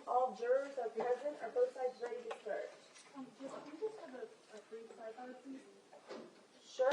all jurors are present. Are both sides ready to start? Can we just have a brief sidebar, please? Sure.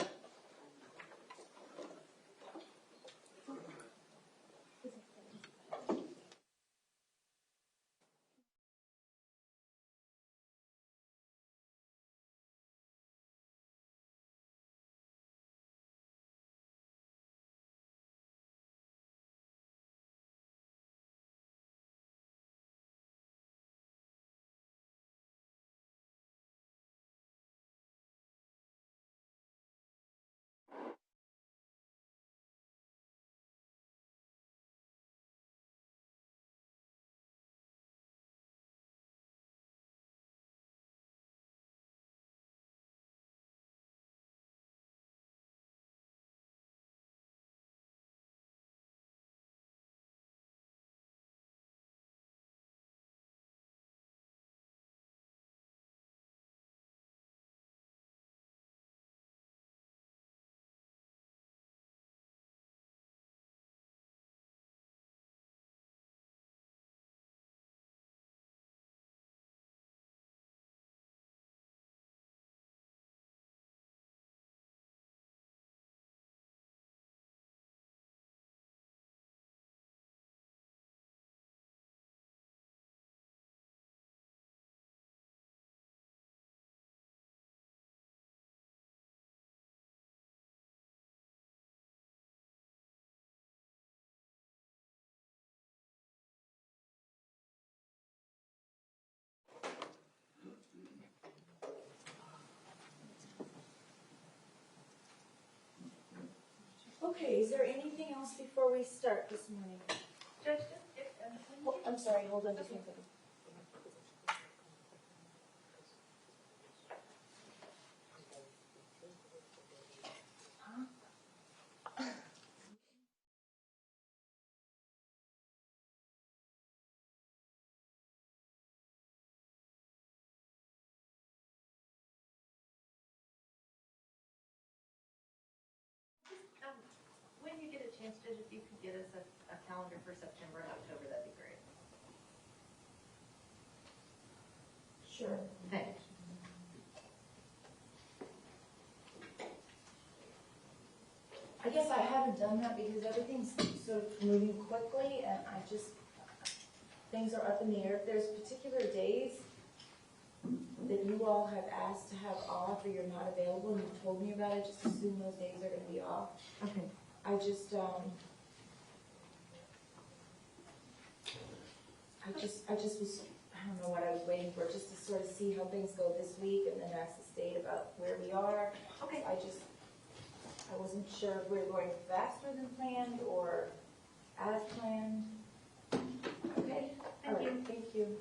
Okay, is there anything else before we start this morning? Judge, I'm sorry, hold on just one second. when you get a chance, Judge, if you could get us a calendar for September and October, that'd be great. Sure. Thanks. I guess I haven't done that because everything's sort of moving quickly and things are up in the air. If there's particular days that you all have asked to have off or you're not available and you've told me about it, just assume those days are going to be off. Okay. I just was, I don't know what I was waiting for, just to sort of see how things go this week and then ask the state about where we are. Okay. I wasn't sure if we were going faster than planned or as planned. Okay? Thank you. Thank you.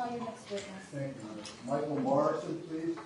call your next witness. Thank you, Your Honor. Michael Morrison, please.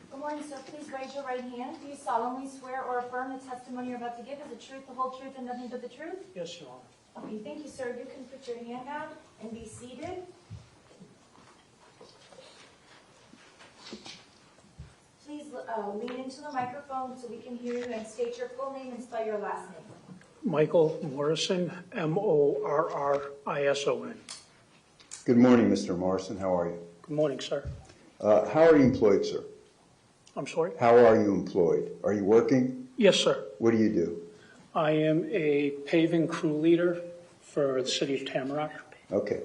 Good morning, sir. Please raise your right hand. Do you solemnly swear or affirm the testimony you're about to give is the truth, the whole truth, and nothing but the truth? Yes, Your Honor. Okay, thank you, sir. You can put your hand down and be seated. Please lean into the microphone so we can hear you and state your full name and spell your last name. Michael Morrison, Morrison. Good morning, Mr. Morrison. How are you? Good morning, sir. How are you employed, sir? I'm sorry? How are you employed? Are you working? Yes, sir. What do you do? I am a paving crew leader for the city of Tamarack. Okay.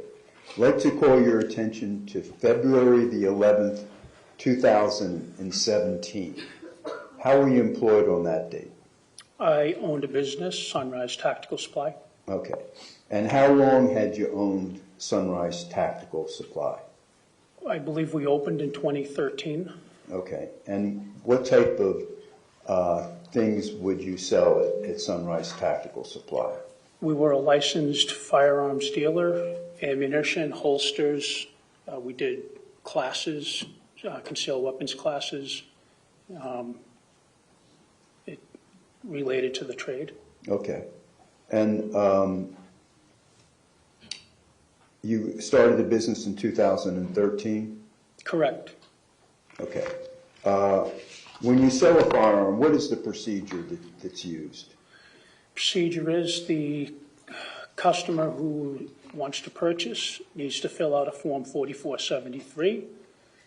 I'd like to call your attention to February the 11th, 2017. How were you employed on that date? I owned a business, Sunrise Tactical Supply. Okay. And how long had you owned Sunrise Tactical Supply? I believe we opened in 2013. Okay. And what type of things would you sell at Sunrise Tactical Supply? We were a licensed firearms dealer, ammunition, holsters. We did classes, concealed weapons classes. It related to the trade. Okay. And you started the business in 2013? Correct. Okay. When you sell a firearm, what is the procedure that's used? Procedure is the customer who wants to purchase needs to fill out a Form 4473.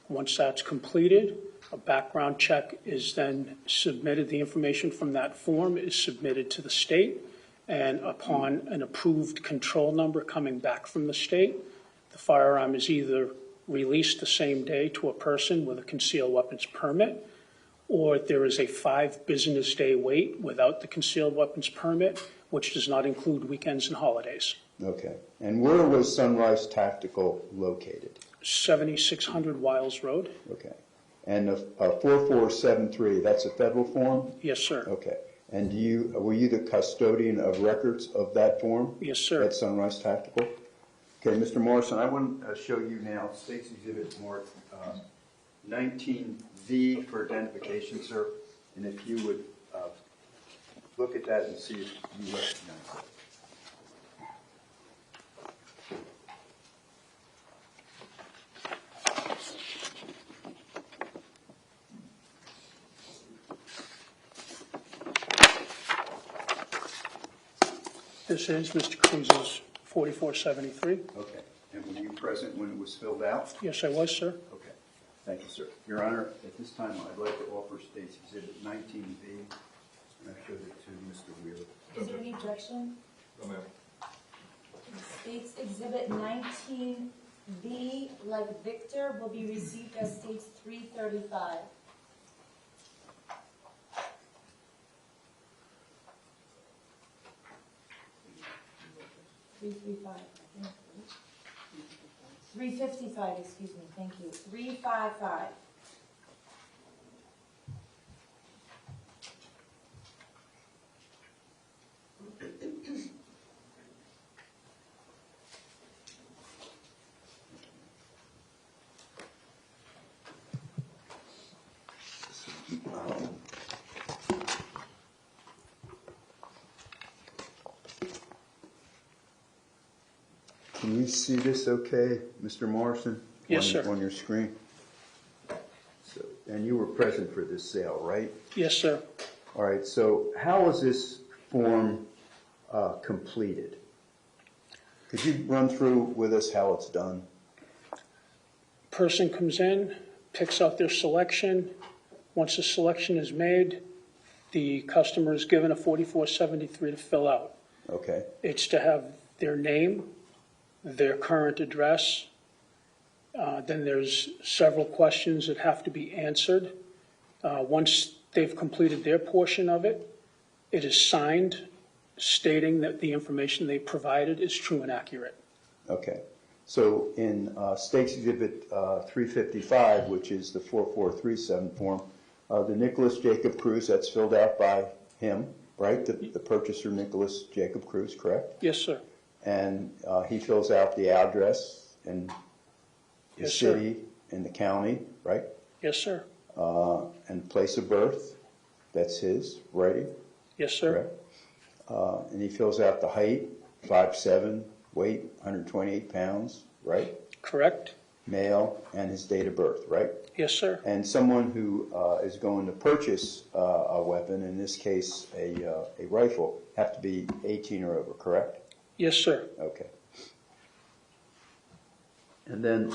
Once that's completed, a background check is then submitted. The information from that form is submitted to the state, and upon an approved control number coming back from the state, the firearm is either released the same day to a person with a concealed weapons permit, or there is a 5 business day wait without the concealed weapons permit, which does not include weekends and holidays. Okay. And where was Sunrise Tactical located? 7600 Wiles Road. Okay. And a 4473, that's a federal form? Yes, sir. Okay. And were you the custodian of records of that form? Yes, sir. At Sunrise Tactical? Okay, Mr. Morrison, I want to show you now State's Exhibit Mark 19V for identification, sir. And if you would look at that and see if you recognize it. This is Mr. Cruz's 4473. Okay. And were you present when it was filled out? Yes, I was, sir. Okay. Thank you, sir. Your Honor, at this time, I'd like to offer State's Exhibit 19V. And I showed it to Mr. Wheeler. Is there any objection? No, ma'am. States Exhibit 19B, like Victor, will be received as States 335. $355. 355, excuse me, thank you. 355. Can you see this okay, Mr. Morrison? Yes, sir. On your screen? So, and you were present for this sale, right? Yes, sir. All right, so how was this form completed? Could you run through with us how it's done? Person comes in, picks out their selection. Once the selection is made, the customer is given a 4473 to fill out. Okay, It's to have their name, their current address. Then there's several questions that have to be answered. Once they've completed their portion of it, it is signed stating that the information they provided is true and accurate. okay. So in Stakes Exhibit 355, which is the 4437 form, the Nikolas Jacob Cruz, that's filled out by him, right? The purchaser, Nikolas Jacob Cruz, correct? Yes, sir. And he fills out the address and the Yes, sir. city and the county, right? Yes, sir. And place of birth, that's his writing, Yes, sir. correct? And he fills out the height, 5'7", weight, 128 pounds, right? Correct. Male, and his date of birth, right? Yes, sir. And someone who is going to purchase a weapon, in this case a rifle, have to be 18 or over, correct? Yes, sir. Okay. And then,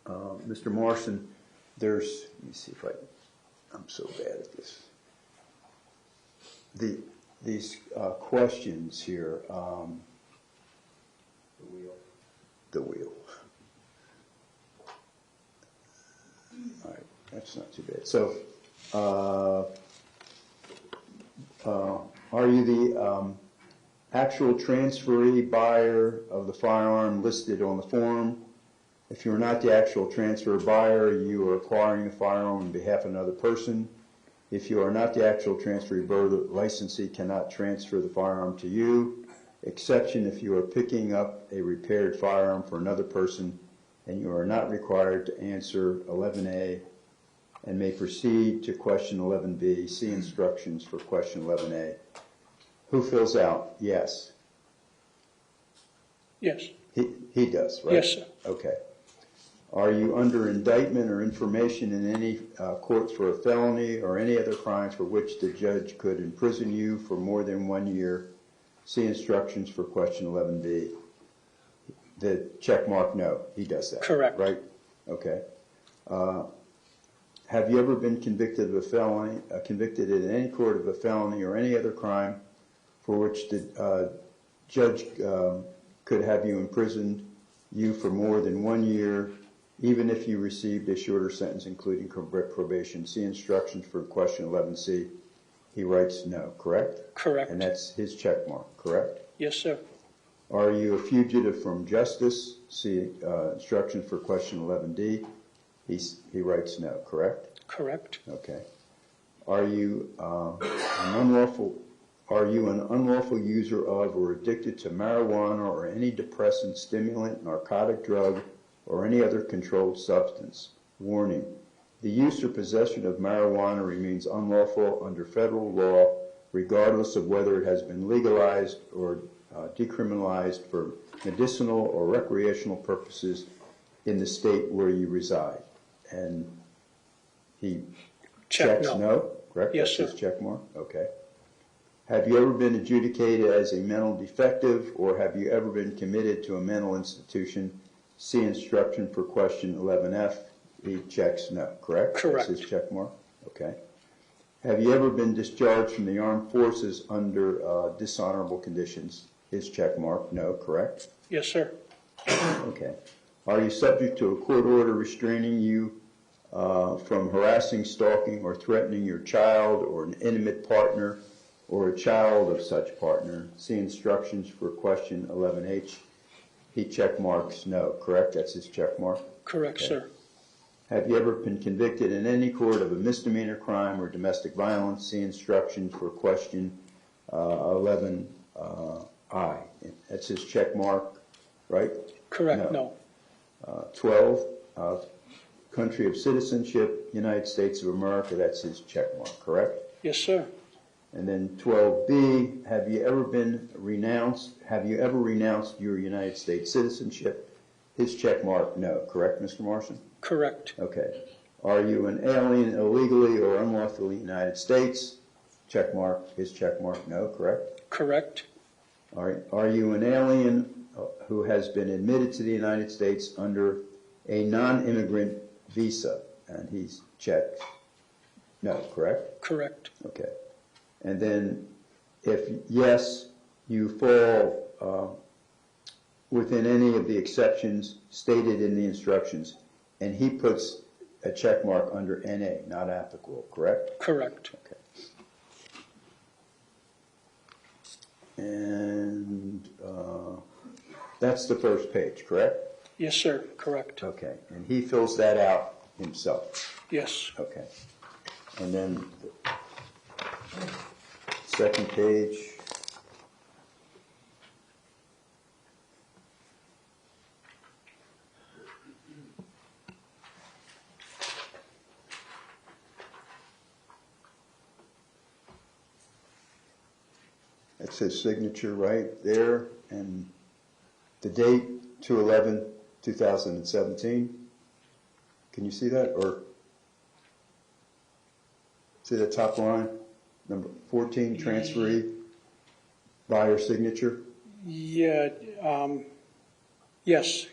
Mr. Morrison, there's, let me see if I'm so bad at this. These questions here, the wheel. All right, that's not too bad. So, are you the actual transferee buyer of the firearm listed on the form? If you're not the actual transfer buyer, you are acquiring the firearm on behalf of another person. If you are not the actual transferee buyer, the licensee cannot transfer the firearm to you. Exception if you are picking up a repaired firearm for another person and you are not required to answer 11A and may proceed to question 11B. See instructions for question 11A. Who fills out? Yes. Yes. He does, right? Yes, sir. Okay. Are you under indictment or information in any courts for a felony or any other crimes for which the judge could imprison you for more than 1 year? See instructions for question 11B. The check mark, no, he does that. Correct. Right? Okay. Have you ever been convicted of a felony, convicted in any court of a felony or any other crime for which the judge could have you imprisoned you for more than 1 year, even if you received a shorter sentence, including probation? See instructions for question 11C. He writes no, correct? Correct. And that's his check mark, correct? Yes, sir. Are you a fugitive from justice? See instructions for question 11D. He writes no, correct? Correct. Okay. Are you an unlawful user of or addicted to marijuana or any depressant, stimulant, narcotic drug, or any other controlled substance? Warning. The use or possession of marijuana remains unlawful under federal law, regardless of whether it has been legalized or decriminalized for medicinal or recreational purposes in the state where you reside. And he checks no, correct? Yes, That's sir. his check mark? Okay. Have you ever been adjudicated as a mental defective, or have you ever been committed to a mental institution? See instruction for question 11F. He checks no, correct? Correct. That's his check mark? Okay. Have you ever been discharged from the armed forces under dishonorable conditions? His check mark, no, correct? Yes, sir. Okay. Are you subject to a court order restraining you from harassing, stalking, or threatening your child or an intimate partner or a child of such partner? See instructions for question 11H. He check marks no, correct? That's his check mark? Correct, Okay. sir. Have you ever been convicted in any court of a misdemeanor crime or domestic violence? See instructions for question 11I. That's his check mark, right? Correct, no. 12, country of citizenship, United States of America. That's his check mark, correct? Yes, sir. And then 12B, have you ever renounced your United States citizenship? His check mark, no, correct, Mr. Marson? Correct. Okay. Are you an alien illegally or unlawfully in the United States? Check mark, his check mark, no, correct? Correct. Are you an alien who has been admitted to the United States under a non-immigrant visa? And he's checked, no, correct? Correct. Okay. And then if yes, you fall within any of the exceptions stated in the instructions, and he puts a check mark under NA, not applicable, correct? Correct. Okay. And that's the first page, correct? Yes, sir. Correct. Okay. And he fills that out himself. Yes. Okay. And then the second page. That's his signature right there, and the date, 2/11/2017. Can you see that, or see the top line? Number 14, transferee, buyer signature? Yeah, yes,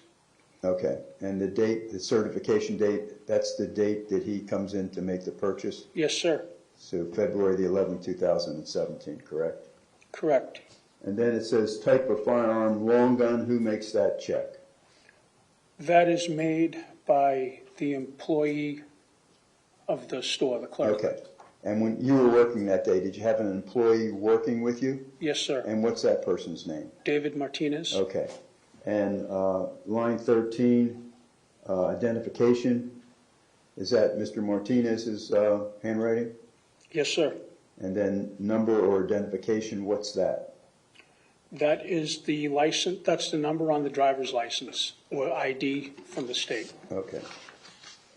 Okay, and the date, the certification date, that's the date that he comes in to make the purchase? yes, sir. So February the 11th, 2017, correct? Correct. And then it says type of firearm, long gun, who makes that check? That is made by the employee of the store, the clerk. Okay, and when you were working that day, did you have an employee working with you? Yes, sir. And what's that person's name? David Martinez. Okay, and line 13, identification, is that Mr. Martinez's handwriting? Yes, sir. And then number or identification, what's that? That is the license, that's the number on the driver's license or ID from the state. Okay.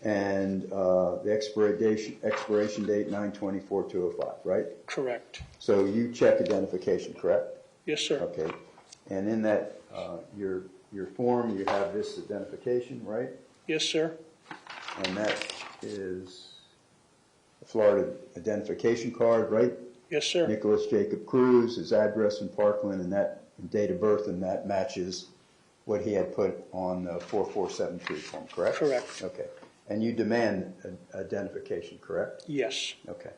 And the expiration date, 9/24/205, right? Correct. So you check identification, correct? Yes, sir. Okay. And in that, your form, you have this identification, right? Yes, sir. And that is a Florida identification card, right? Yes, sir. Nikolas Jacob Cruz, his address in Parkland, and that date of birth, and that matches what he had put on the 4473 form, correct? Correct. Okay. And you demand identification, correct? Yes. Okay.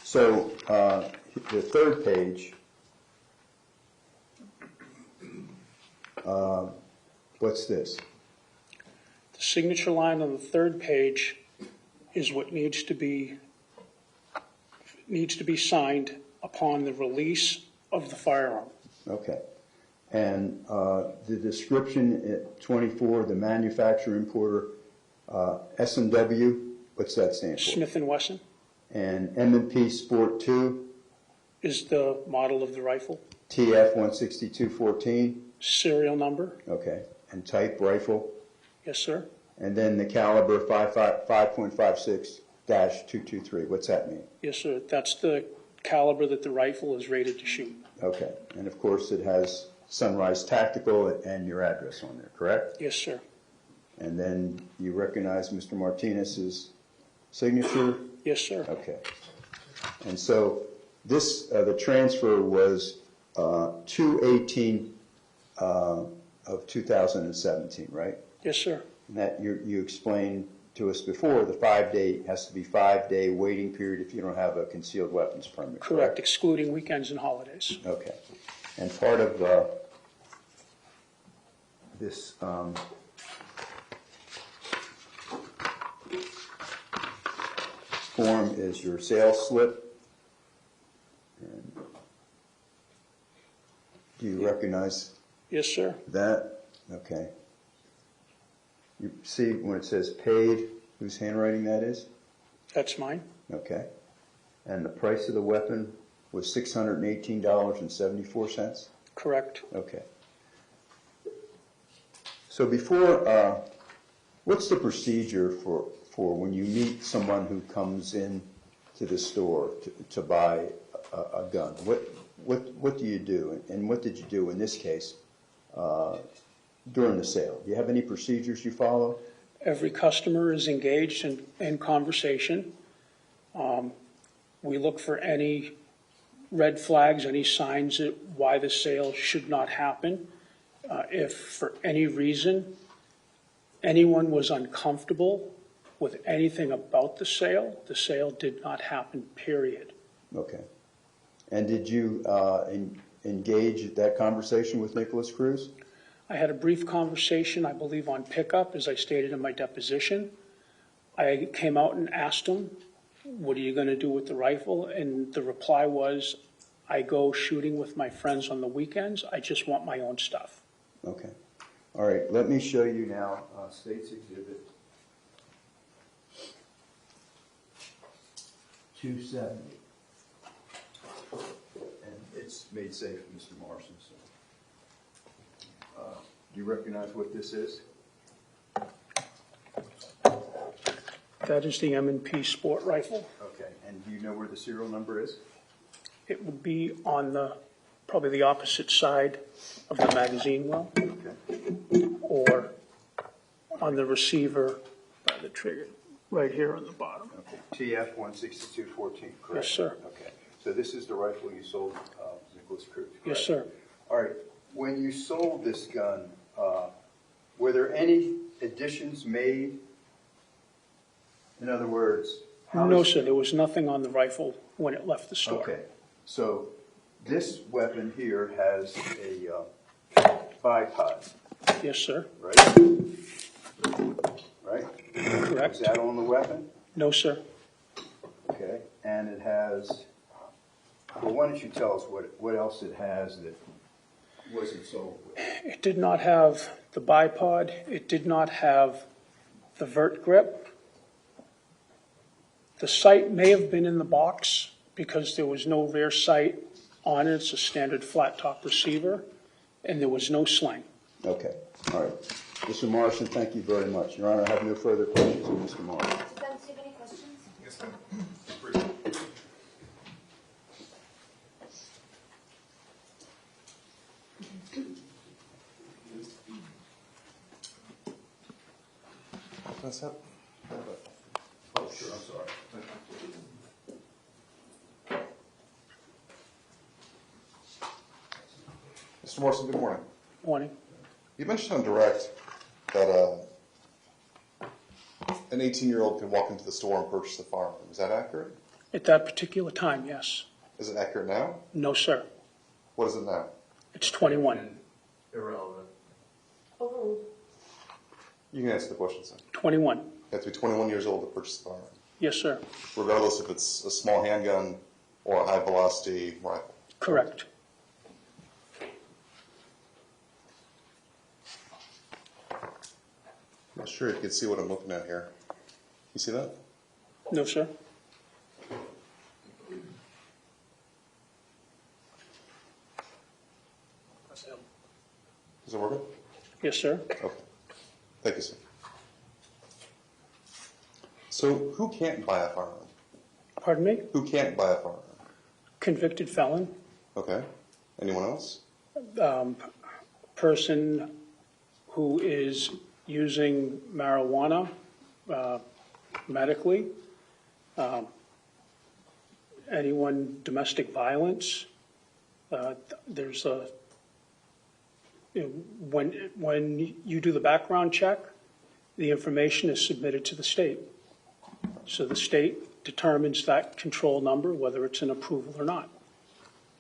So the third page, what's this? The signature line on the third page is what needs to be signed upon the release of the firearm. Okay. And the description at 24, the manufacturer, importer, S&W, what's that stand for? Smith & Wesson And M&P Sport 2, is the model of the rifle. TF 16214, Serial number. okay. And type rifle. Yes, sir. And then the caliber 5.56-223, what's that mean? Yes, sir. That's the caliber that the rifle is rated to shoot. Okay. And of course it has Sunrise Tactical and your address on there, correct? Yes, sir. And then you recognize Mr. Martinez's signature? Yes, sir. Okay. And so this, the transfer was 2/18 of 2017, right? Yes, sir. And that you explained to us before, the 5-day, has to be 5-day waiting period if you don't have a concealed weapons permit, Correct, excluding weekends and holidays. Okay. And part of this form is your sales slip. And do you recognize Yes, sir. that? Okay. You see when it says paid, whose handwriting that is? That's mine. Okay. And the price of the weapon was $618.74? Correct. Okay. So before, what's the procedure for when you meet someone who comes in to the store to buy a gun. What do you do, and what did you do in this case during the sale? Do you have any procedures you follow? Every customer is engaged in conversation. We look for any red flags, any signs that why the sale should not happen. If for any reason anyone was uncomfortable with anything about the sale did not happen, period. Okay. And did you engage that conversation with Nikolas Cruz? I had a brief conversation, I believe, on pickup, as I stated in my deposition. I came out and asked him, what are you going to do with the rifle? And the reply was, I go shooting with my friends on the weekends. I just want my own stuff. Okay. All right. Let me show you now State's Exhibit 270. And it's made safe, Mr. Morrison. So, do you recognize what this is? That is the M&P Sport rifle. Okay. And do you know where the serial number is? It would be on probably the opposite side of the magazine well, Okay. or on the receiver by the trigger, right here on the bottom. Okay. TF 16214, correct? Yes, sir. Okay. So this is the rifle you sold Nikolas Cruz, correct? Yes, sir. All right. When you sold this gun, were there any additions made? In other words, No, sir, there was nothing on the rifle when it left the store. Okay. So this weapon here has a bipod, Yes, sir. right? Right? Correct. Is that on the weapon? No, sir. Okay. And it has, well, why don't you tell us what else it has that wasn't sold with? It did not have the bipod. It did not have the vert grip. The sight may have been in the box because there was no rear sight on it. It's a standard flat top receiver, and there was no sling. Okay. All right. Mr. Morrison, thank you very much. Your Honor, I have no further questions of Mr. Morrison. Mr. Dunn, do you have any questions? Yes, ma'am. That's it. Oh, sure. I'm sorry. Mr. Morrison, good morning. Morning. You mentioned on direct that an 18-year-old can walk into the store and purchase a firearm. Is that accurate? At that particular time, yes. Is it accurate now? No, sir. What is it now? It's 21. Irrelevant. Overruled. You can answer the question, sir. 21. You have to be 21 years old to purchase a firearm, Yes, sir. regardless if it's a small handgun or a high-velocity rifle. Correct. I'm not sure if you can see what I'm looking at here. You see that? No, sir. Is it working? Yes, sir. Okay. Thank you, sir. So who can't buy a firearm? Pardon me? Who can't buy a firearm? Convicted felon. Okay. Anyone else? Person who is using marijuana medically. Anyone domestic violence. There's a when you do the background check, the information is submitted to the state. So the state determines that control number, whether it's an approval or not.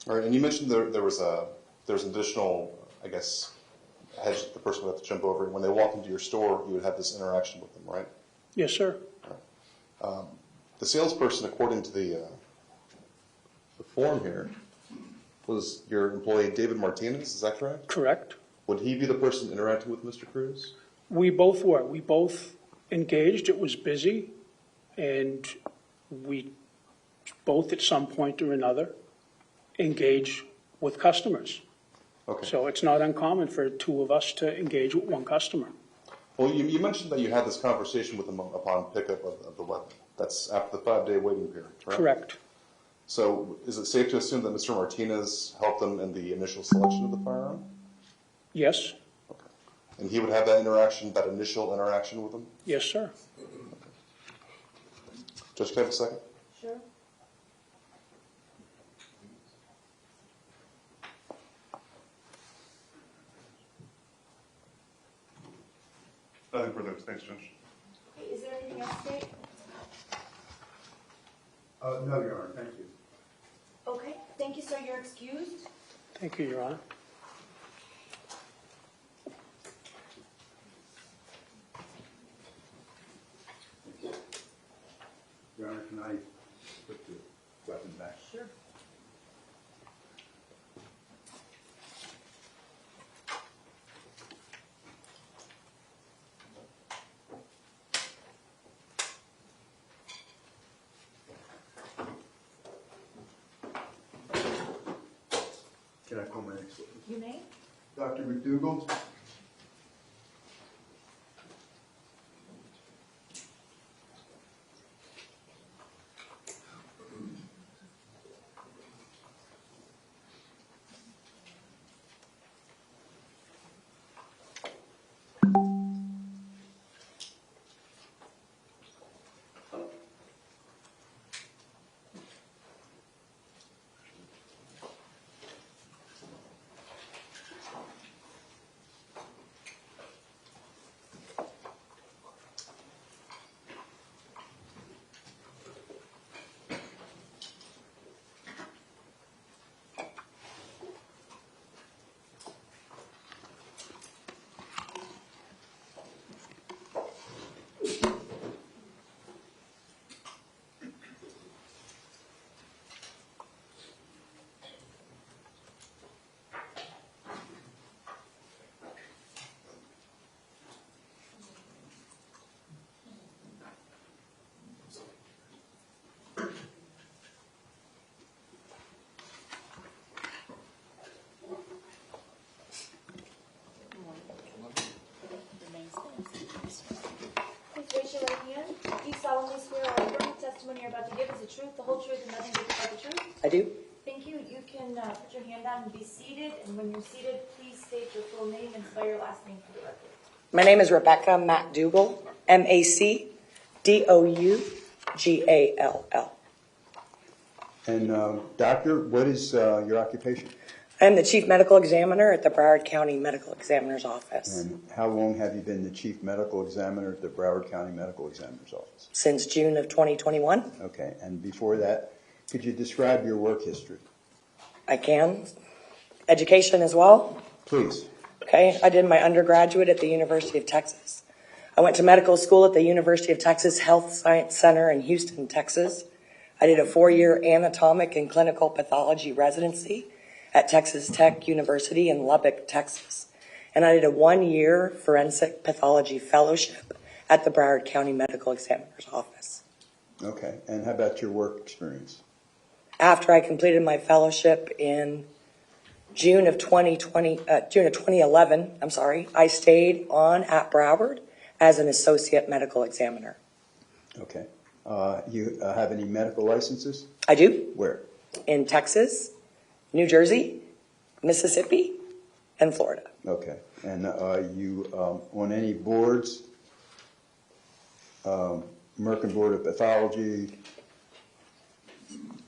All right. And you mentioned there's an additional, I guess, hedge that the person would have to jump over. When they walk into your store, you would have this interaction with them, right? Yes, sir. The salesperson, according to the form here, was your employee David Martinez. Is that correct? Correct. Would he be the person interacting with Mr. Cruz? We both were. We both engaged. It was busy, and we both at some point or another engage with customers. Okay. So it's not uncommon for two of us to engage with one customer. Well, you mentioned that you had this conversation with him upon pickup of the weapon. That's after the 5-day waiting period, right? Correct. So is it safe to assume that Mr. Martinez helped them in the initial selection of the firearm? Yes, Okay. And he would have that interaction, that initial interaction with them? yes, sir. Judge, can I have a second? Sure. Nothing further. Thanks, Judge. Okay, is there anything else, Kate? No, Your Honor, thank you. Okay, thank you, sir. You're excused. Thank you, Your Honor. Your Honor, can I put the weapon back? Sure. Can I call my next witness? You may. Dr. McDougall? Please raise your right hand. Do you solemnly swear or affirm the testimony you're about to give is the truth, the whole truth, and nothing but the truth? I do. Thank you. You can put your hand down and be seated. And when you're seated, please state your full name and spell your last name for the record. My name is Rebecca MacDougall, MacDougall. And doctor, what is your occupation? I am the Chief Medical Examiner at the Broward County Medical Examiner's Office And how long have you been the chief medical examiner at the Broward County Medical Examiner's Office? since June of 2021. Okay, and before that, could you describe your work history? I can. Education as well. Please. Okay, I did my undergraduate at the University of Texas. I went to medical school at the University of Texas Health Science Center in Houston, Texas. I did a 4-year anatomic and clinical pathology residency at Texas Tech University in Lubbock, Texas. And I did a 1-year forensic pathology fellowship at the Broward County Medical Examiner's Office. Okay, and how about your work experience? After I completed my fellowship in June of 2011, I stayed on at Broward as an associate medical examiner. Okay. You have any medical licenses? I do. Where? In Texas, New Jersey, Mississippi, and Florida. Okay. And are you on any boards? American Board of Pathology?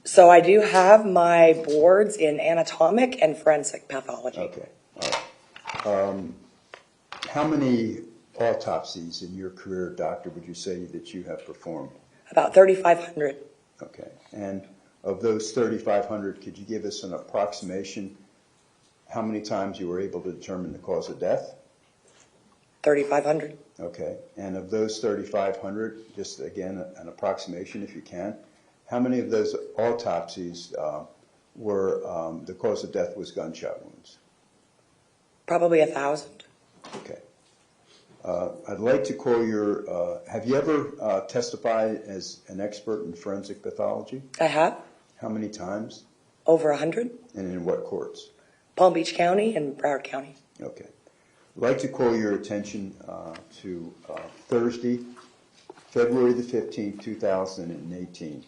So I do have my boards in anatomic and forensic pathology. Okay. All right. How many autopsies in your career, doctor, would you say that you have performed? About 3,500. Okay. And of those 3,500, could you give us an approximation how many times you were able to determine the cause of death? 3,500. Okay. And of those 3,500, just again, an approximation if you can, how many of those autopsies were the cause of death was gunshot wounds? Probably 1,000. Okay. I'd like to call your, have you ever testified as an expert in forensic pathology? I have. How many times? Over 100. And in what courts? Palm Beach County and Broward County. Okay. I'd like to call your attention to Thursday, February the 15th, 2018.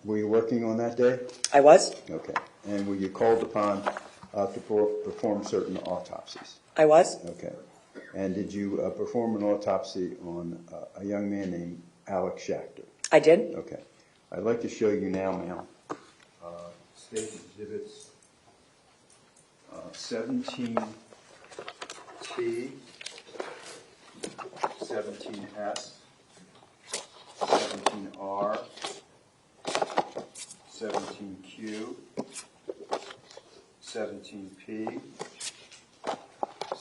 Were you working on that day? I was. Okay. And were you called upon to perform certain autopsies? I was. Okay. And did you perform an autopsy on a young man named Alex Schachter? I did. Okay. I'd like to show you now, ma'am, state exhibits 17T, 17S, 17R, 17Q, 17P,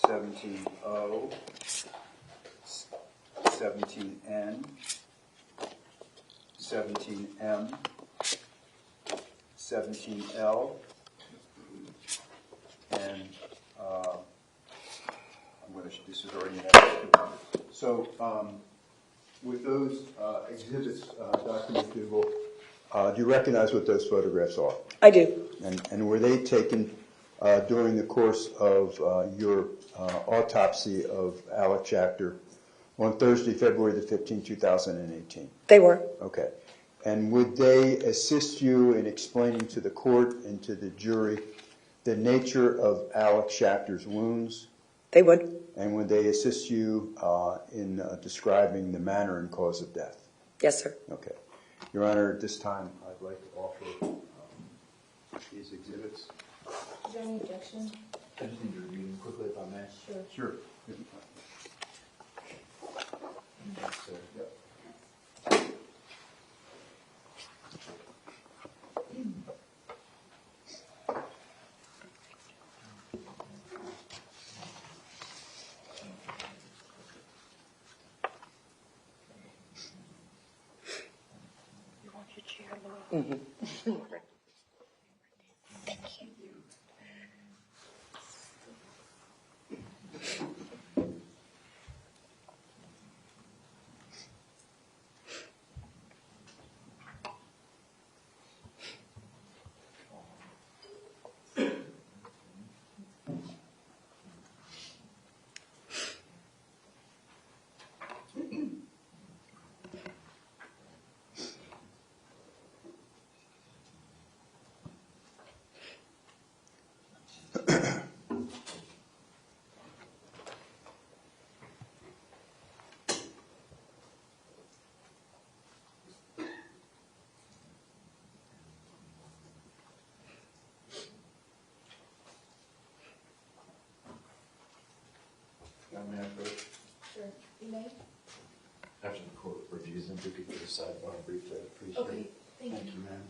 17O, 17N, 17M, 17L, and this is already an extra. So with those exhibits, Dr. McDougall, do you recognize what those photographs are? I do. And were they taken during the course of your autopsy of Alex Schachter on Thursday, February the 15th, 2018? They were. Okay. And would they assist you in explaining to the court and to the jury the nature of Alex Schachter's wounds? They would. And would they assist you in describing the manner and cause of death? Yes, sir. Okay. Your Honor, at this time, I'd like to offer these exhibits. Is there any objection? I just need to review them quickly if I may. Sure. Sure. Yes, sir. Yep. May I approach? Sure. You may? After the court reviews them, if you could put a sidebar briefly, I'd appreciate Okay, it. thank you. Thank you, ma'am.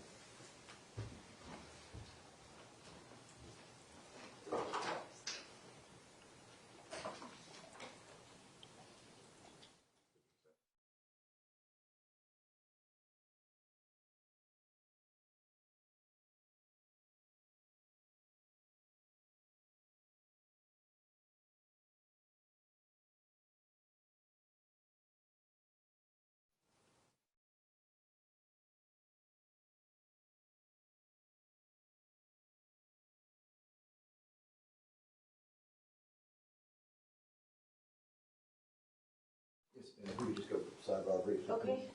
Yes, ma'am. If we could just go sidebar briefly. Okay.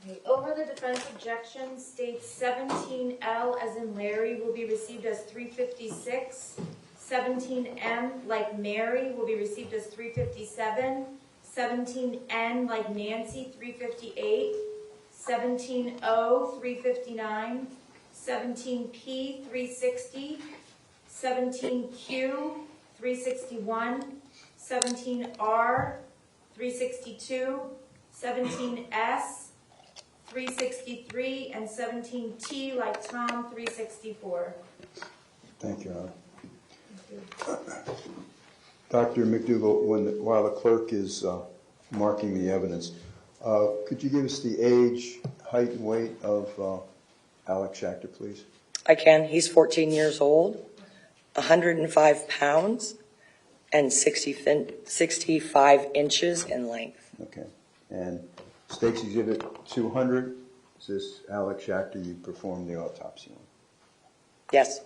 Okay, over the defense objection states 17L as in Larry will be received as 356. 17M like Mary will be received as 357. 17N like Nancy, 358. 17O, 359. 17P, 360. 17Q, 361. 17R, 362. 17S, 363, and 17T like Tom, 364. Thank you, Honor. Dr. McDougall, while the clerk is marking the evidence, could you give us the age, height, and weight of Alex Schachter, please? I can. He's 14 years old, 105 pounds, and 65 inches in length. Okay. And State's Exhibit 200, is this Alex Schachter you performed the autopsy on? Yes.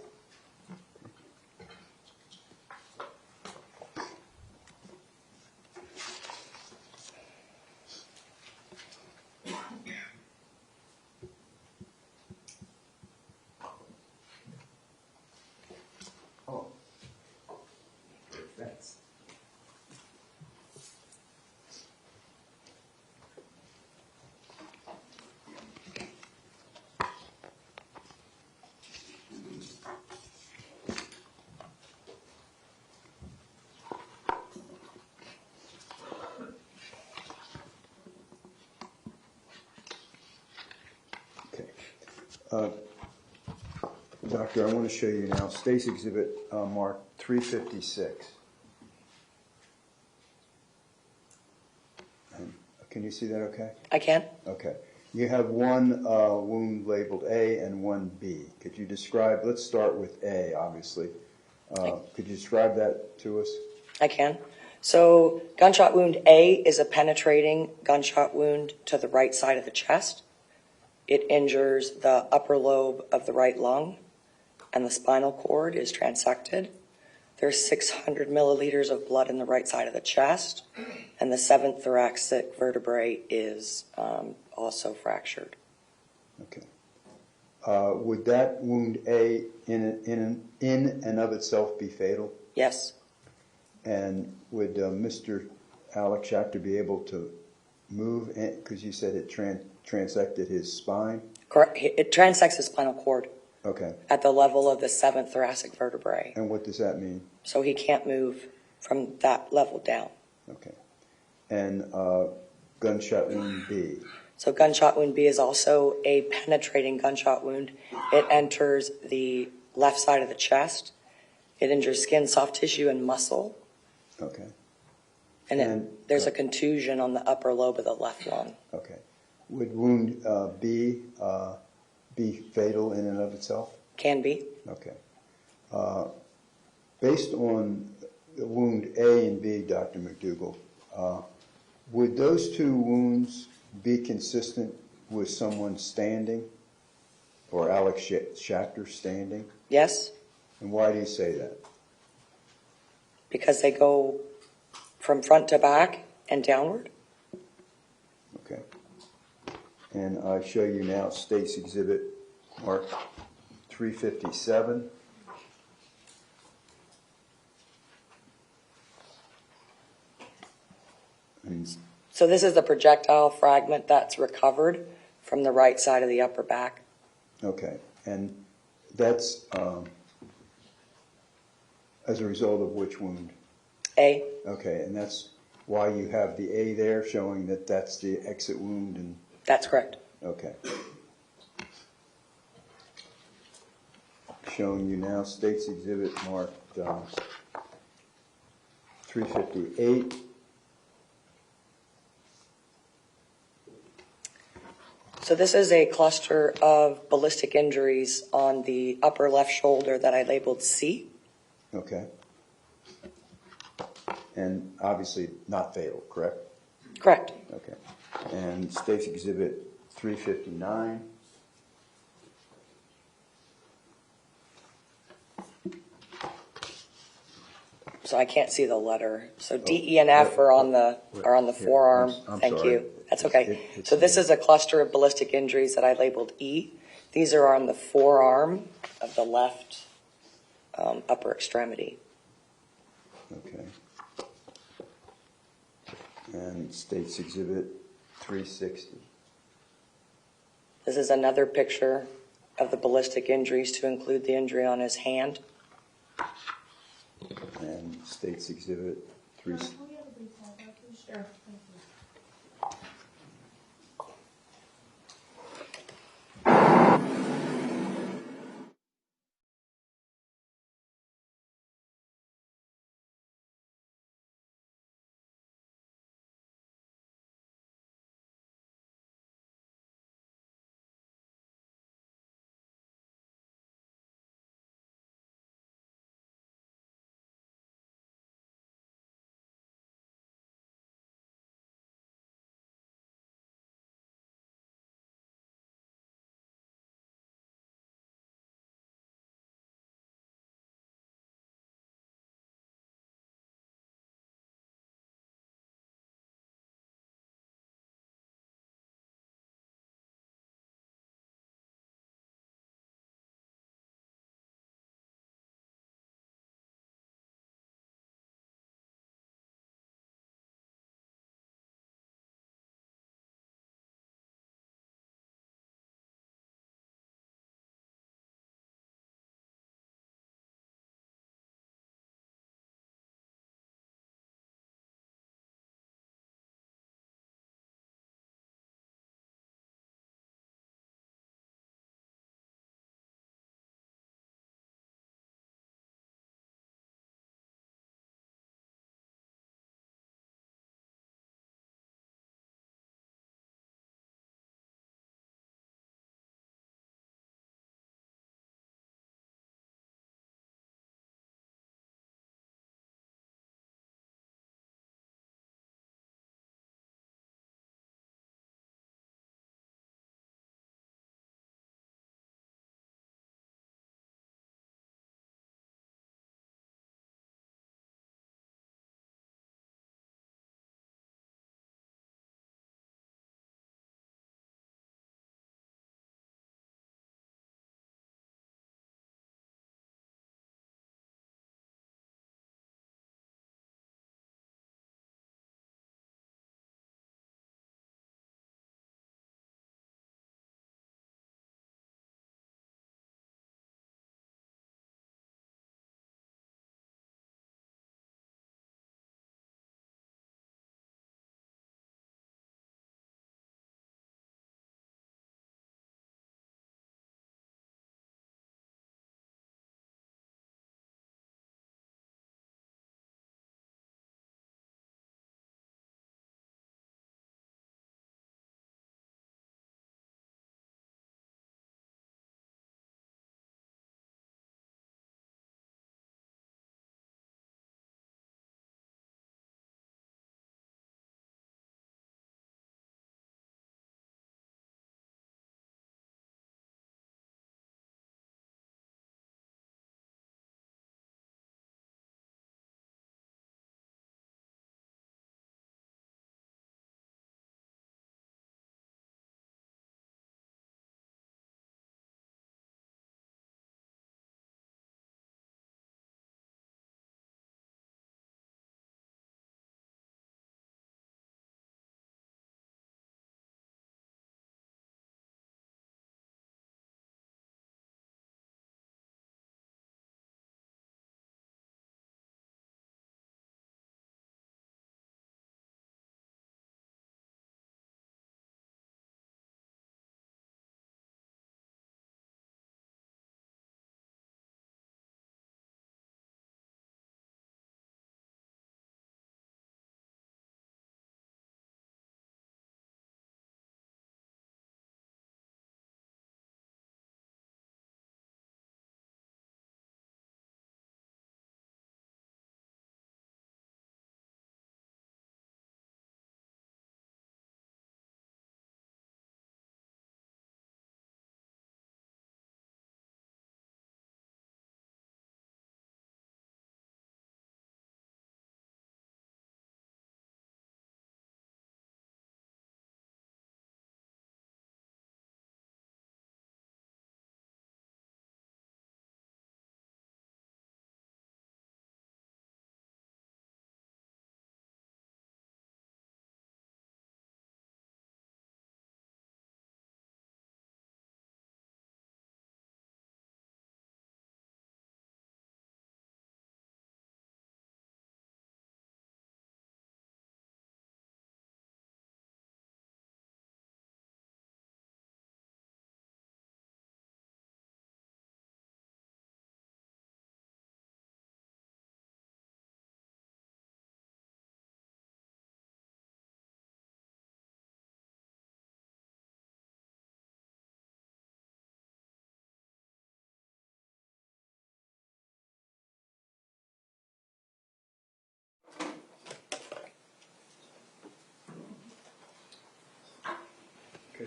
Oh. Thanks. Doctor, I want to show you now State's Exhibit marked 356. Can you see that okay? I can. Okay. You have one wound labeled A and one B. Could you describe, let's start with A, obviously. Could you describe that to us? I can. So gunshot wound A is a penetrating gunshot wound to the right side of the chest. It injures the upper lobe of the right lung, and the spinal cord is transected. There's 600 milliliters of blood in the right side of the chest, and the 7th thoracic vertebrae is also fractured. Okay. Would that wound A in and of itself be fatal? Yes. And would Mr. Alex Schachter be able to move, because you said it transected his spine? Correct. It transects the spinal cord. Okay. At the level of the 7th thoracic vertebrae. And what does that mean? So he can't move from that level down. Okay. And gunshot wound B? So gunshot wound B is also a penetrating gunshot wound. It enters the left side of the chest. It injures skin, soft tissue, and muscle. Okay. And there's a contusion on the upper lobe of the left lung. Okay. Would wound B be fatal in and of itself? Can be. Okay. Based on the wound A and B, Dr. McDougall, would those two wounds be consistent with someone standing, or Alex Schachter standing? Yes, And why do you say that? because they go from front to back and downward. Okay. And I show you now State's Exhibit mark 357. So this is the projectile fragment that's recovered from the right side of the upper back. Okay. And that's as a result of which wound? A. Okay. And that's why you have the A there, showing that that's the exit wound. And That's correct. okay. Showing you now State's Exhibit marked 358. So this is a cluster of ballistic injuries on the upper left shoulder that I labeled C. Okay. And obviously not fatal, correct? Correct. Okay. And State's Exhibit 359. So I can't see the letter. So D, E, and F are on the forearm. I'm Thank sorry. you. That's That's okay. It's So this is a cluster of ballistic injuries that I labeled E. These are on the forearm of the left upper extremity. Okay. And State's Exhibit 360. This is another picture of the ballistic injuries to include the injury on his hand. And State's Exhibit 360. Can we have a brief sidebar, please? Sure. Thank you.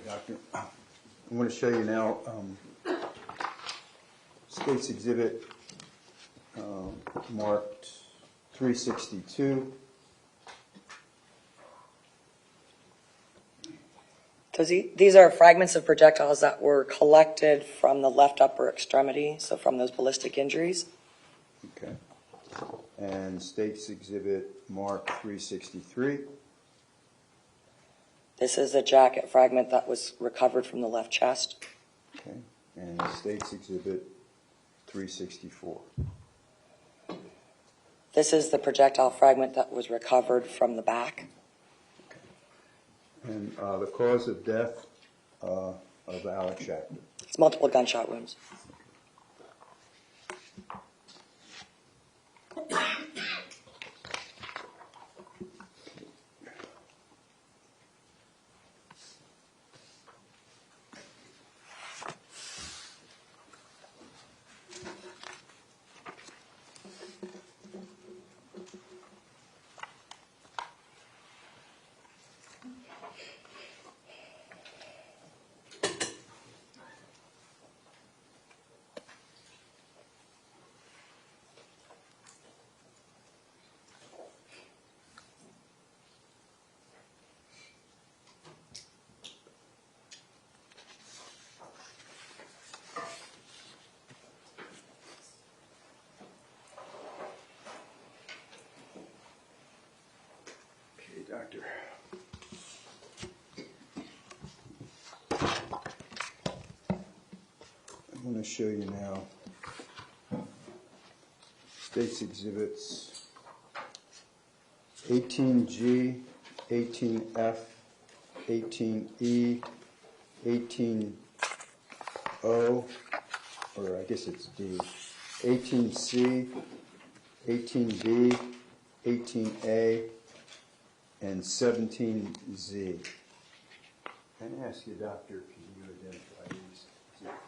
Doctor. I'm going to show you now State's Exhibit marked 362. These are fragments of projectiles that were collected from the left upper extremity, so from those ballistic injuries. Okay. And State's Exhibit marked 363. This is a jacket fragment that was recovered from the left chest. Okay. And State's Exhibit 364. This is the projectile fragment that was recovered from the back. And the cause of death of Alex Shackler. It's multiple gunshot wounds. Doctor. I'm going to show you now State's Exhibits 18G, 18F, 18E, 18O, or I guess it's D, 18C, 18B, 18A, and 17Z. Can I ask you, Doctor, can you identify these exhibits?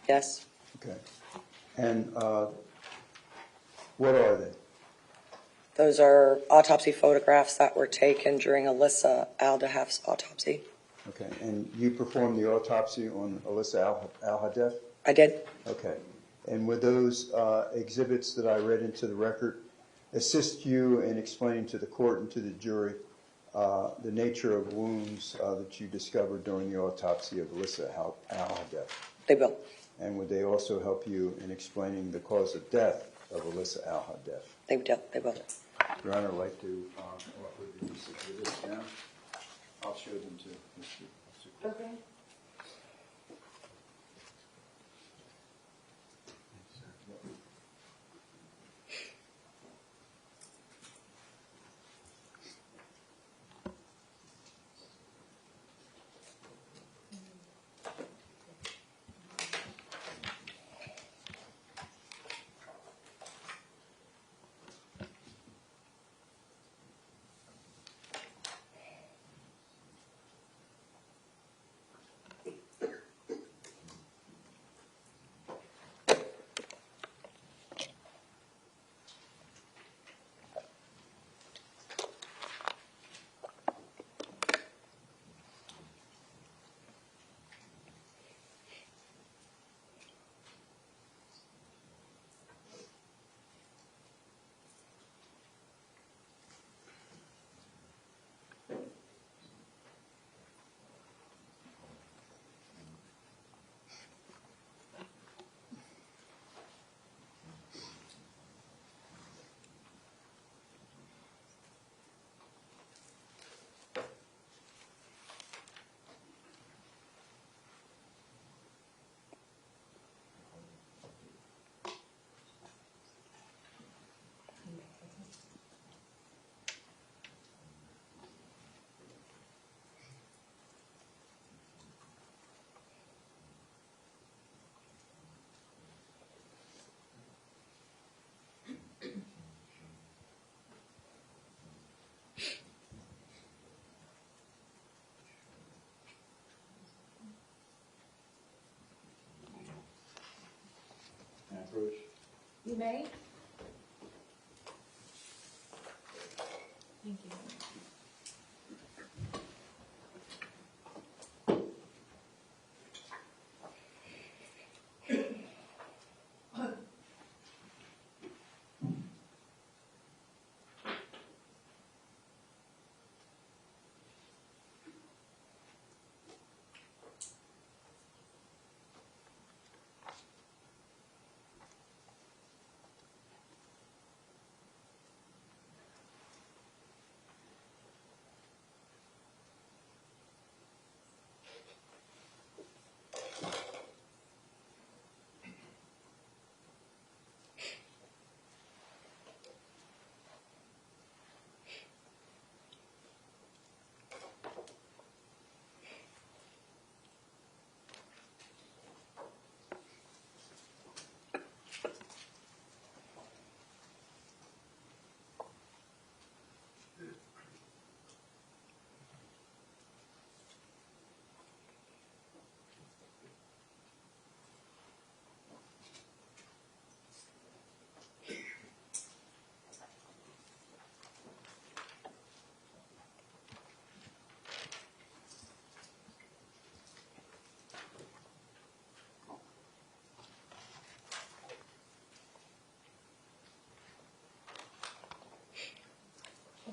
Yes. Okay. And what are they? Those are autopsy photographs that were taken during Alyssa Al-Dahef's autopsy. Okay. And you performed the autopsy on Alyssa Al-Hadef? I did. Okay. And would those exhibits that I read into the record assist you in explaining to the court and to the jury the nature of wounds that you discovered during the autopsy of Alyssa Al-Hadef? They will. And would they also help you in explaining the cause of death of Alyssa Al-Hadef? They will. Your Honor, I'd like to offer these exhibits now. I'll show them to Mr. Cruz. Okay. You may. Thank you.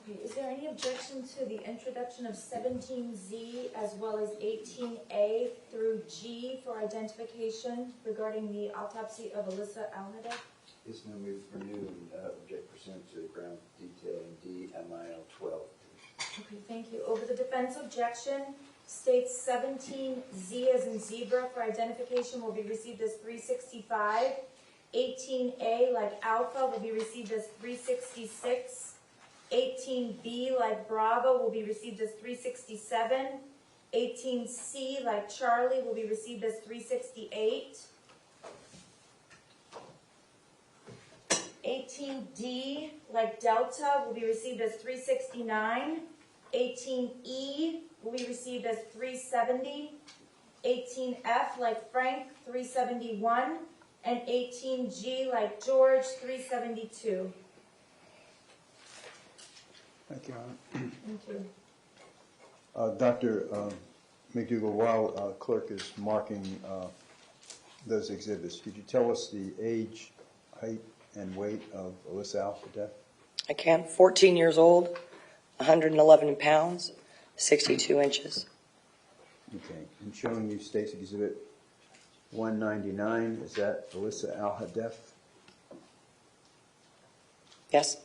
Okay, is there any objection to the introduction of 17Z as well as 18A through G for identification regarding the autopsy of Alyssa Alhadeff? Yes, ma'am, we've renewed object pursuant to ground detail in DMIL 12. Okay, thank you. Over the defense objection states 17Z as in zebra for identification will be received as 365. 18A like alpha will be received as 366. 18B like Bravo will be received as 367. 18C like Charlie will be received as 368. 18D like Delta will be received as 369. 18E will be received as 370. 18F like Frank, 371. And 18G like George, 372. Thank you, Your Honor. Thank you. Dr. McDougall, while clerk is marking those exhibits, could you tell us the age, height, and weight of Alyssa Alhadeff? I can. 14 years old, 111 pounds, 62 inches. Okay, and showing you State's Exhibit 199, is that Alyssa Alhadeff? Yes.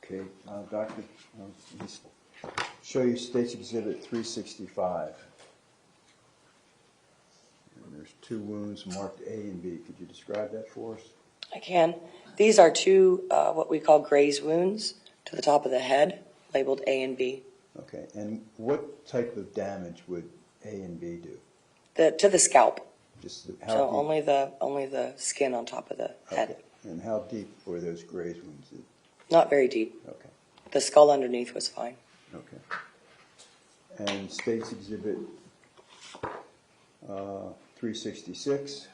Okay, Doctor, let's show you State's Exhibit 365. And there's two wounds marked A and B. Could you describe that for us? I can. These are two what we call graze wounds to the top of the head, labeled A and B. Okay, and what type of damage would A and B do? To the scalp. Just how So deep? only the skin on top of the head. Okay. And how deep were those graze wounds? Not very deep. Okay, The skull underneath was fine. okay. And State's Exhibit 366.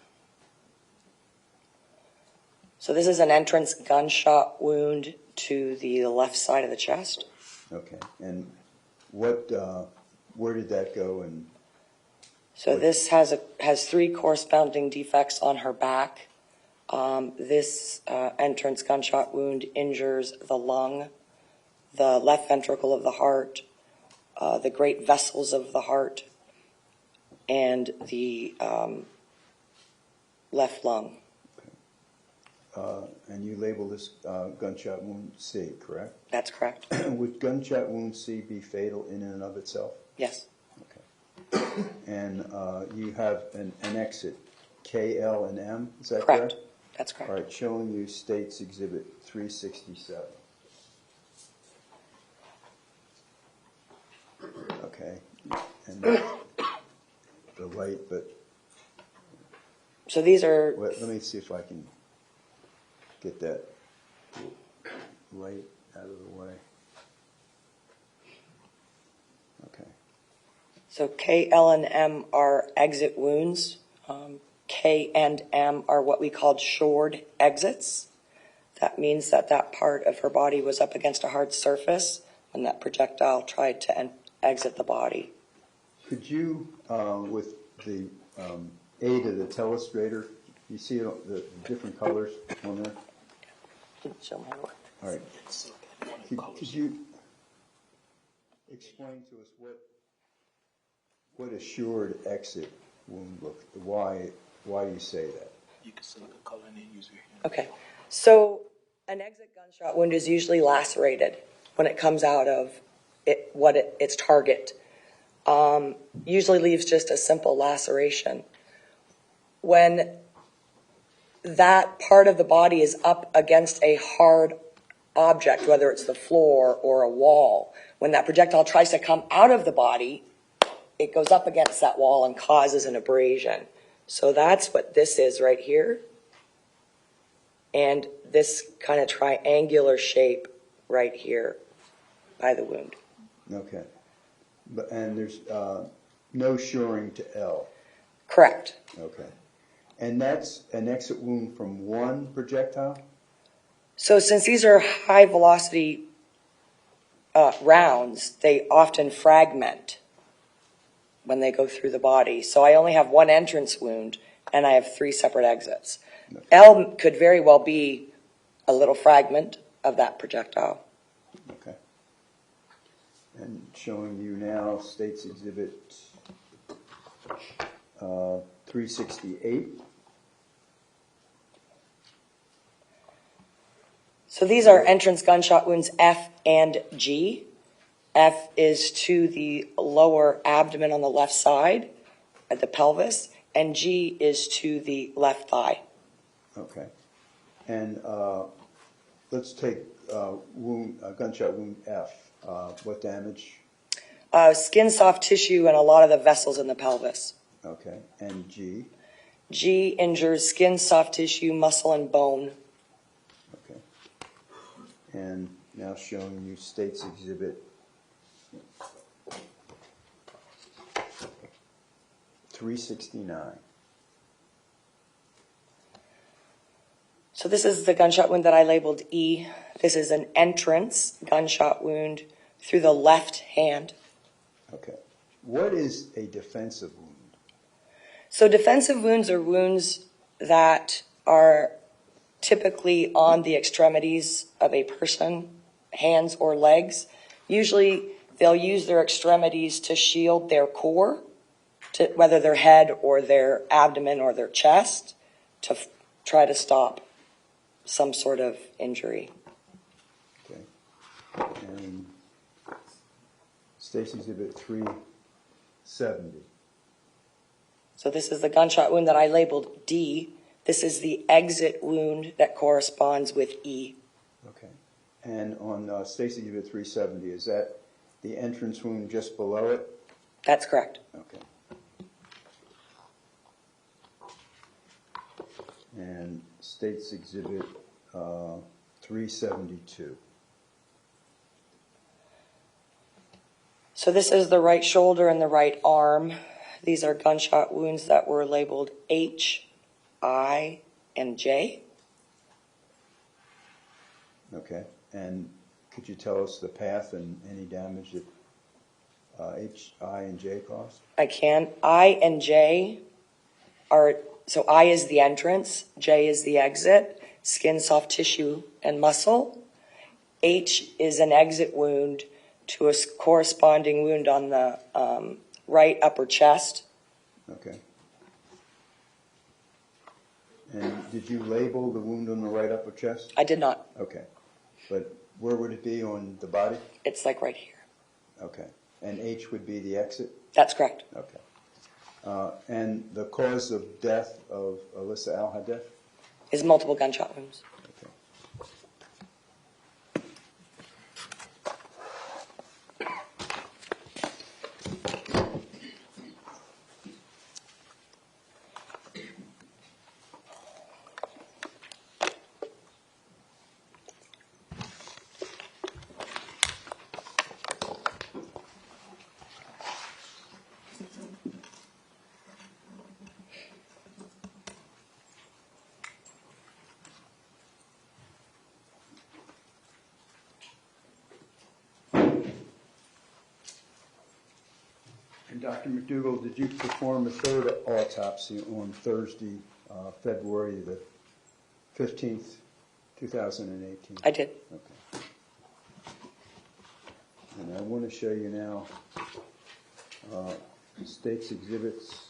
So this is an entrance gunshot wound to the left side of the chest. Okay, and what? Where did that go? And So this has three corresponding defects on her back. This entrance gunshot wound injures the lung, the left ventricle of the heart, the great vessels of the heart, and the left lung. And you label this gunshot wound C, correct? That's correct. Would gunshot wound C be fatal in and of itself? Yes. Okay. And you have an exit, K, L, and M, is that Correct. correct? That's correct. All right, showing you States Exhibit 367. Okay, and the light, but So these are, let me see if I can get that light out of the way. Okay. so K, L, and M are exit wounds. K and M are what we called shored exits. That means that that part of her body was up against a hard surface when that projectile tried to exit the body. Could you, with the aid of the telestrator, you see the different colors on there? Show my work. All right. Could you explain to us what assured exit wound look? Why do you say that? You can select a color and then use your hand. Okay, so an exit gunshot wound is usually lacerated when it comes out of its target. Usually leaves just a simple laceration. When that part of the body is up against a hard object, whether it's the floor or a wall, when that projectile tries to come out of the body, it goes up against that wall and causes an abrasion. So that's what this is right here. And this kind of triangular shape right here by the wound. Okay. And there's no shoring to L. Correct. Okay. And that's an exit wound from one projectile? So since these are high velocity rounds, they often fragment when they go through the body. So I only have one entrance wound and I have 3 separate exits. Okay. L could very well be a little fragment of that projectile. Okay. And showing you now States Exhibit 368. So these are entrance gunshot wounds F and G. F is to the lower abdomen on the left side at the pelvis, and G is to the left thigh. Okay. And let's take gunshot wound F. What damage? Skin, soft tissue, and a lot of the vessels in the pelvis. Okay. And G? G injures skin, soft tissue, muscle, and bone. Okay. And now showing you States Exhibit 369. So this is the gunshot wound that I labeled E. This is an entrance gunshot wound through the left hand. Okay. What is a defensive wound? So defensive wounds are wounds that are typically on the extremities of a person, hands or legs. Usually they'll use their extremities to shield their core, whether their head or their abdomen or their chest, to try to stop some sort of injury. Okay. And States Exhibit 370. So this is the gunshot wound that I labeled D. This is the exit wound that corresponds with E. Okay. And on States Exhibit 370, is that the entrance wound just below it? That's correct. Okay. And States Exhibit 372. So this is the right shoulder and the right arm. These are gunshot wounds that were labeled H, I, and J. Okay. And could you tell us the path and any damage that H, I, and J caused? I can. I and J are So I is the entrance, J is the exit, skin, soft tissue, and muscle. H is an exit wound to a corresponding wound on the right upper chest. Okay. And did you label the wound on the right upper chest? I did not. Okay. But where would it be on the body? It's like right here. Okay. And H would be the exit? That's correct. Okay. And the cause of death of Alyssa Al-Haddad? Is multiple gunshot wounds. Okay. And Dr. McDougall, did you perform a third autopsy on Thursday, February the 15th, 2018? I did. Okay. And I want to show you now State's Exhibits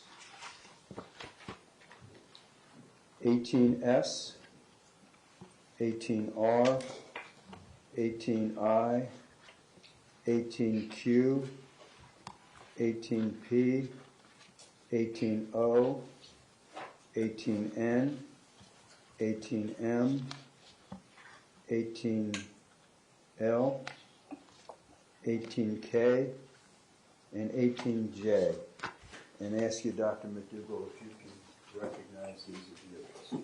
18S, 18R, 18I, 18Q, 18P, 18O, 18N, 18M, 18L, 18K, and 18J. And ask you, Dr. McDougall, if you can recognize these exhibits.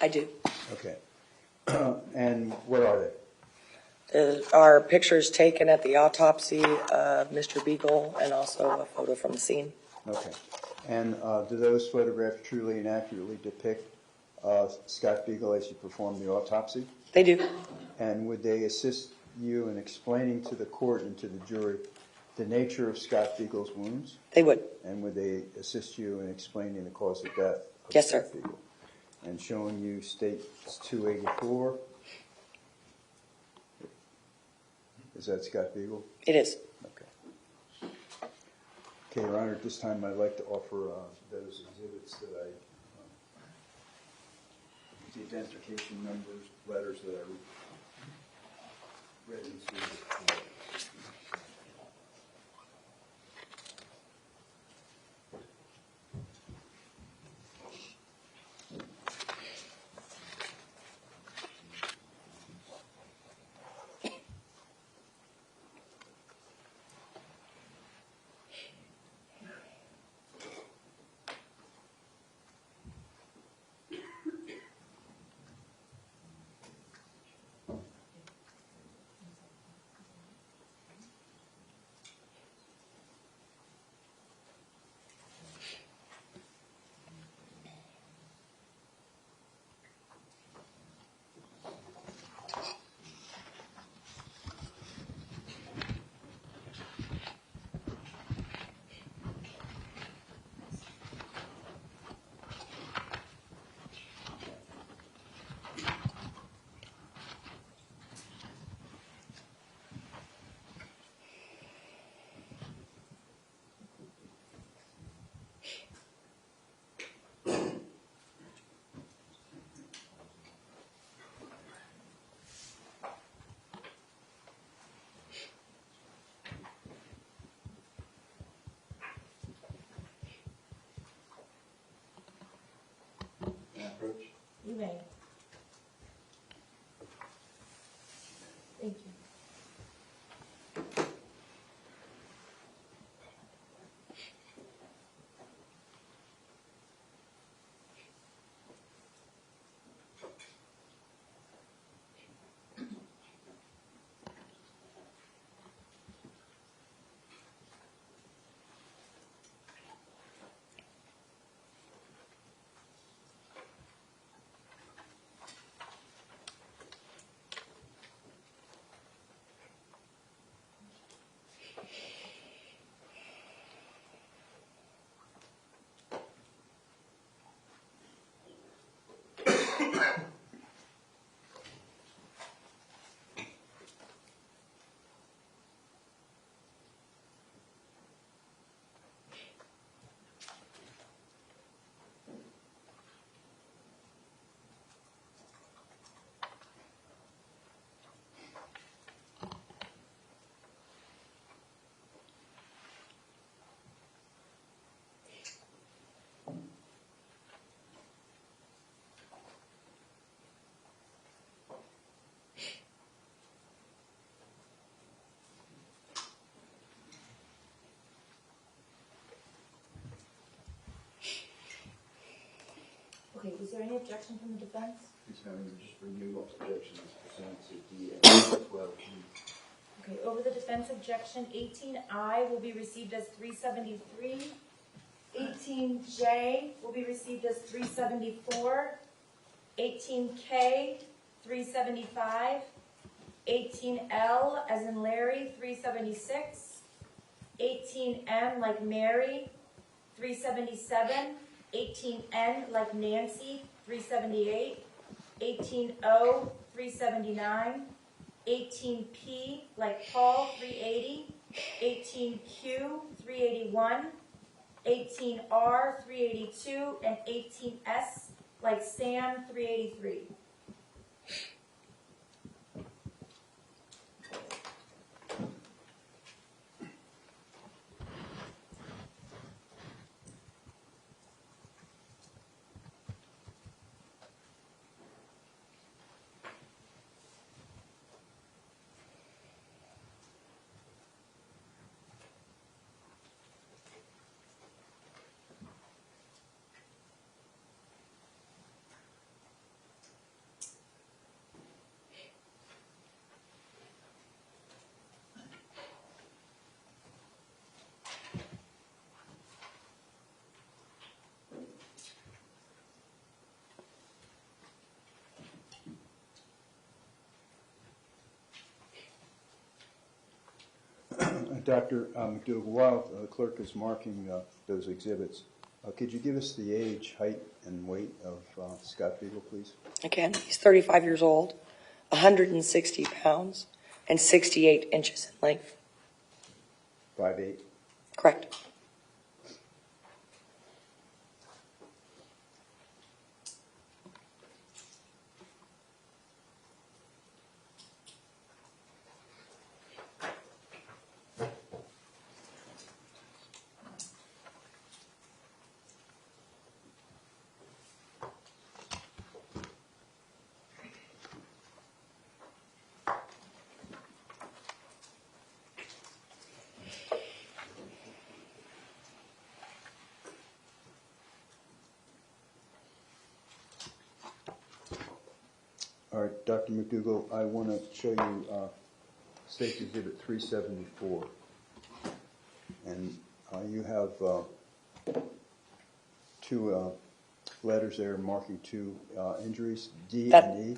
I do. Okay. And what are they? Are pictures taken at the autopsy of Mr. Beagle and also a photo from the scene. Okay. And do those photographs truly and accurately depict Scott Beagle as you performed the autopsy? They do. And would they assist you in explaining to the court and to the jury the nature of Scott Beagle's wounds? They would. And would they assist you in explaining the cause of death of Yes, Scott sir. Beagle? And showing you States 284. Is that Scott Beagle? It is. Okay. Okay, Your Honor, at this time I'd like to offer those exhibits that I, the identification numbers, letters that I read into. you may. Thank you. Okay, is there any objection from the defense? Please have me just renew all objections presented to D and 12. Okay, over the defense objection, 18I will be received as 373. 18J will be received as 374. 18K, 375. 18L, as in Larry, 376. 18M, like Mary, 377. 18N, like Nancy, 378. 18O, 379. 18P, like Paul, 380. 18Q, 381. 18R, 382. And 18S, like Sam, 383. Dr. McDougall, while the clerk is marking those exhibits, could you give us the age, height, and weight of Scott Beagle, please? Again, he's 35 years old, 160 pounds, and 68 inches in length. 5'8"? Correct. All right, Dr. McDougall, I want to show you State Exhibit 374. And you have two letters there marking two injuries, D and E.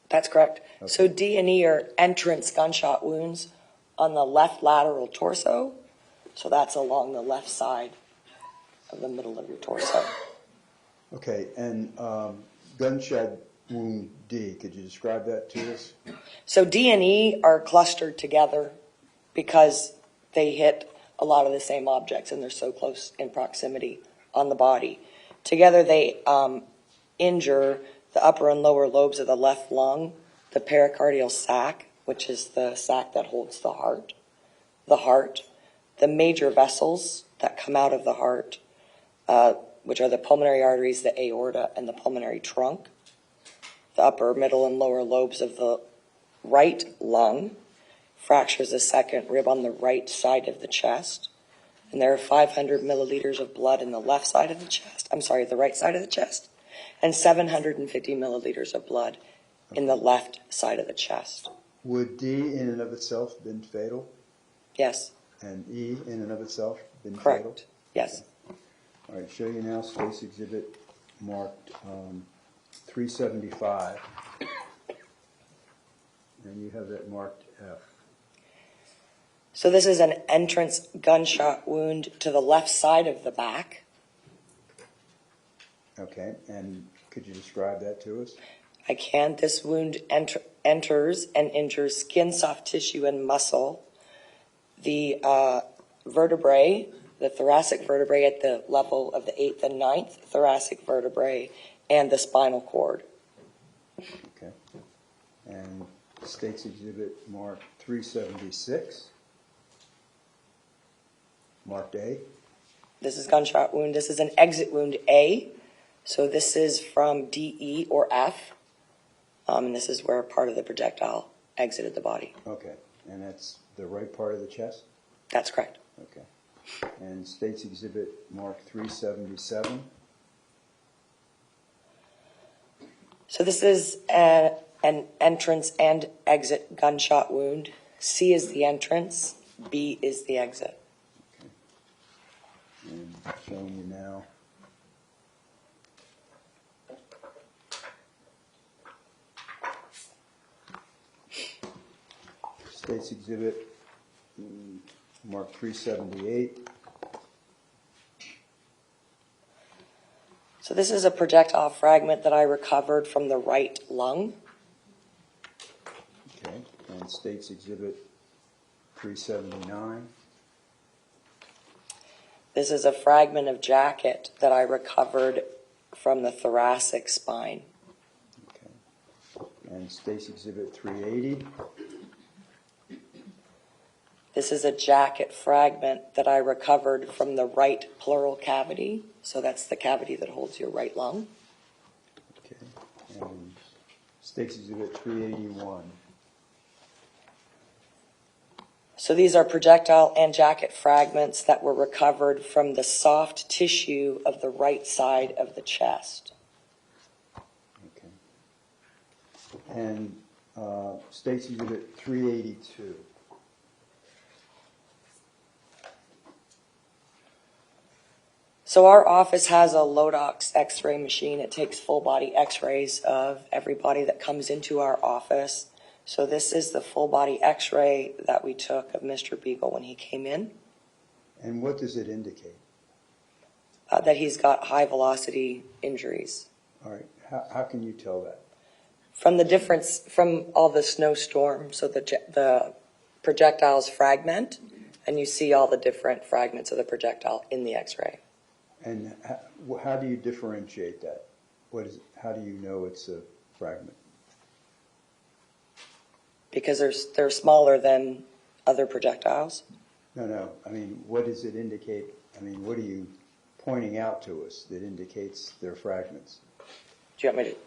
That's correct. Okay. So D and E are entrance gunshot wounds on the left lateral torso. So that's along the left side of the middle of your torso. Okay, and gunshot wound D, could you describe that to us? So D and E are clustered together because they hit a lot of the same objects and they're so close in proximity on the body. Together they injure the upper and lower lobes of the left lung, the pericardial sac, which is the sac that holds the heart, the major vessels that come out of the heart, which are the pulmonary arteries, the aorta, and the pulmonary trunk, the upper, middle, and lower lobes of the right lung, fractures a second rib on the right side of the chest, and there are 500 milliliters of blood in the left side of the chest, the right side of the chest, and 750 milliliters of blood in the left side of the chest. Would D in and of itself been fatal? Yes, And E in and of itself been fatal? correct. Yes. All right, show you now State's Exhibit marked 375. And you have that marked F. So this is an entrance gunshot wound to the left side of the back. Okay, and could you describe that to us? I can. This wound enters and injures skin, soft tissue, and muscle. The vertebrae, the thoracic vertebrae at the level of the 8th and 9th thoracic vertebrae, and the spinal cord. Okay. And State's Exhibit marked 376. Marked A. This is gunshot wound. This is an exit wound A. So this is from DE or F. And this is where part of the projectile exited the body. Okay, and that's the right part of the chest? That's correct. Okay. And State's Exhibit marked 377. So this is an entrance and exit gunshot wound. C is the entrance. B is the exit. Okay. And showing you now. State's Exhibit marked 378. So this is a projectile fragment that I recovered from the right lung. Okay. And State's Exhibit 379. This is a fragment of jacket that I recovered from the thoracic spine. Okay. And State's Exhibit 380. This is a jacket fragment that I recovered from the right pleural cavity. So that's the cavity that holds your right lung. Okay. And State's Exhibit 381. So these are projectile and jacket fragments that were recovered from the soft tissue of the right side of the chest. Okay. And State's Exhibit 382. So our office has a Lodox x-ray machine. It takes full body x-rays of everybody that comes into our office. So this is the full body x-ray that we took of Mr. Beagle when he came in. And what does it indicate? That he's got high velocity injuries. All right. How can you tell that? From the difference, from all the snowstorm, so the projectiles fragment, and you see all the different fragments of the projectile in the x-ray. And how do you differentiate that? How do you know it's a fragment? Because they're smaller than other projectiles. No. I mean, what does it indicate? I mean, what are you pointing out to us that indicates they're fragments? Do you want me to?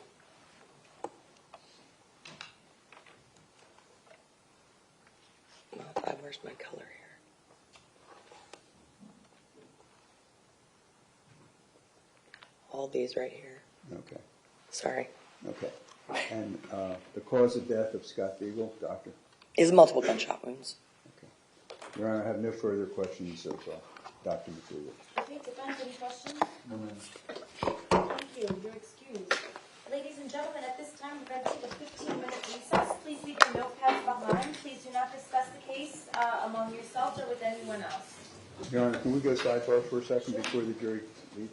Where's my color here? All these right here. Okay. Sorry. Okay. And the cause of death of Scott Beagle, doctor? Is multiple gunshot wounds. Okay. Your Honor, I have no further questions of Dr. McDougall. Okay, defense, any questions? No, ma'am. Thank you, you're excused. Ladies and gentlemen, at this time, we're going to take a 15-minute recess. Please leave your notepads behind. Please do not discuss the case among yourselves or with anyone else. Your Honor, can we go sidebar for a second before the jury leaves?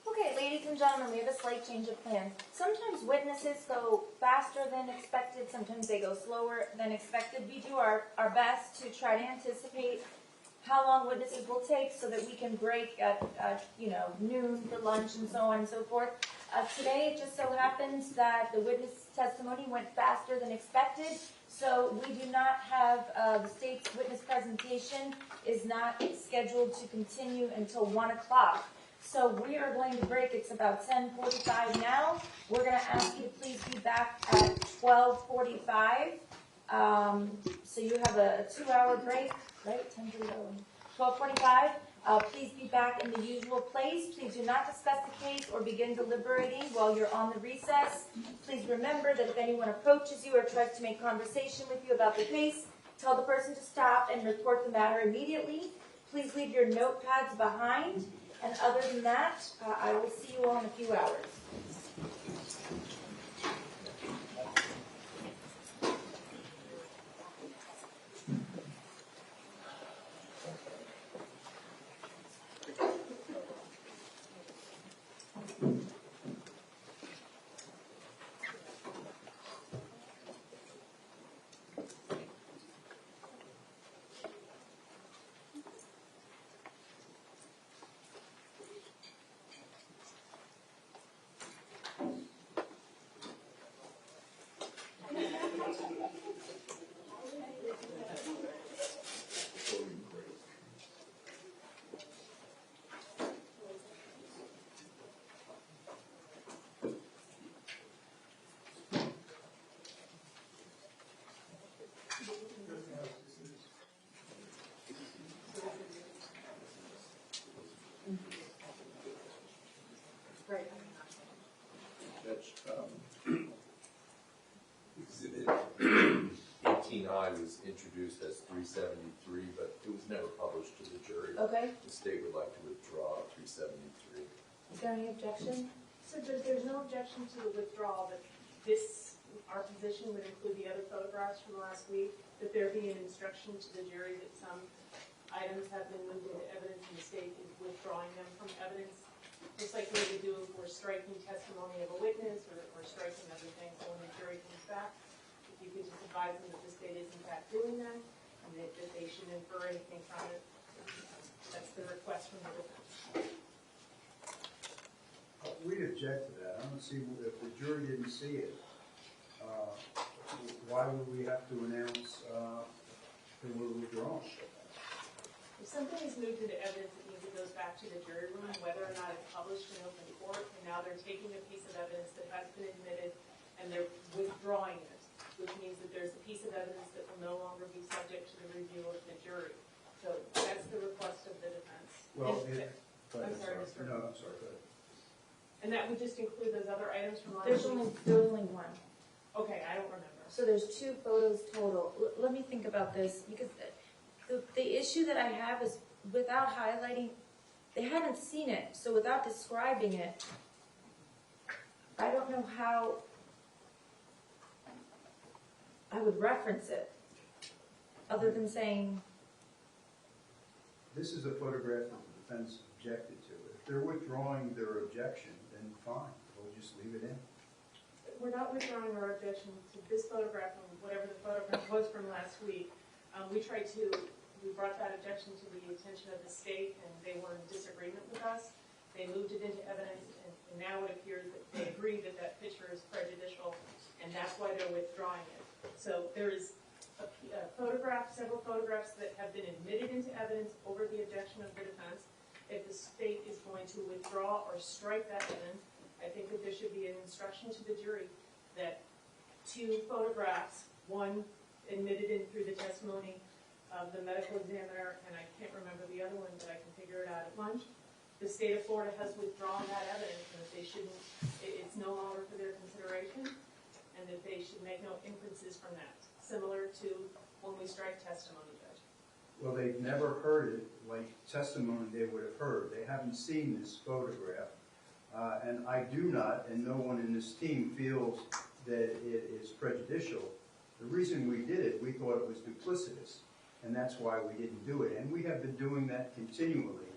Okay, ladies and and gentlemen, we have a slight change of plan. Sometimes witnesses go faster than expected, sometimes they go slower than expected. We do our best to try to anticipate how long witnesses will take so that we can break at noon for lunch and so on and so forth. Today, it just so happens that the witness testimony went faster than expected, so we do not have, the state's witness presentation is not scheduled to continue until 1 o'clock. So we are going to break. It's about 10:45 now. We're going to ask you to please be back at 12:45. So you have a 2-hour break, right? 12:45. Please be back in the usual place. Please do not discuss the case or begin deliberating while you're on the recess. Please remember that if anyone approaches you or tries to make conversation with you about the case, tell the person to stop and report the matter immediately. Please leave your notepads behind. And other than that, I will see you all in a few hours. Judge, Exhibit 18I was introduced as 373, but it was never published to the jury. Okay. The state would like to withdraw 373. Is there any objection? So there's no objection to the withdrawal, but our position would include the other photographs from last week, that there be an instruction to the jury that some items have been moved into evidence and the state is withdrawing them from evidence. Just like we would do if we're striking testimony of a witness or striking other things. So when the jury comes back, if you could just advise them that the state is in fact doing that and that they should infer anything from it. That's the request from the defense. We'd object to that. I don't see, if the jury didn't see it, why would we have to announce that we're withdrawing? If something is moved into evidence, it means it goes back to the jury room, whether or not it's published in open court, and now they're taking a piece of evidence that has been admitted and they're withdrawing it, which means that there's a piece of evidence that will no longer be subject to the review of the jury. So that's the request of the defense. Well, I'm sorry, Mr. No, I'm sorry, go ahead. And that would just include those other items from last There's week? only one. Okay, I don't remember. So there's 2 photos total. Let me think about this, because the issue that I have is without highlighting, they haven't seen it, so without describing it, I don't know how I would reference it, other than saying... This is a photograph that the defense objected to. If they're withdrawing their objection, then fine, we'll just leave it in. We're not withdrawing our objection to this photograph and whatever the photograph was from last week. We brought that objection to the attention of the state, and they were in disagreement with us. They moved it into evidence, and now it appears that they agree that that picture is prejudicial, and that's why they're withdrawing it. So there is a photograph, several photographs that have been admitted into evidence over the objection of the defense. If the state is going to withdraw or strike that evidence, I think that there should be an instruction to the jury that 2 photographs, one admitted in through the testimony of the medical examiner, and I can't remember the other one, but I can figure it out at lunch. The state of Florida has withdrawn that evidence, and that they shouldn't, it's no longer for their consideration, and that they should make no inferences from that, similar to when we strike testimony, Judge. Well, they've never heard it like testimony they would have heard. They haven't seen this photograph. And I do not, and no one in this team feels that it is prejudicial. The reason we did it, we thought it was duplicitous, and that's why we didn't do it. And we have been doing that continually.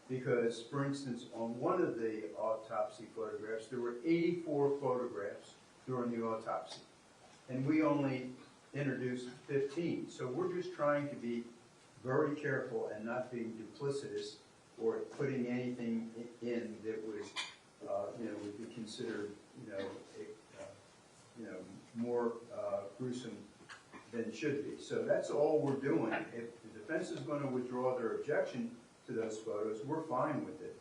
Because, for instance, on one of the autopsy photographs, there were 84 photographs during the autopsy. And we only introduced 15. So we're just trying to be very careful and not being duplicitous or putting anything in that would, would be considered, more gruesome than it should be. So that's all we're doing. If the defense is going to withdraw their objection to those photos, we're fine with it.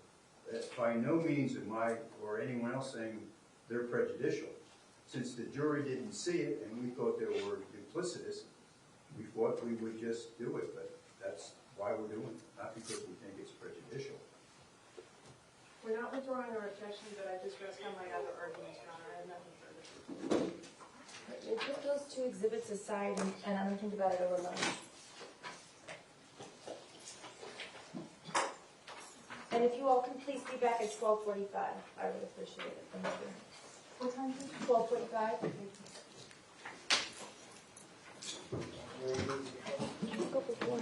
By no means am I or anyone else saying they're prejudicial. Since the jury didn't see it and we thought they were duplicitous, we thought we would just do it, but that's why we're doing it, not because we think it's prejudicial. We're not withdrawing our objection, but I just rest on my other arguments, Your Honor. I have nothing further. We'll put those two exhibits aside and I'm gonna think about it over lunch. And if you all can please be back at 12:45, I would appreciate it. Thank you. What time is it? 12:45? Let's go before.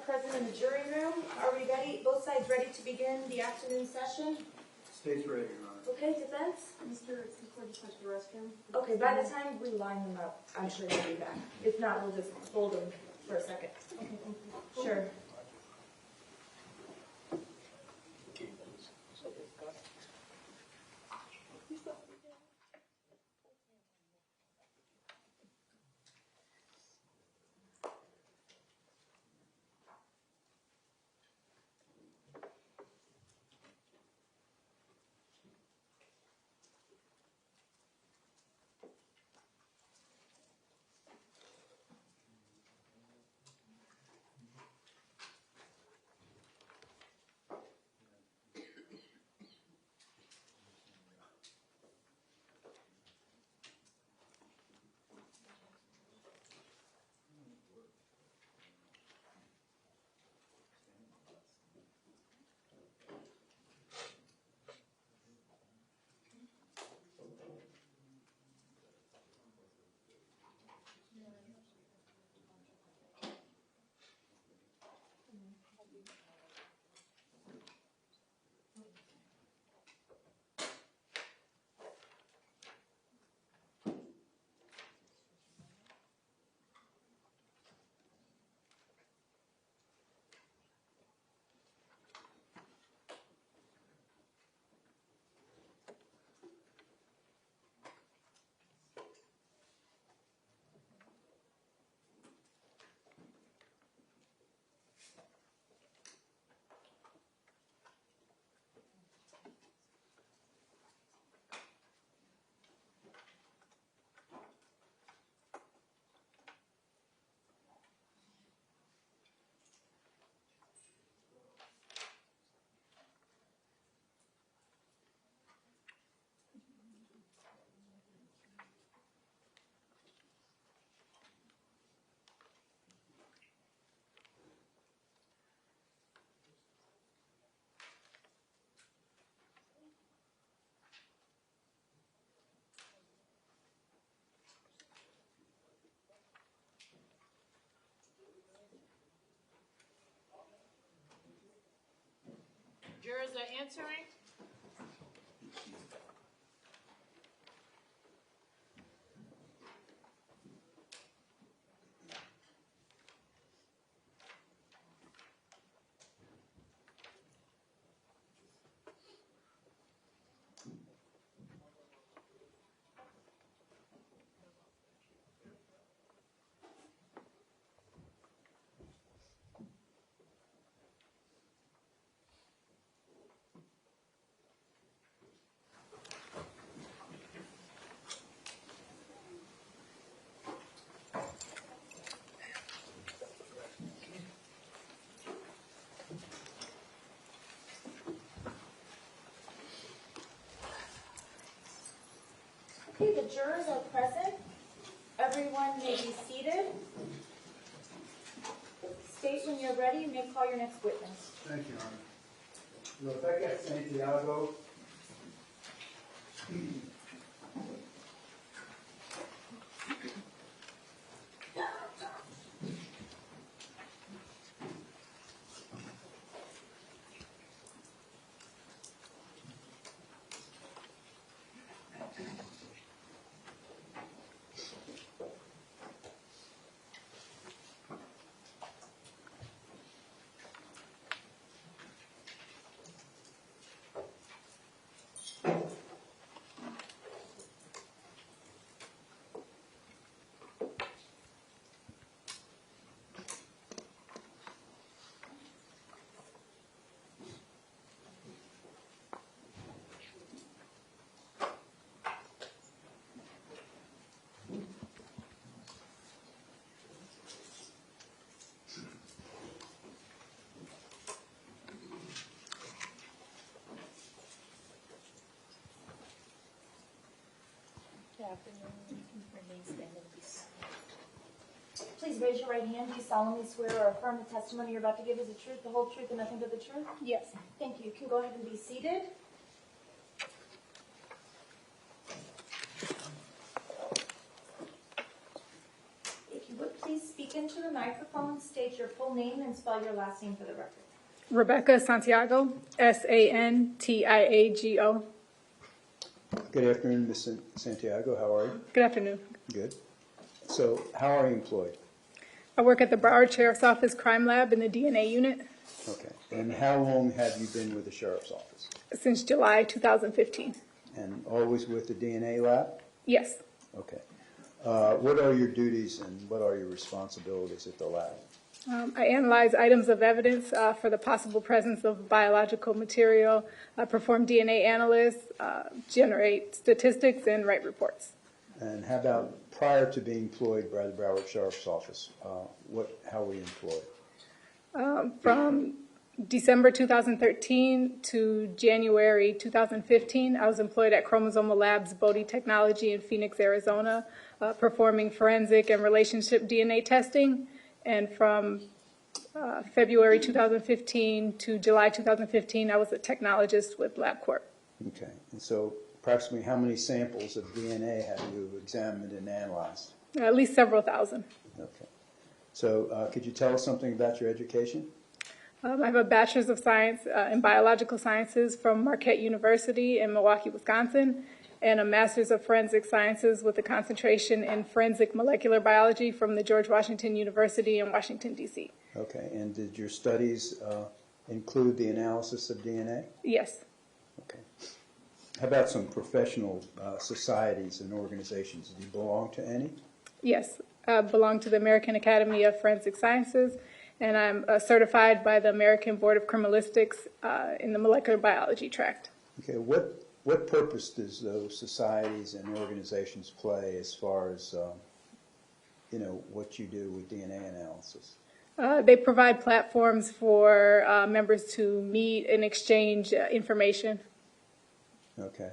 present in the jury room. Are we ready, both sides ready to begin the afternoon session? State's ready, Your Honor. Okay, defense? Mr. Cooper just went to the restroom. Okay, by the time we line them up, I'm sure he'll be back. If not, we'll just hold them for a second. Okay, thank you. Sure. Jurors are answering. Okay, the jurors are present. Everyone may be seated. State when you're ready, you may call your next witness. Thank you, Your Honor. Rebecca Santiago. Please raise your right hand. Do you solemnly swear or affirm the testimony you're about to give is the truth, the whole truth, and nothing but the truth? Yes. Thank you. You can go ahead and be seated. If you would please speak into the microphone, state your full name and spell your last name for the record. Rebecca Santiago, Santiago. Good afternoon, Ms. Santiago. How are you? Good afternoon. Good. So how are you employed? I work at the Broward Sheriff's Office Crime Lab in the DNA unit Okay. And how long have you been with the sheriff's office? since July 2015. And always with the DNA lab? Yes. Okay. What are your duties and what are your responsibilities at the lab? I analyze items of evidence for the possible presence of biological material, perform DNA analysis, generate statistics, and write reports. And how about prior to being employed by the Broward Sheriff's Office, how were you employed? From December 2013 to January 2015, I was employed at Chromosomal Labs Bodie Technology in Phoenix, Arizona, performing forensic and relationship DNA testing. And from February 2015 to July 2015, I was a technologist with LabCorp. Okay. And so approximately how many samples of DNA have you examined and analyzed? At least several thousand. Okay. So could you tell us something about your education? I have a bachelor's of science in biological sciences from Marquette University in Milwaukee, Wisconsin, and a master's of forensic sciences with a concentration in forensic molecular biology from the George Washington University in Washington, D.C. Okay. And did your studies include the analysis of DNA? Yes. Okay. How about some professional societies and organizations? Do you belong to any? Yes. I belong to the American Academy of Forensic Sciences, and I'm certified by the American Board of Criminalistics in the molecular biology tract. Okay. What purpose does those societies and organizations play as far as, what you do with DNA analysis? They provide platforms for members to meet and exchange information. Okay.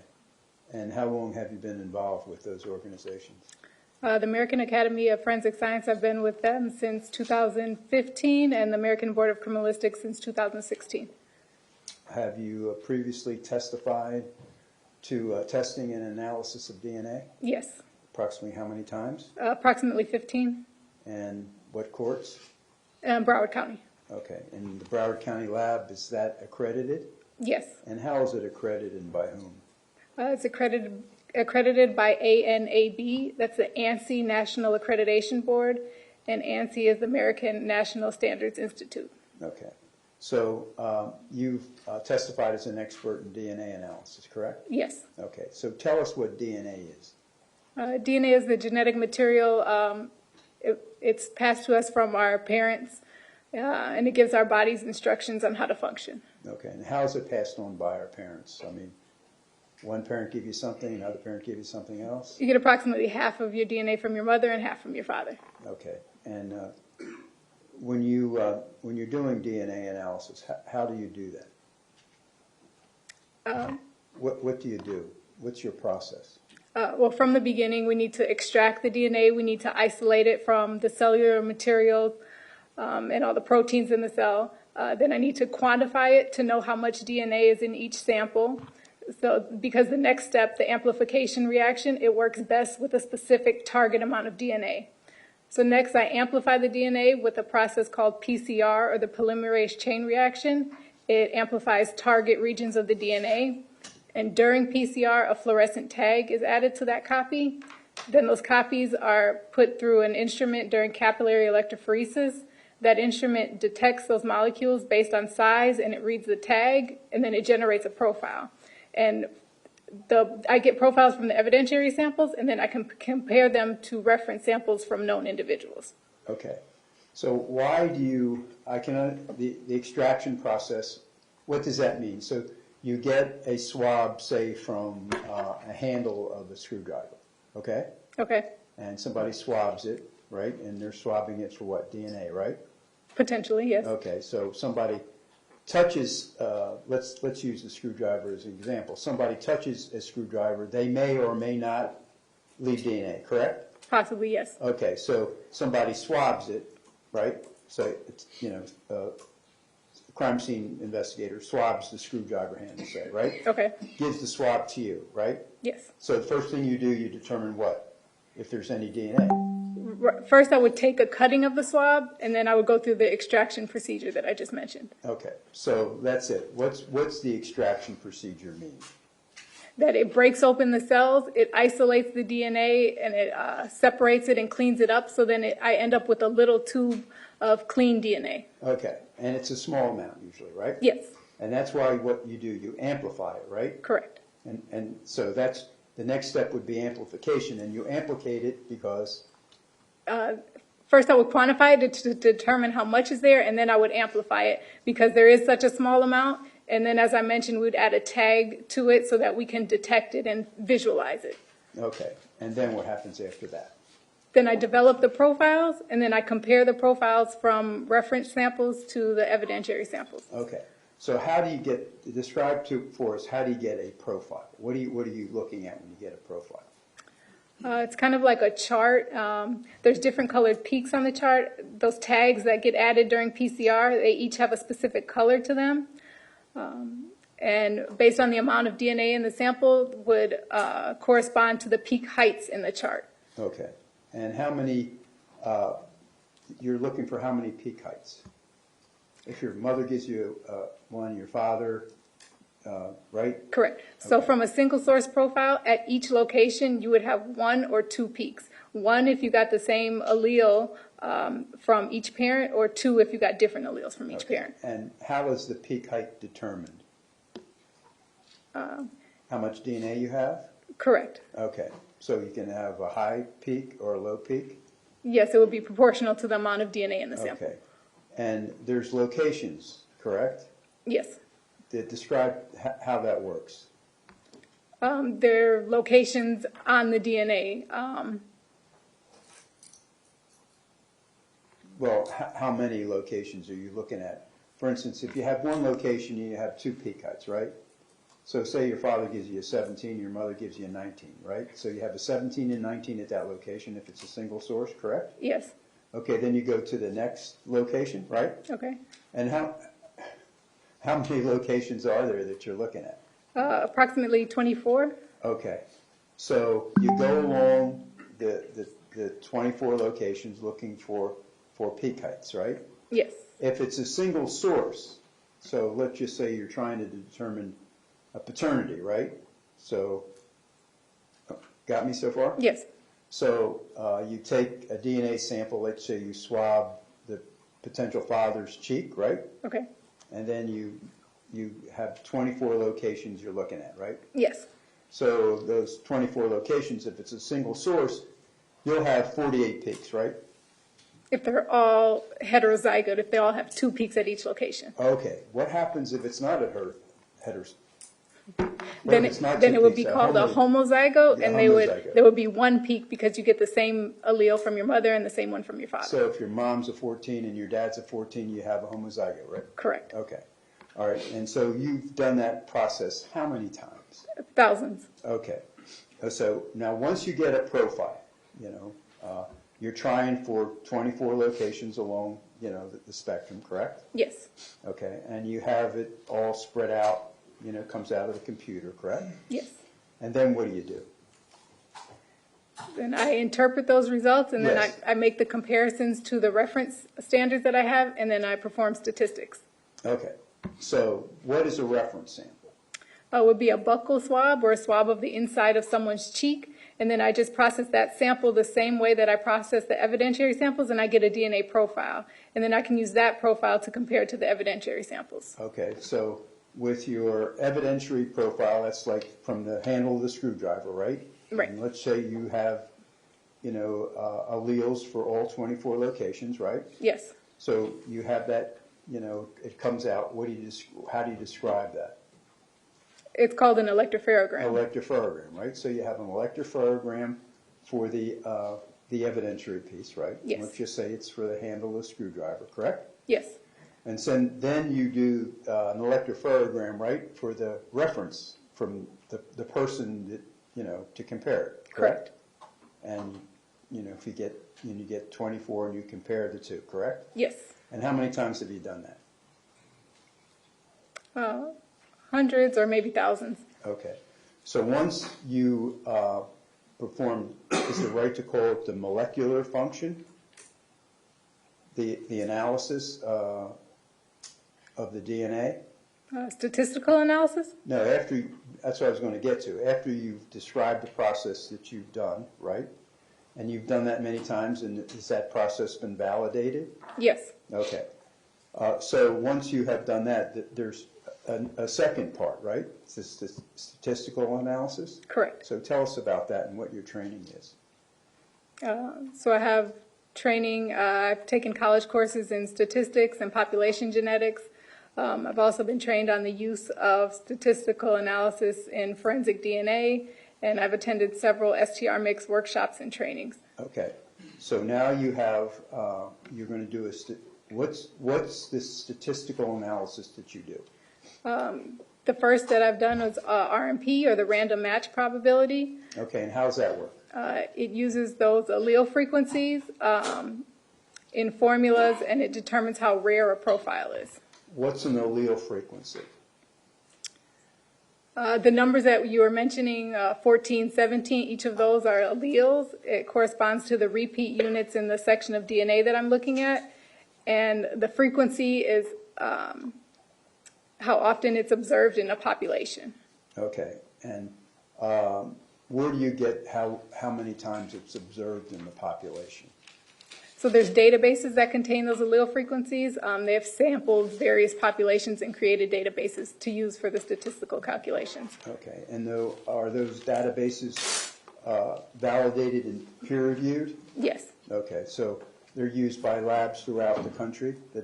And how long have you been involved with those organizations? The American Academy of Forensic Science, I've been with them since 2015, and the American Board of Criminalistics since 2016. Have you previously testified to testing and analysis of DNA? Yes. Approximately how many times? Approximately 15. And what courts? Broward County. Okay. And the Broward County Lab, is that accredited? Yes. And how is it accredited and by whom? It's accredited by ANAB. That's the ANSI National Accreditation Board, and ANSI is the American National Standards Institute. Okay. So you've testified as an expert in DNA analysis, correct? Yes. Okay. So tell us what DNA is. DNA is the genetic material. It's passed to us from our parents, and it gives our bodies instructions on how to function. Okay. And how is it passed on by our parents? I mean, one parent give you something, another parent give you something else? You get approximately half of your DNA from your mother and half from your father. Okay. And when you're doing DNA analysis, how do you do that? What do you do? What's your process? Well, from the beginning, we need to extract the DNA. We need to isolate it from the cellular materials and all the proteins in the cell. Then I need to quantify it to know how much DNA is in each sample. So because the next step, the amplification reaction, it works best with a specific target amount of DNA. So next, I amplify the DNA with a process called PCR, or the polymerase chain reaction. It amplifies target regions of the DNA. And during PCR, a fluorescent tag is added to that copy. Then those copies are put through an instrument during capillary electrophoresis. That instrument detects those molecules based on size, and it reads the tag, and then it generates a profile. And I get profiles from the evidentiary samples, and then I can compare them to reference samples from known individuals. Okay. So why do you, the extraction process, what does that mean? So you get a swab, say, from a handle of a screwdriver, okay? Okay. And somebody swabs it, right? And they're swabbing it for what, DNA, right? Potentially, yes. Okay, so somebody touches, let's use the screwdriver as an example. Somebody touches a screwdriver, they may or may not leave DNA, correct? Possibly, yes. Okay, so somebody swabs it, right? So, it's, crime scene investigator swabs the screwdriver handle, say, right? Okay. Gives the swab to you, right? Yes. So the first thing you do, you determine what? If there's any DNA. First, I would take a cutting of the swab, and then I would go through the extraction procedure that I just mentioned. Okay, so that's it. What's the extraction procedure mean? That it breaks open the cells, it isolates the DNA, and it separates it and cleans it up, so then I end up with a little tube of clean DNA. Okay, and it's a small amount usually, right? Yes. And that's why what you do, you amplify it, right? Correct. And so that's, the next step would be amplification, and you amplicate it because? First, I would quantify it to determine how much is there, and then I would amplify it because there is such a small amount. And then, as I mentioned, we would add a tag to it so that we can detect it and visualize it. Okay, and then what happens after that? Then I develop the profiles, and then I compare the profiles from reference samples to the evidentiary samples. Okay, so how do you describe for us, how do you get a profile? What are you looking at when you get a profile? It's kind of like a chart. There's different colored peaks on the chart. Those tags that get added during PCR, they each have a specific color to them. And based on the amount of DNA in the sample would correspond to the peak heights in the chart. Okay, and how many, you're looking for how many peak heights? If your mother gives you one, your father, right? Correct. So from a single source profile, at each location you would have 1 or 2 peaks. 1 if you got the same allele from each parent, or 2 if you got different alleles from each parent. And how is the peak height determined? How much DNA you have? Correct. Okay, so you can have a high peak or a low peak? Yes, it would be proportional to the amount of DNA in the sample. Okay, and there's locations, correct? Yes. Describe how that works. There are locations on the DNA. Well, how many locations are you looking at? For instance, if you have one location, you have 2 peak heights, right? So say your father gives you a 17, your mother gives you a 19, right? So you have a 17 and 19 at that location if it's a single source, correct? Yes. Okay, then you go to the next location, right? Okay. And how many locations are there that you're looking at? Approximately 24. Okay, so you go along the 24 locations looking for peak heights, right? Yes. If it's a single source, so let's just say you're trying to determine a paternity, right? So, got me so far? Yes. So you take a DNA sample, let's say you swab the potential father's cheek, right? Okay. And then you have 24 locations you're looking at, right? Yes. So those 24 locations, if it's a single source, you'll have 48 peaks, right? If they're all heterozygote, if they all have 2 peaks at each location. Okay. What happens if it's not a heterozygote? Then it would be called a homozygote, and there would be 1 peak because you get the same allele from your mother and the same one from your father. So if your mom's a 14 and your dad's a 14, you have a homozygote, right? Correct. Okay. All right. And so you've done that process how many times? Thousands. Okay. So now once you get a profile, you're trying for 24 locations along, the spectrum, correct? Yes. Okay. And you have it all spread out, comes out of the computer, correct? Yes. And then what do you do? Then I interpret those results, and then Yes. I make the comparisons to the reference standards that I have, and then I perform statistics. Okay. So what is a reference sample? It would be a buccal swab or a swab of the inside of someone's cheek, and then I just process that sample the same way that I process the evidentiary samples, and I get a DNA profile. And then I can use that profile to compare to the evidentiary samples. Okay. So with your evidentiary profile, that's like from the handle of the screwdriver, right? Right. And let's say you have, alleles for all 24 locations, right? Yes. So you have that, it comes out. How do you describe that? It's called an electropherogram. Electropherogram, right? So you have an electropherogram for the evidentiary piece, right? Yes. Let's just say it's for the handle of the screwdriver, correct? Yes. And so then you do an electropherogram, right, for the reference from the person that, to compare it, correct? And, if you get 24 and you compare the two, correct? Yes. And how many times have you done that? Hundreds or maybe thousands. Okay. So once you perform, is it right to call it the molecular function? The analysis of the DNA? Statistical analysis? No, that's what I was going to get to. After you've described the process that you've done, right? And you've done that many times, and has that process been validated? Yes. Okay. So once you have done that, there's a second part, right? It's the statistical analysis? Correct. So tell us about that and what your training is. So I have training, I've taken college courses in statistics and population genetics. I've also been trained on the use of statistical analysis in forensic DNA, and I've attended several STR mix workshops and trainings. Okay. So now you have, you're going to do what's the statistical analysis that you do? The first that I've done was RMP, or the random match probability. Okay, and how does that work? It uses those allele frequencies in formulas, and it determines how rare a profile is. What's an allele frequency? The numbers that you were mentioning, 14, 17, each of those are alleles. It corresponds to the repeat units in the section of DNA that I'm looking at. And the frequency is how often it's observed in a population. Okay, and where do you get how many times it's observed in the population? So there's databases that contain those allele frequencies. They have sampled various populations and created databases to use for the statistical calculations. Okay, and are those databases validated and peer-reviewed? Yes. Okay, so they're used by labs throughout the country, the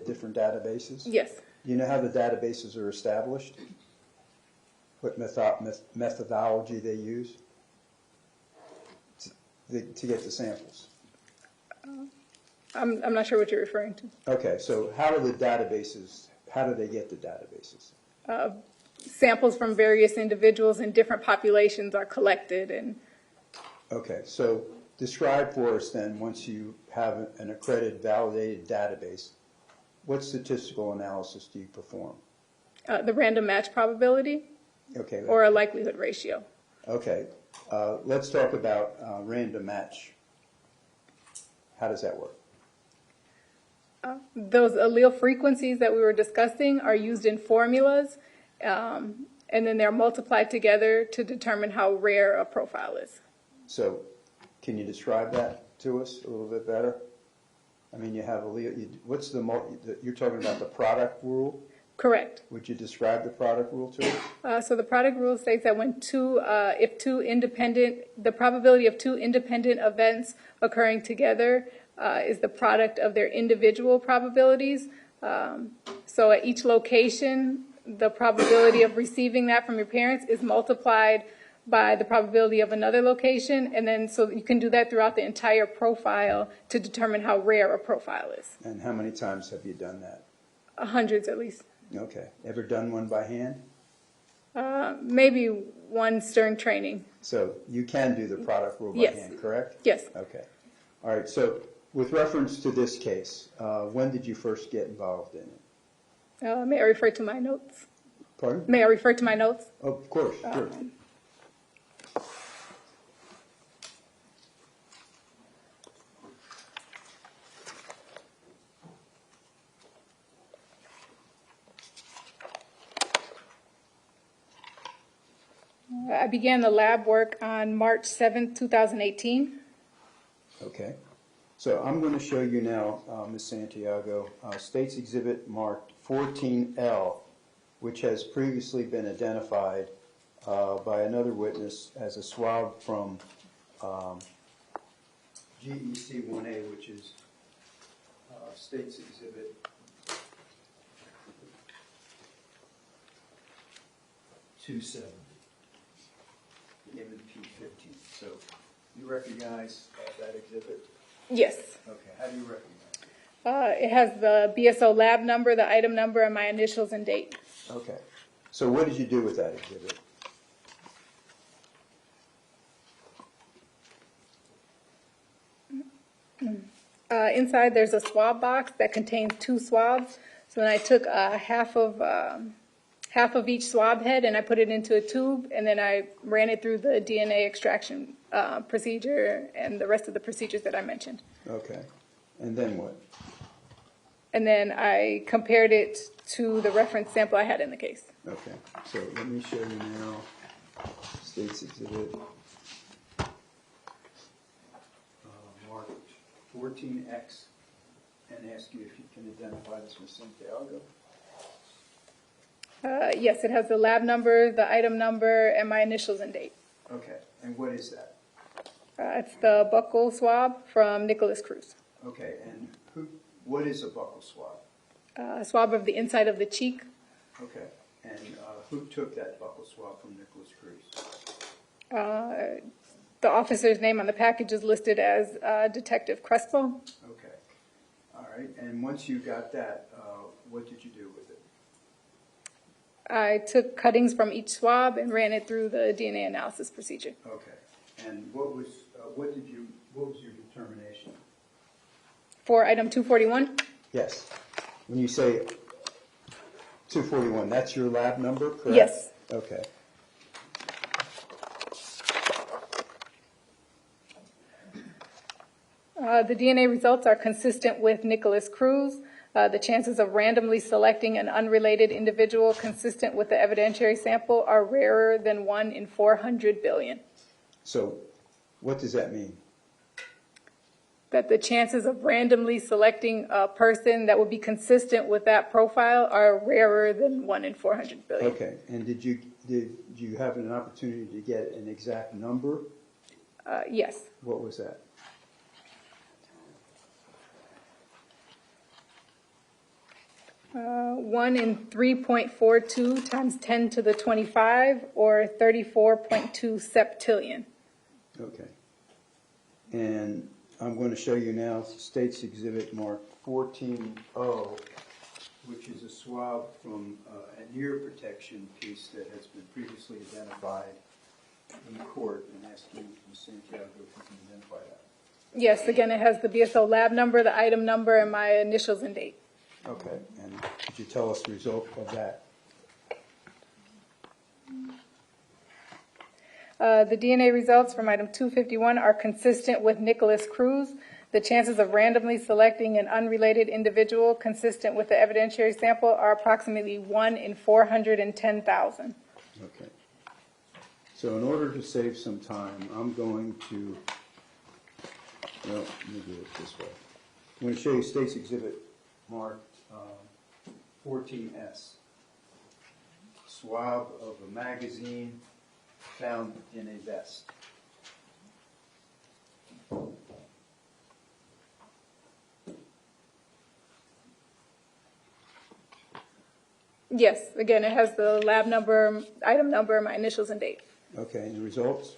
different databases? Yes. Do you know how the databases are established? What methodology they use to get the samples? I'm not sure what you're referring to. Okay, so how do they get the databases? Samples from various individuals in different populations are collected. And Okay, so describe for us then, once you have an accredited, validated database, what statistical analysis do you perform? the random match probability, Okay. or a likelihood ratio. Okay, let's talk about random match. How does that work? Those allele frequencies that we were discussing are used in formulas, and then they're multiplied together to determine how rare a profile is. So, can you describe that to us a little bit better? I mean, you have allele. You're talking about the product rule? Correct. Would you describe the product rule to us? So the product rule states that when the probability of two independent events occurring together is the product of their individual probabilities. So at each location, the probability of receiving that from your parents is multiplied by the probability of another location, and then so you can do that throughout the entire profile to determine how rare a profile is. And how many times have you done that? Hundreds at least. Okay. Ever done one by hand? Maybe one during training. So you can do the product rule by Yes. hand, correct? Yes. Okay. All right. So with reference to this case, when did you first get involved in it? May I refer to my notes? Pardon? May I refer to my notes? Oh, of course. Sure. I began the lab work on March 7th, 2018. Okay. So I'm going to show you now, Ms. Santiago, State's Exhibit marked 14L, which has previously been identified by another witness as a swab from GEC 1A, which is State's Exhibit 270. Image P15. So you recognize that exhibit? Yes. Okay. How do you recognize it? It has the BSO lab number, the item number, and my initials and date. Okay. So what did you do with that exhibit? Inside there's a swab box that contains 2 swabs. So then I took half of half of each swab head, and I put it into a tube, and then I ran it through the DNA extraction procedure and the rest of the procedures that I mentioned. Okay. And then what? And then I compared it to the reference sample I had in the case. Okay. So let me show you now State's Exhibit. Mark 14X, and ask you if you can identify this with Sentenciado. Yes, it has the lab number, the item number, and my initials and date. Okay, and what is that? It's the buccal swab from Nikolas Cruz. Okay, and what is a buccal swab? A swab of the inside of the cheek. Okay, and who took that buccal swab from Nikolas Cruz? The officer's name on the package is listed as Detective Crespo. Okay, all right, and once you got that, what did you do with it? I took cuttings from each swab and ran it through the DNA analysis procedure. Okay, and what was your determination? For item 241? Yes. When you say 241, that's your lab number, correct? Yes. Okay. The DNA results are consistent with Nikolas Cruz. The chances of randomly selecting an unrelated individual consistent with the evidentiary sample are rarer than 1 in 400 billion. So what does that mean? That the chances of randomly selecting a person that would be consistent with that profile are rarer than 1 in 400 billion. Okay. And did you have an opportunity to get an exact number? Yes. What was that? Uh, 1 in 3.42 times 10 to the 25, or 34.2 septillion. Okay. And I'm going to show you now State's Exhibit marked 14O, Which is a swab from an ear protection piece that has been previously identified in court, and ask you, Ms. Santiago, if you can identify that. Yes, again, it has the BSO lab number, the item number, and my initials and date. Okay. And could you tell us the result of that? The DNA results from item 251 are consistent with Nikolas Cruz. The chances of randomly selecting an unrelated individual consistent with the evidentiary sample are approximately 1 in 410,000. Okay. So in order to save some time, I'm going to, well, let me do it this way. I'm going to show you State's Exhibit marked 14S. Swab of a magazine found in a vest. Yes, again, it has the lab number, item number, my initials and date. Okay, and the results?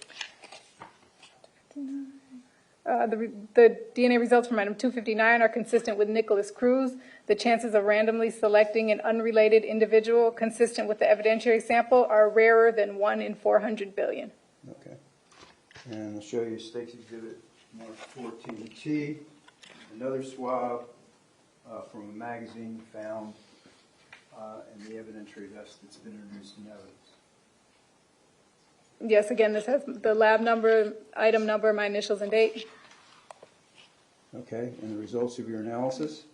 The DNA results from item 259 are consistent with Nikolas Cruz. The chances of randomly selecting an unrelated individual consistent with the evidentiary sample are rarer than 1 in 400 billion. Okay. And I'll show you State's Exhibit marked 14T, another swab from a magazine found in the evidentiary vest that's been introduced in evidence. Yes, again, this has the lab number, item number, my initials and date. Okay, and the results of your analysis?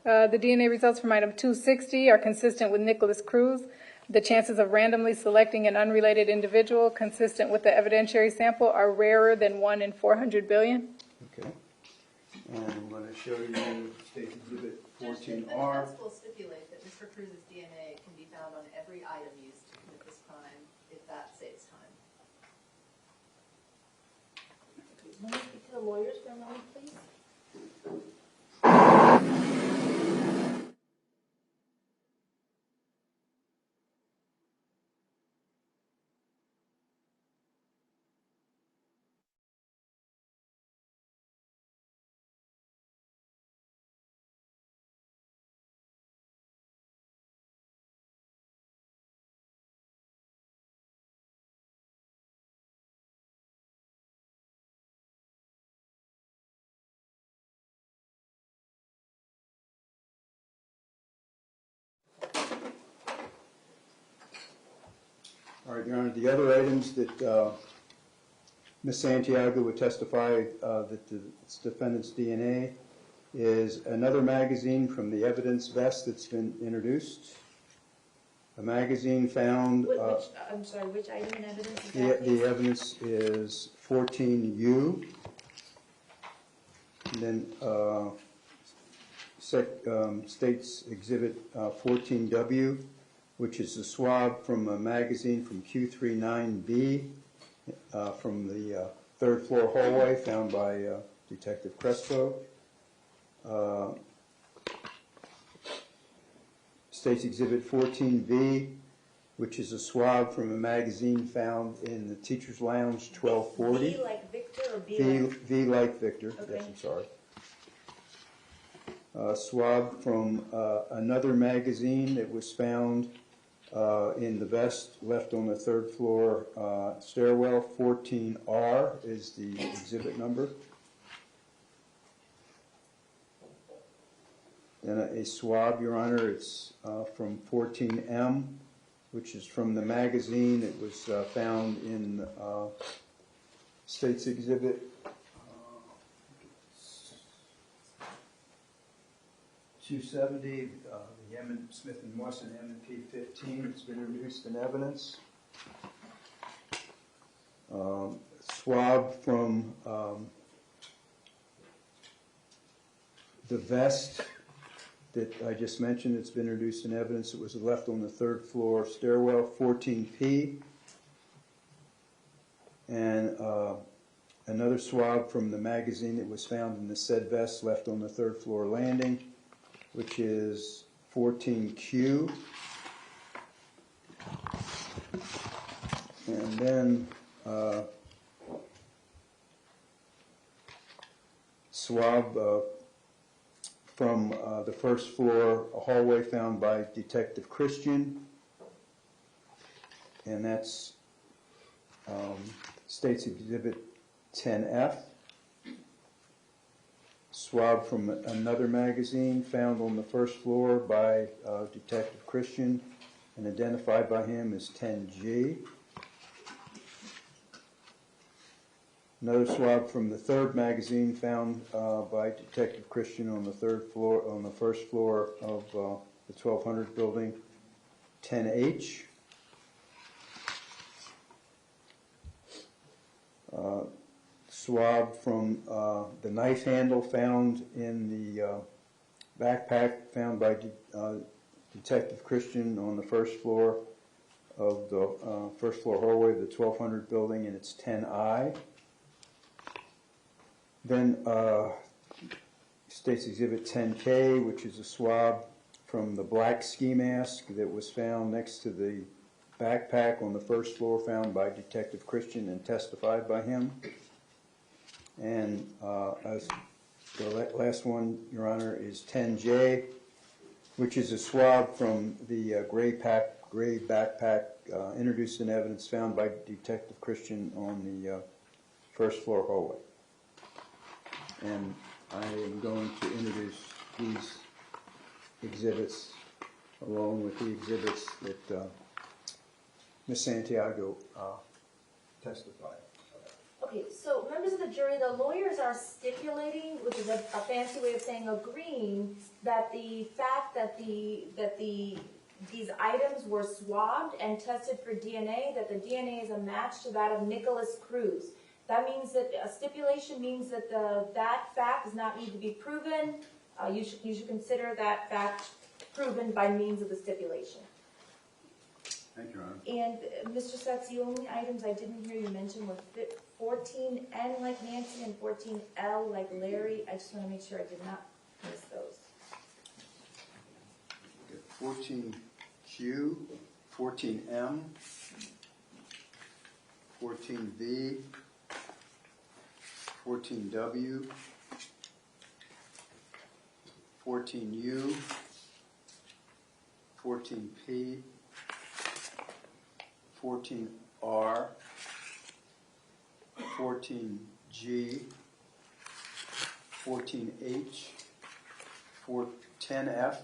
The DNA results from item 260 are consistent with Nikolas Cruz. The chances of randomly selecting an unrelated individual consistent with the evidentiary sample are rarer than 1 in 400 billion. Okay. And I'm going to show you State's Exhibit The 14R. defense will stipulate that Mr. Cruz's DNA can be found on every item used to commit this crime, if that saves time. Let me speak to the lawyers for a moment, please. All right, Your Honor, the other items that Ms. Santiago would testify that it's defendant's DNA is another magazine from the evidence vest that's been introduced. A magazine found. I'm sorry, which item in evidence is that? The evidence is 14U. And then State's Exhibit 14W, which is a swab from a magazine from Q39B from the third floor hallway found by Detective Crespo. State's Exhibit 14V, which is a swab from a magazine found in the Teacher's Lounge 1240. V like Victor or B like? V like Victor, Okay. yes, I'm sorry. Swab from another magazine that was found in the vest left on the third floor stairwell. 14R is the exhibit number. Then a swab, Your Honor, it's from 14M, which is from the magazine that was found in State's Exhibit 270, the Smith & Morrison M&P 15. It's been introduced in evidence. Swab from the vest that I just mentioned, it's been introduced in evidence. It was left on the third floor stairwell, 14P. And another swab from the magazine that was found in the said vest left on the third floor landing, which is 14Q. And then swab from the first floor, a hallway found by Detective Christian, and that's State's Exhibit 10F. Swab from another magazine found on the first floor by Detective Christian and identified by him as 10G. Another swab from the third magazine found by Detective Christian on the third floor, on the first floor of the 1200 building, 10H. Swab from the knife handle found in the backpack found by Detective Christian on the first floor of the first floor hallway of the 1200 building, and it's 10I. Then State's Exhibit 10K, which is a swab from the black ski mask that was found next to the backpack on the first floor found by Detective Christian and testified by him. And as the last one, Your Honor, is 10J, which is a swab from the gray backpack introduced in evidence found by Detective Christian on the first floor hallway. And I am going to introduce these exhibits along with the exhibits that Ms. Santiago testified. Okay, so members of the jury, the lawyers are stipulating, which is a fancy way of saying agreeing, that the fact that these items were swabbed and tested for DNA, that the DNA is a match to that of Nikolas Cruz. That means that a stipulation means that that fact does not need to be proven. You should consider that fact proven by means of the stipulation. Thank you, Your Honor. And Mr. Sutz, the only items I didn't hear you mention were 14N like Nancy and 14L like Larry. I just want to make sure I did not miss those. 14Q, 14M, 14V, 14W, 14U, 14P, 14R, 14G, 14H, 10F,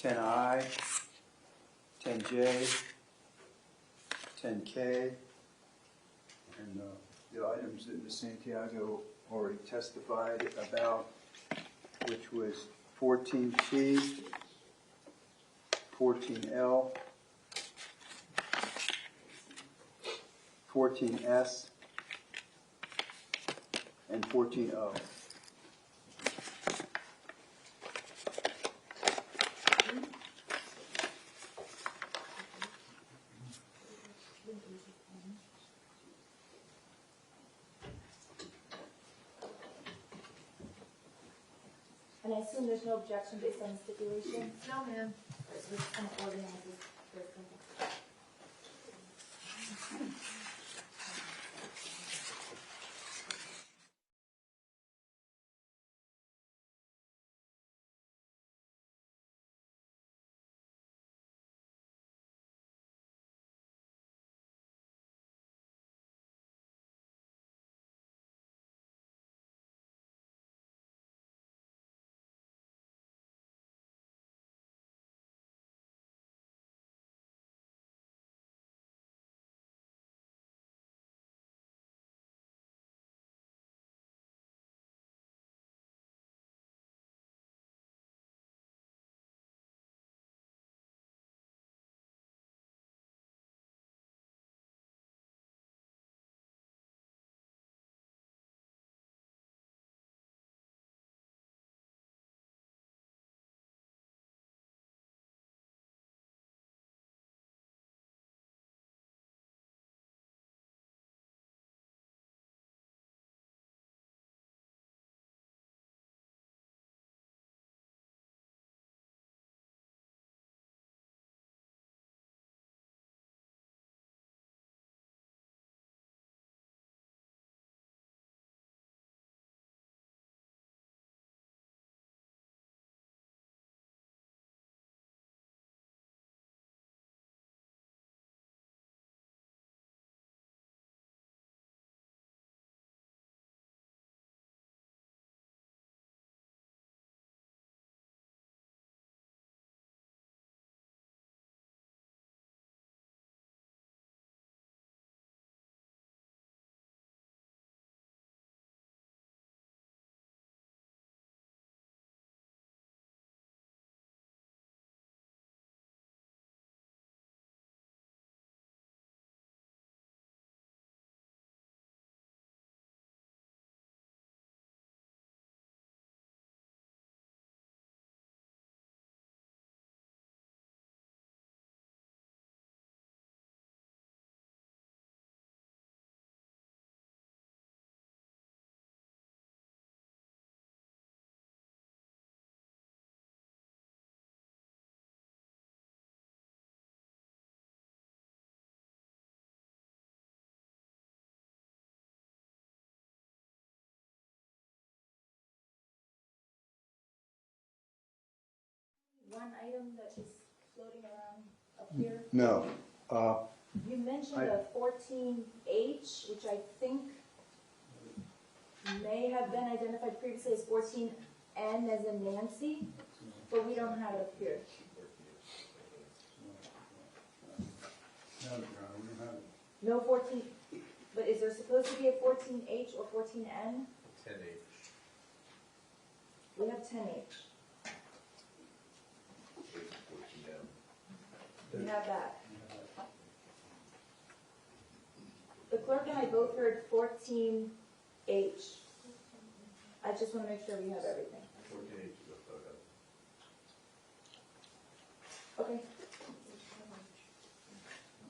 10I, 10J, 10K, and the items that Ms. Santiago already testified about, which was 14T, 14L, 14S, and 14O. And I assume there's no objection based on the stipulation? No, ma'am. So it's kind of organized as this. One item that is floating around up here. No. You mentioned a 14H, which I think may have been identified previously as 14N as in Nancy, but we don't have it up here. No, Your Honor, we don't have it. No 14, but is there supposed to be a 14H or 14N? 10H. We have 10H. We have that. The clerk and I both heard 14H. I just want to make sure we have everything. 14H is a photo. Okay.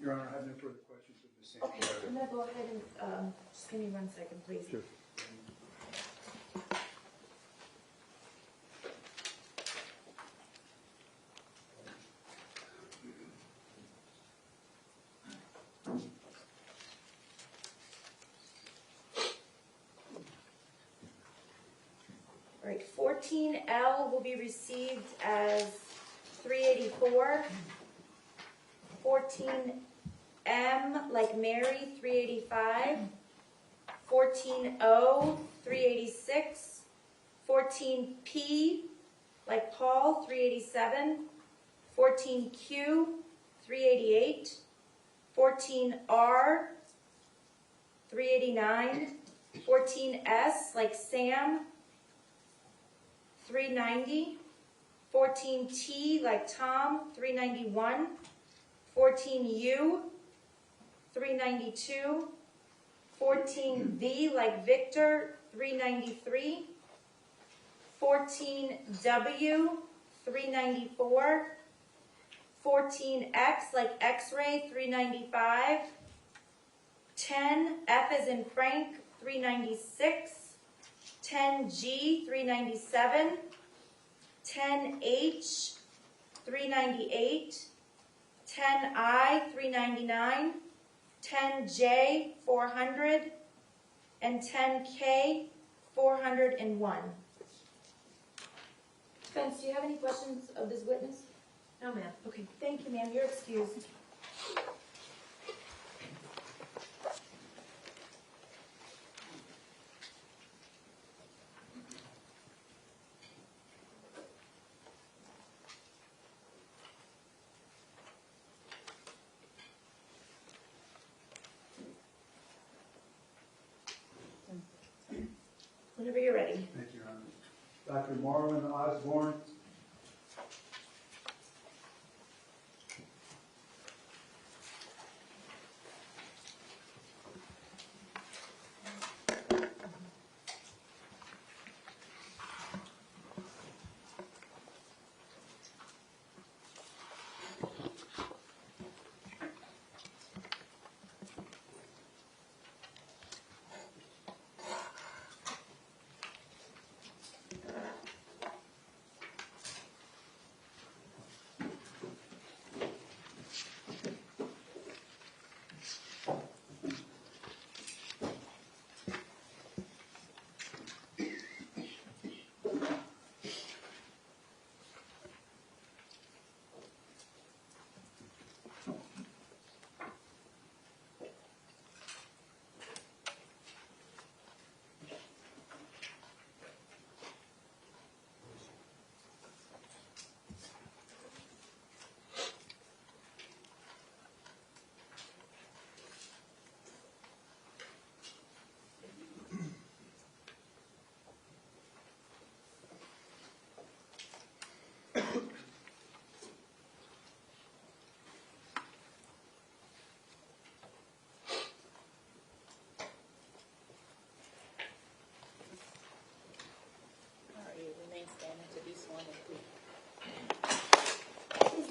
Your Honor, I have no further questions of Ms. Okay, Santiago. I'm going to go ahead and, just give me 1 second, please. Sure. All right, 14L will be received as 384. 14M, like Mary, 385. 14O, 386. 14P, like Paul, 387. 14Q, 14R, 389, 14S, like Sam, 390, 14T, like Tom, 391, 14U, 392, 14V, like Victor, 393, 14W, 394, 14X, like X-ray, 395, 10, F as in Frank, 396, 10G, 397, 10H, 398, 10I, 399, 10J, 400, and 10K, 401. Spence, do you have any questions of this witness? No, ma'am. Okay, thank you, ma'am. You're excused. Whenever you're ready. Thank you, Your Honor. Dr. Marlon Osborne.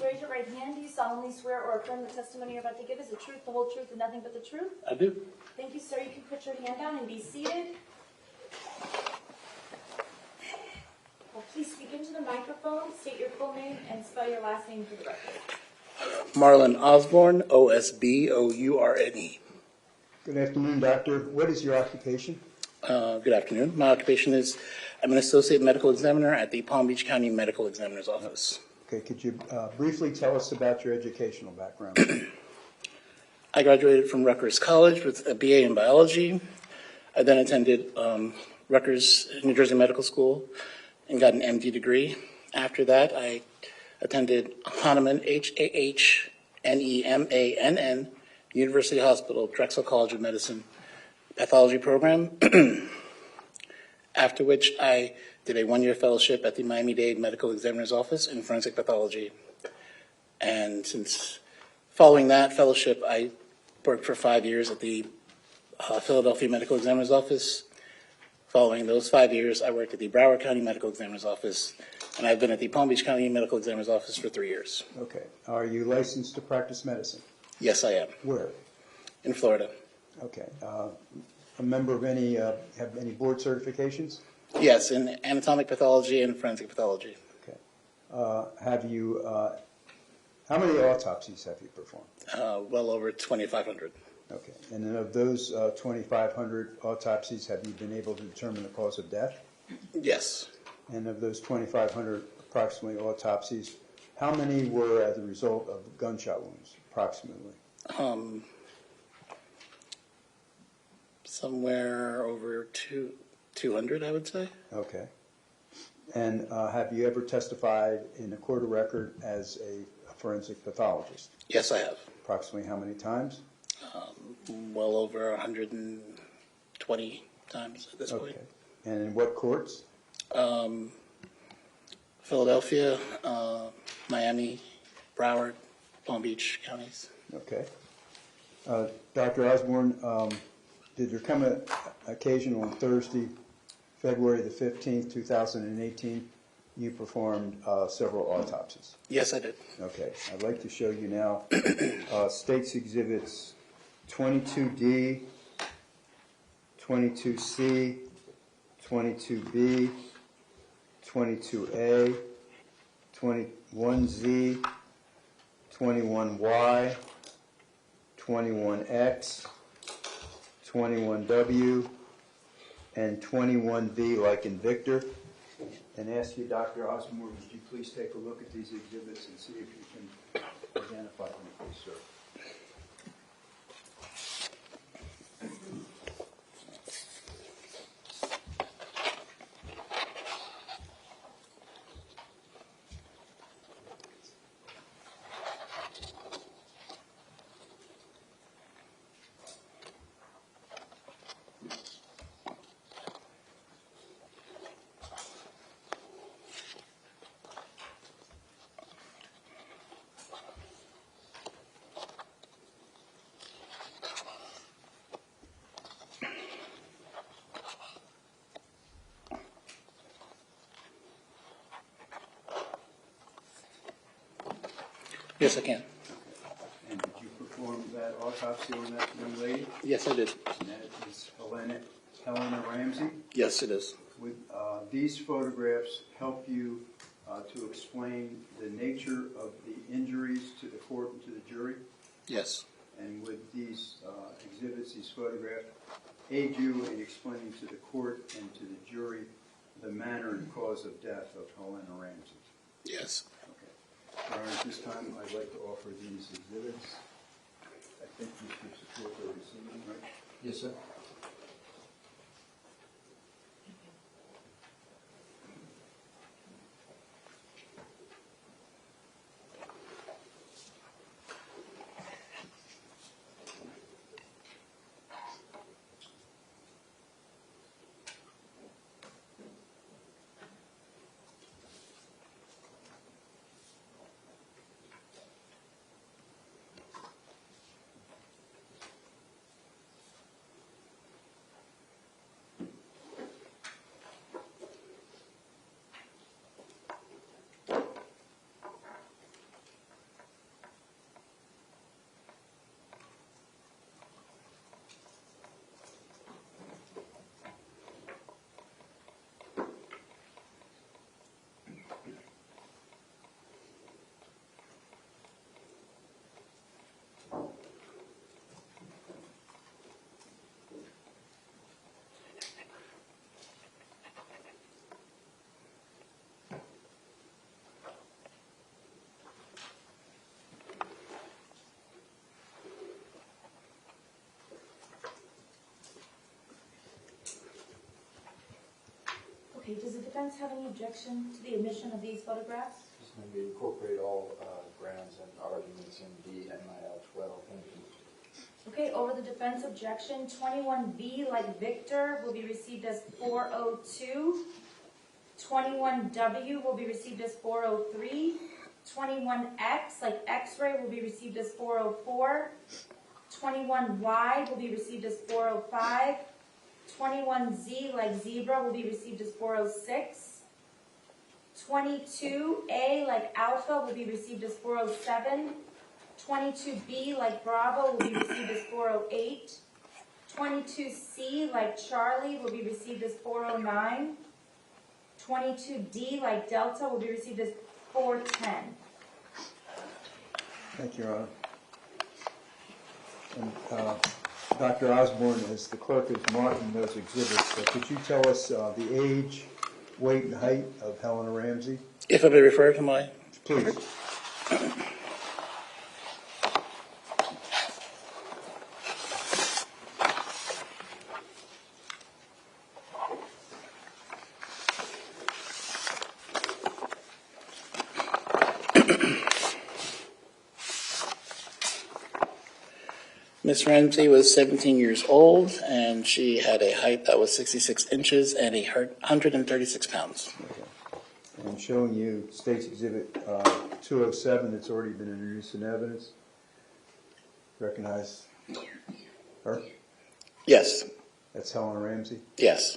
Please raise your right hand. Do you solemnly swear or affirm the testimony you're about to give is the truth, the whole truth, and nothing but the truth? I do. Thank you, sir. You can put your hand down and be seated. Well, please speak into the microphone, state your full name, and spell your last name for the record. Marlon Osborne, Osborne. Good afternoon, doctor. What is your occupation? Good afternoon. My occupation is I'm an associate medical examiner at the Palm Beach County Medical Examiner's Office. Okay, could you briefly tell us about your educational background? I graduated from Rutgers College with a BA in biology. I then attended Rutgers New Jersey Medical School and got an MD degree. After that, I attended Hahnemann, H-A-H-N-E-M-A-N-N, University Hospital, Drexel College of Medicine, pathology program, after which I did a one-year fellowship at the Miami-Dade Medical Examiner's Office in forensic pathology. And since following that fellowship, I worked for 5 years at the Philadelphia Medical Examiner's Office. Following those 5 years, I worked at the Broward County Medical Examiner's Office, and I've been at the Palm Beach County Medical Examiner's Office for 3 years. Okay. Are you licensed to practice medicine? Yes, I am. Where? In Florida. Okay. A member of any, have any board certifications? Yes, in anatomic pathology and forensic pathology. Okay. Have you, how many autopsies have you performed? Well over 2,500. Okay. And then of those 2,500 autopsies, have you been able to determine the cause of death? Yes. And of those 2,500 approximately autopsies, how many were as a result of gunshot wounds, approximately? Somewhere over 200, I would say. Okay. And have you ever testified in a court of record as a forensic pathologist? Yes, I have. Approximately how many times? well over 120 times at this point. Okay. And in what courts? Philadelphia, Miami, Broward, Palm Beach counties. Okay. Dr. Osborne, did there come an occasion on Thursday, February the 15th, 2018, you performed several autopsies? Yes, I did. Okay. I'd like to show you now State's Exhibits 22D, 22C, 22B, 22A, 21Z, 21Y, 21X, 21W, and 21V, like in Victor. And ask you, Dr. Osborne, would you please take a look at these exhibits and see if you can identify them, please, sir? Yes, I can. And did you perform that autopsy on that young lady? Yes, I did. And that is Helena Ramsey? Yes, it is. Would these photographs help you to explain the nature of the injuries to the court and to the jury? Yes. And would these exhibits, these photographs, aid you in explaining to the court and to the jury the manner and cause of death of Helena Ramsey? Yes. Okay. Your Honor, at this time, I'd like to offer these exhibits. I think Mr. Support already seen them, right? Yes, sir. Okay, does the defense have any objection to the admission of these photographs? Just going to incorporate all grounds and arguments in the MIL 12. Thank you. Okay, over the defense objection, 21B, like Victor, will be received as 402. 21W will be received as 403. 21X, like X-ray, will be received as 404. 21Y will be received as 405. 21Z, like zebra, will be received as 406. 22A, like alpha, will be received as 407. 22B, like bravo, will be received as 408. 22C, like Charlie, will be received as 409. 22D, like delta, will be received as 410. Thank you, Your Honor. And Dr. Osborne, as the clerk is marking those exhibits, could you tell us the age, weight, and height of Helena Ramsey? If I may refer to my... Please. Ms. Ramsey was 17 years old, and she had a height that was 66 inches and 136 pounds. Okay. And showing you State's Exhibit 207 that's already been introduced in evidence. Recognize her? Yes. That's Helen Ramsey? Yes.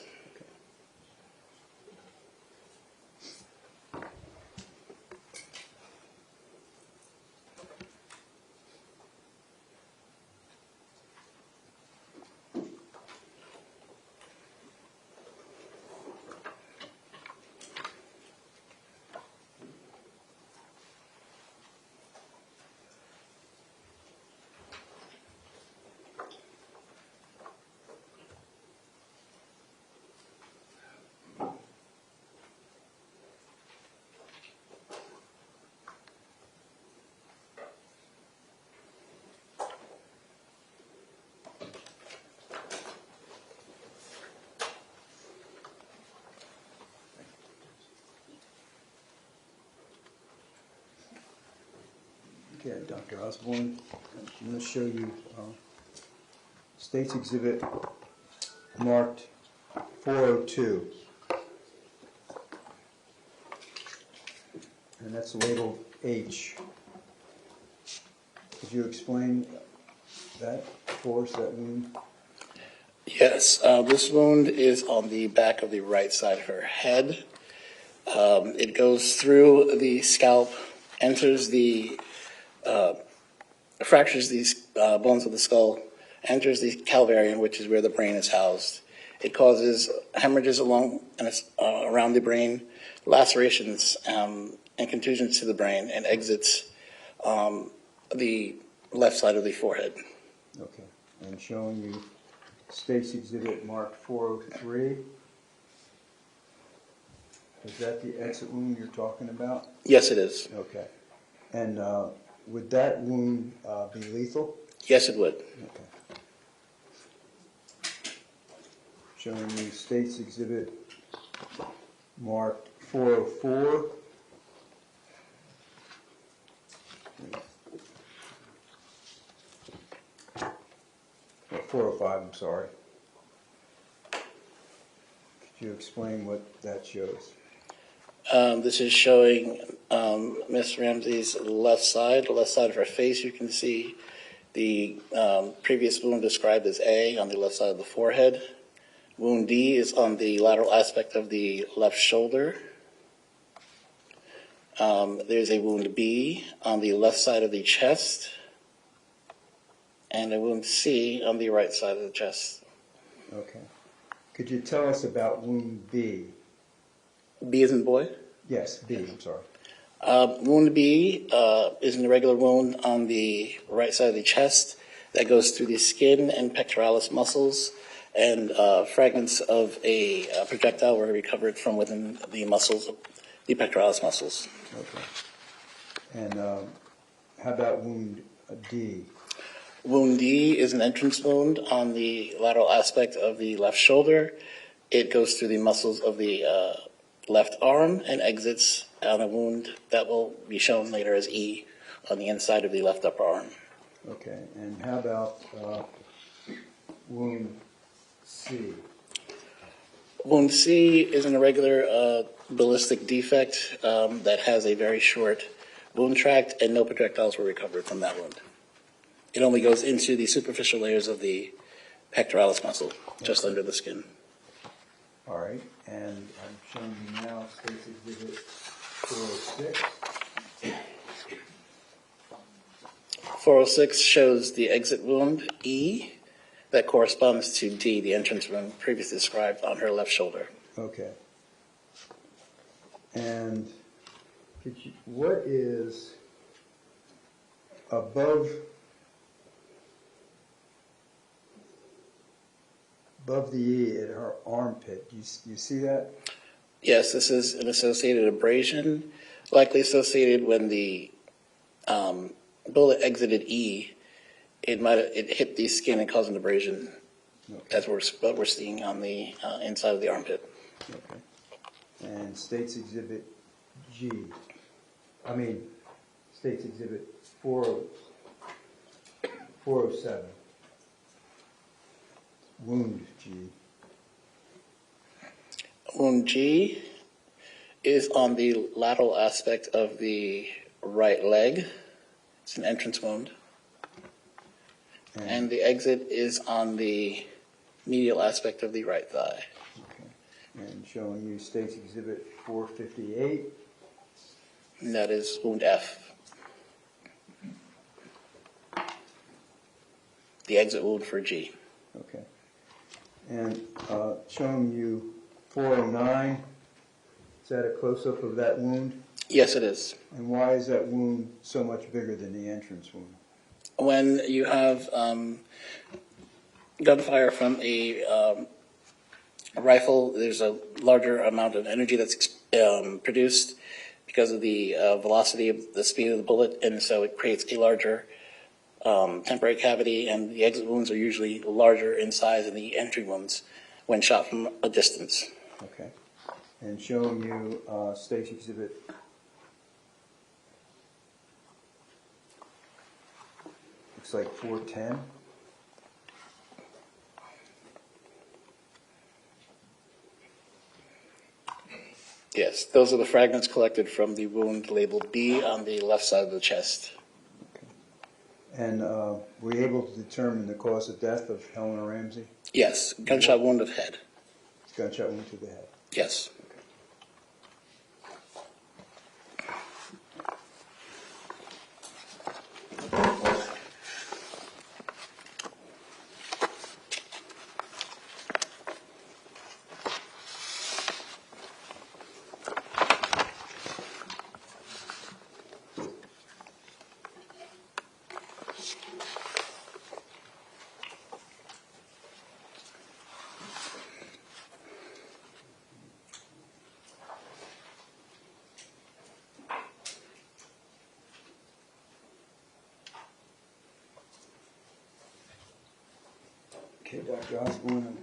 Okay, Dr. Osborne, I'm going to show you State's Exhibit marked 402. And that's labeled H. Could you explain that for us, that wound? Yes, this wound is on the back of the right side of her head. It goes through the scalp, enters the, fractures these bones of the skull, enters the calvarium, which is where the brain is housed. It causes hemorrhages along and around the brain, lacerations and contusions to the brain, and exits the left side of the forehead. Okay, and showing you State's Exhibit marked 403. Is that the exit wound you're talking about? Yes, it is. Okay. And would that wound be lethal? Yes, it would. Okay. Showing you State's Exhibit marked 404. 405, I'm sorry. Could you explain what that shows? This is showing Miss Ramsey's left side of her face. You can see the previous wound described as A on the left side of the forehead. Wound D is on the lateral aspect of the left shoulder. There's a wound B on the left side of the chest, and a wound C on the right side of the chest. Okay. Could you tell us about wound B? B as in boy? Yes, B, I'm sorry. Wound B is an irregular wound on the right side of the chest that goes through the skin and pectoralis muscles, and fragments of a projectile were recovered from within the muscles, the pectoralis muscles. Okay. And how about wound D? Wound D is an entrance wound on the lateral aspect of the left shoulder. It goes through the muscles of the left arm and exits on a wound that will be shown later as E on the inside of the left upper arm. Okay. And how about wound C? Wound C is an irregular ballistic defect that has a very short wound tract, and no projectiles were recovered from that wound. It only goes into the superficial layers of the pectoralis muscle, just under the skin. All right. And I'm showing you now State's Exhibit 406. 406 shows the exit wound, E, that corresponds to D, the entrance wound previously described on her left shoulder. Okay. And what is above the E at her armpit? Do you see that? Yes, this is an associated abrasion, likely associated when the bullet exited E. It hit the skin and caused an abrasion. Okay. That's what we're seeing on the inside of the armpit. Okay. And State's Exhibit State's Exhibit 407. wound G? Wound G is on the lateral aspect of the right leg. It's an entrance wound. And the exit is on the medial aspect of the right thigh. Okay. And showing you State's Exhibit 458. And that is wound F. The exit wound for G. Okay. And showing you 409. Is that a close-up of that wound? Yes, it is. And why is that wound so much bigger than the entrance wound? When you have gunfire from a rifle, there's a larger amount of energy that's produced because of the velocity of the speed of the bullet, and so it creates a larger temporary cavity, and the exit wounds are usually larger in size than the entry wounds when shot from a distance. Okay. And showing you State's Exhibit looks like 410. Yes, those are the fragments collected from the wound labeled B on the left side of the chest. Okay. And were you able to determine the cause of death of Helena Ramsey? Yes, gunshot wound of head. Gunshot wound to the head. Yes. Okay, Dr. Osborne.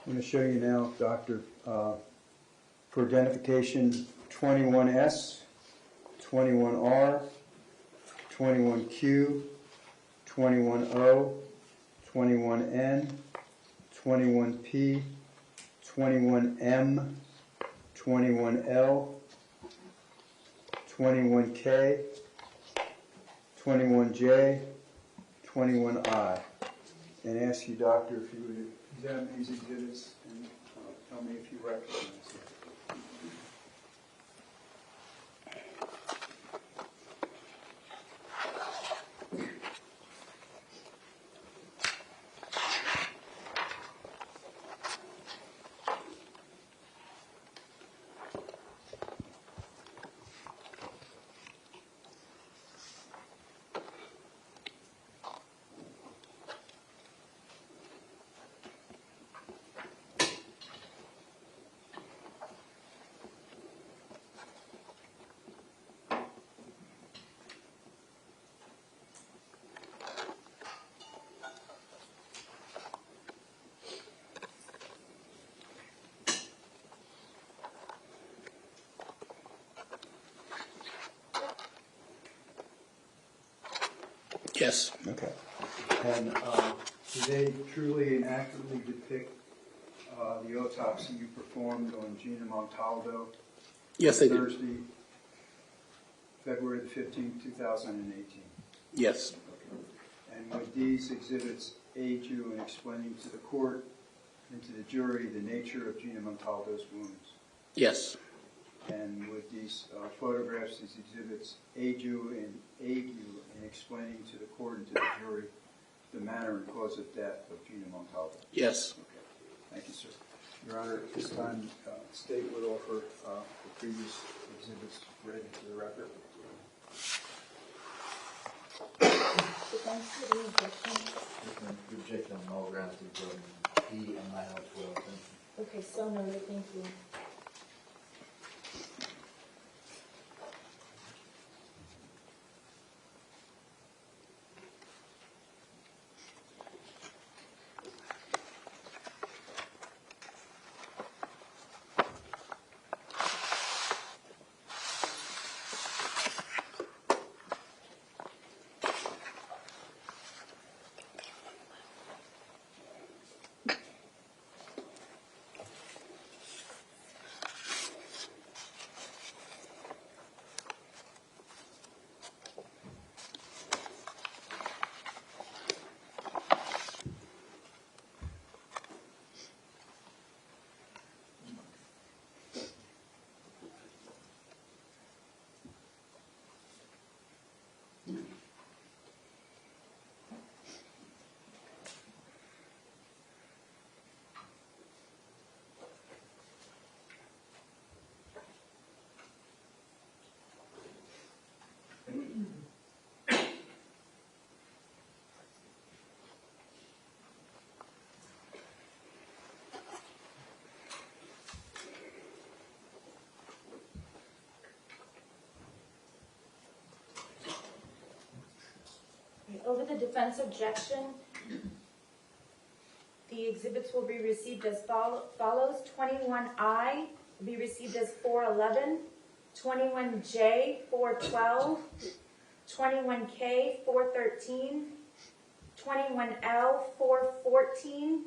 I'm going to show you now, Doctor, for identification 21S, 21R, 21Q, 21O, 21N, 21P, 21M, 21L, 21K, 21J, 21I. And ask you, Doctor, if you would examine these exhibits and tell me if you recognize them. Yes. Okay. And do they truly and accurately depict the autopsy you performed on Gina Montaldo? Yes, they do. Thursday, February the 15th, 2018? Yes. Okay. And would these exhibits aid you in explaining to the court and to the jury the nature of Gina Montaldo's wounds? Yes. And would these photographs, these exhibits, aid you in explaining to the court and to the jury the manner and cause of death of Gina Montaldo? Yes. Okay. Thank you, sir. Your Honor, at this time, the State would offer the previous exhibits read into the record. defense for the objection? Rejection on all grounds, including B and MIL 12. Okay, so noted, thank you. Over the defense objection, the exhibits will be received as follows. 21I will be received as 411, 21J 412, 21K 413, 21L 414,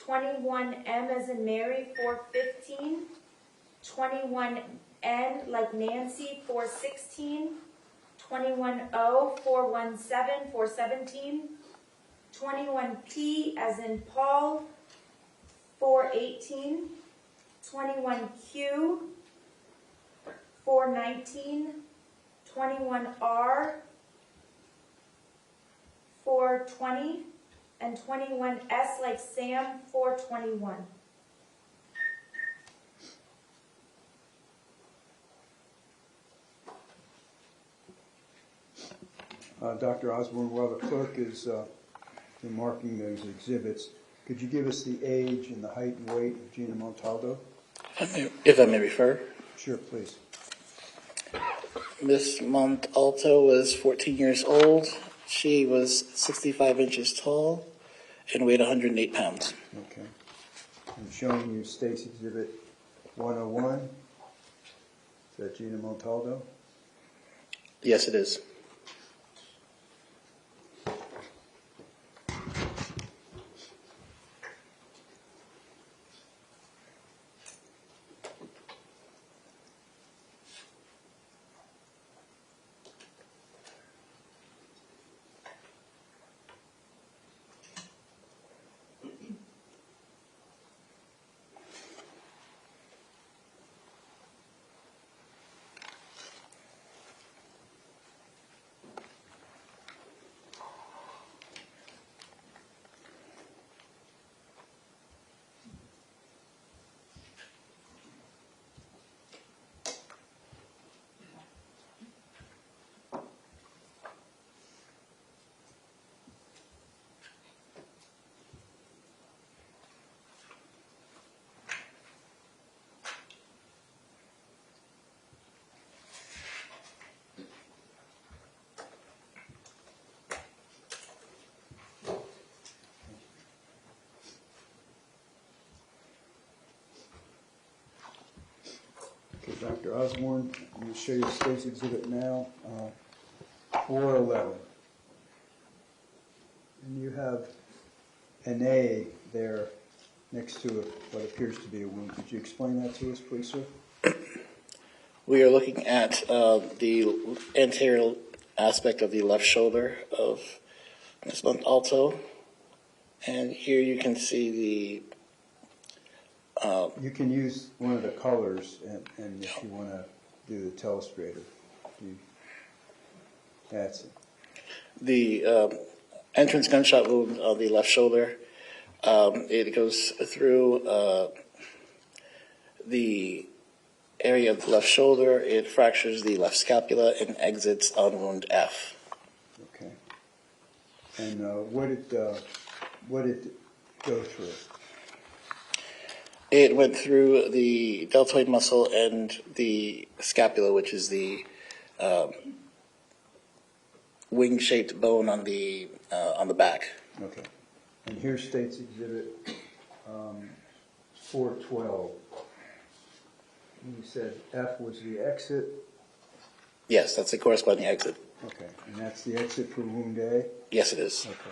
21M as in Mary 415, 21N like Nancy 416, 21O 417 417, 21P as in Paul 418, 21Q 419, 21R 420, and 21S like Sam 421. Dr. Osborne, while the clerk is marking those exhibits, could you give us the age and the height and weight of Gina Montaldo? If I may refer. Sure, please. Miss Montalto was 14 years old. She was 65 inches tall and weighed 108 pounds. Okay. I'm showing you State's Exhibit 101. Is that Gina Montaldo? Yes, it is. Okay, Dr. Osborne, I'm going to show you the State's Exhibit now, 411. And you have an A there next to what appears to be a wound. Could you explain that to us, please, sir? We are looking at the anterior aspect of the left shoulder of Ms. Montalto. And here you can see the... you can use one of the colors, and if you want to do the telestrator, that's it. The entrance gunshot wound on the left shoulder, it goes through the area of the left shoulder, it fractures the left scapula and exits on wound F. Okay. And what did it go through? It went through the deltoid muscle and the scapula, which is the wing-shaped bone on the back. Okay. And here's State's Exhibit 412. You said F was the exit. Yes, that's the corresponding exit. Okay. And that's the exit for wound A? Yes, it is. Okay.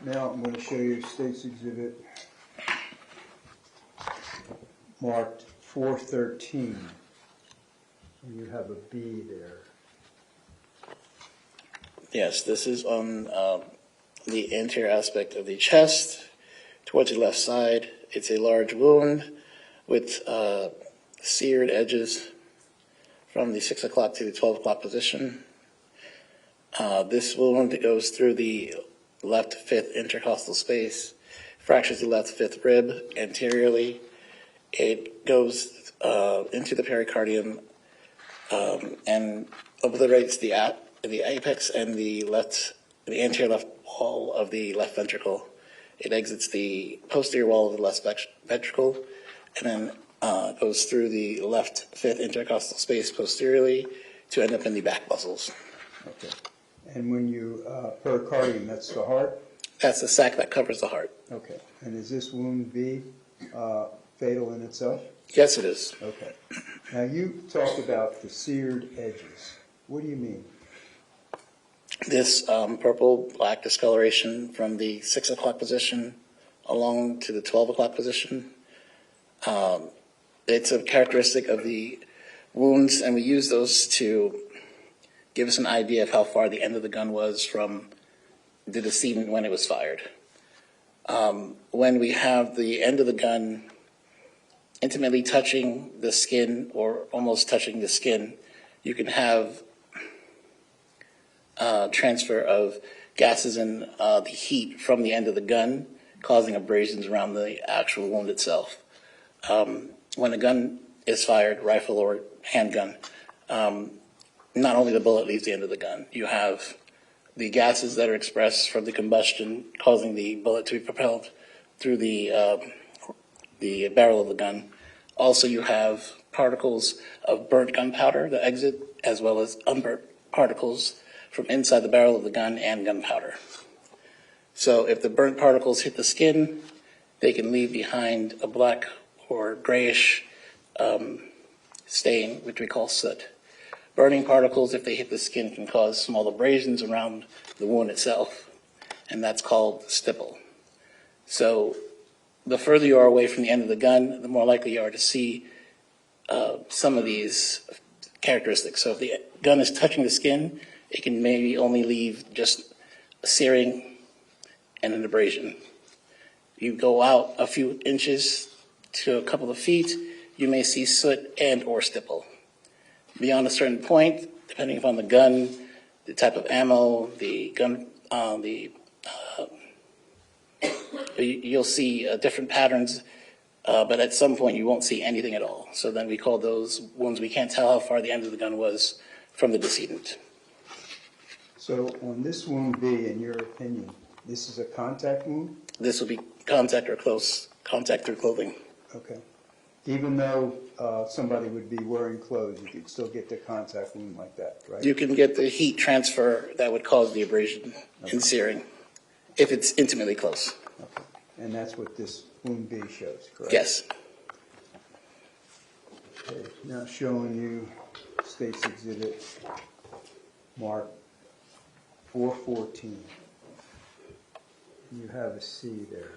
Now I'm going to show you State's Exhibit marked 413. And you have a B there. Yes, this is on the anterior aspect of the chest, towards the left side. It's a large wound with seared edges from the 6 o'clock to the 12 o'clock position. This wound goes through the left fifth intercostal space, fractures the left fifth rib anteriorly. It goes into the pericardium and obliterates the apex and the anterior left wall of the left ventricle. It exits the posterior wall of the left ventricle and then goes through the left fifth intercostal space posteriorly to end up in the back muscles. Okay. And when you, pericardium, that's the heart? That's the sac that covers the heart. Okay. And is this wound B fatal in itself? Yes, it is. Okay. Now you talked about the seared edges. What do you mean? This purple-black discoloration from the 6 o'clock position along to the 12 o'clock position, it's a characteristic of the wounds, and we use those to give us an idea of how far the end of the gun was from the decedent when it was fired. When we have the end of the gun intimately touching the skin or almost touching the skin, you can have transfer of gases and the heat from the end of the gun, causing abrasions around the actual wound itself. When a gun is fired, rifle or handgun, not only the bullet leaves the end of the gun, you have the gases that are expressed from the combustion causing the bullet to be propelled through the barrel of the gun. Also, you have particles of burnt gunpowder that exit, as well as unburnt particles from inside the barrel of the gun and gunpowder. So if the burnt particles hit the skin, they can leave behind a black or grayish stain, which we call soot. Burning particles, if they hit the skin, can cause small abrasions around the wound itself, and that's called stipple. So the further you are away from the end of the gun, the more likely you are to see some of these characteristics. So if the gun is touching the skin, it can maybe only leave just a searing and an abrasion. You go out a few inches to a couple of feet, you may see soot and or stipple. Beyond a certain point, depending upon the gun, the type of ammo, the gun, you'll see different patterns, but at some point you won't see anything at all. So then we call those wounds we can't tell how far the end of the gun was from the decedent. So on this wound B, in your opinion, this is a contact wound? This will be contact or close contact through clothing. Okay. Even though somebody would be wearing clothes, you could still get the contact wound like that, right? You can get the heat transfer that would cause the abrasion and searing if it's intimately close. Okay. And that's what this wound B shows, correct? Yes. Okay. Now showing you State's Exhibit Mark 414. You have a C there.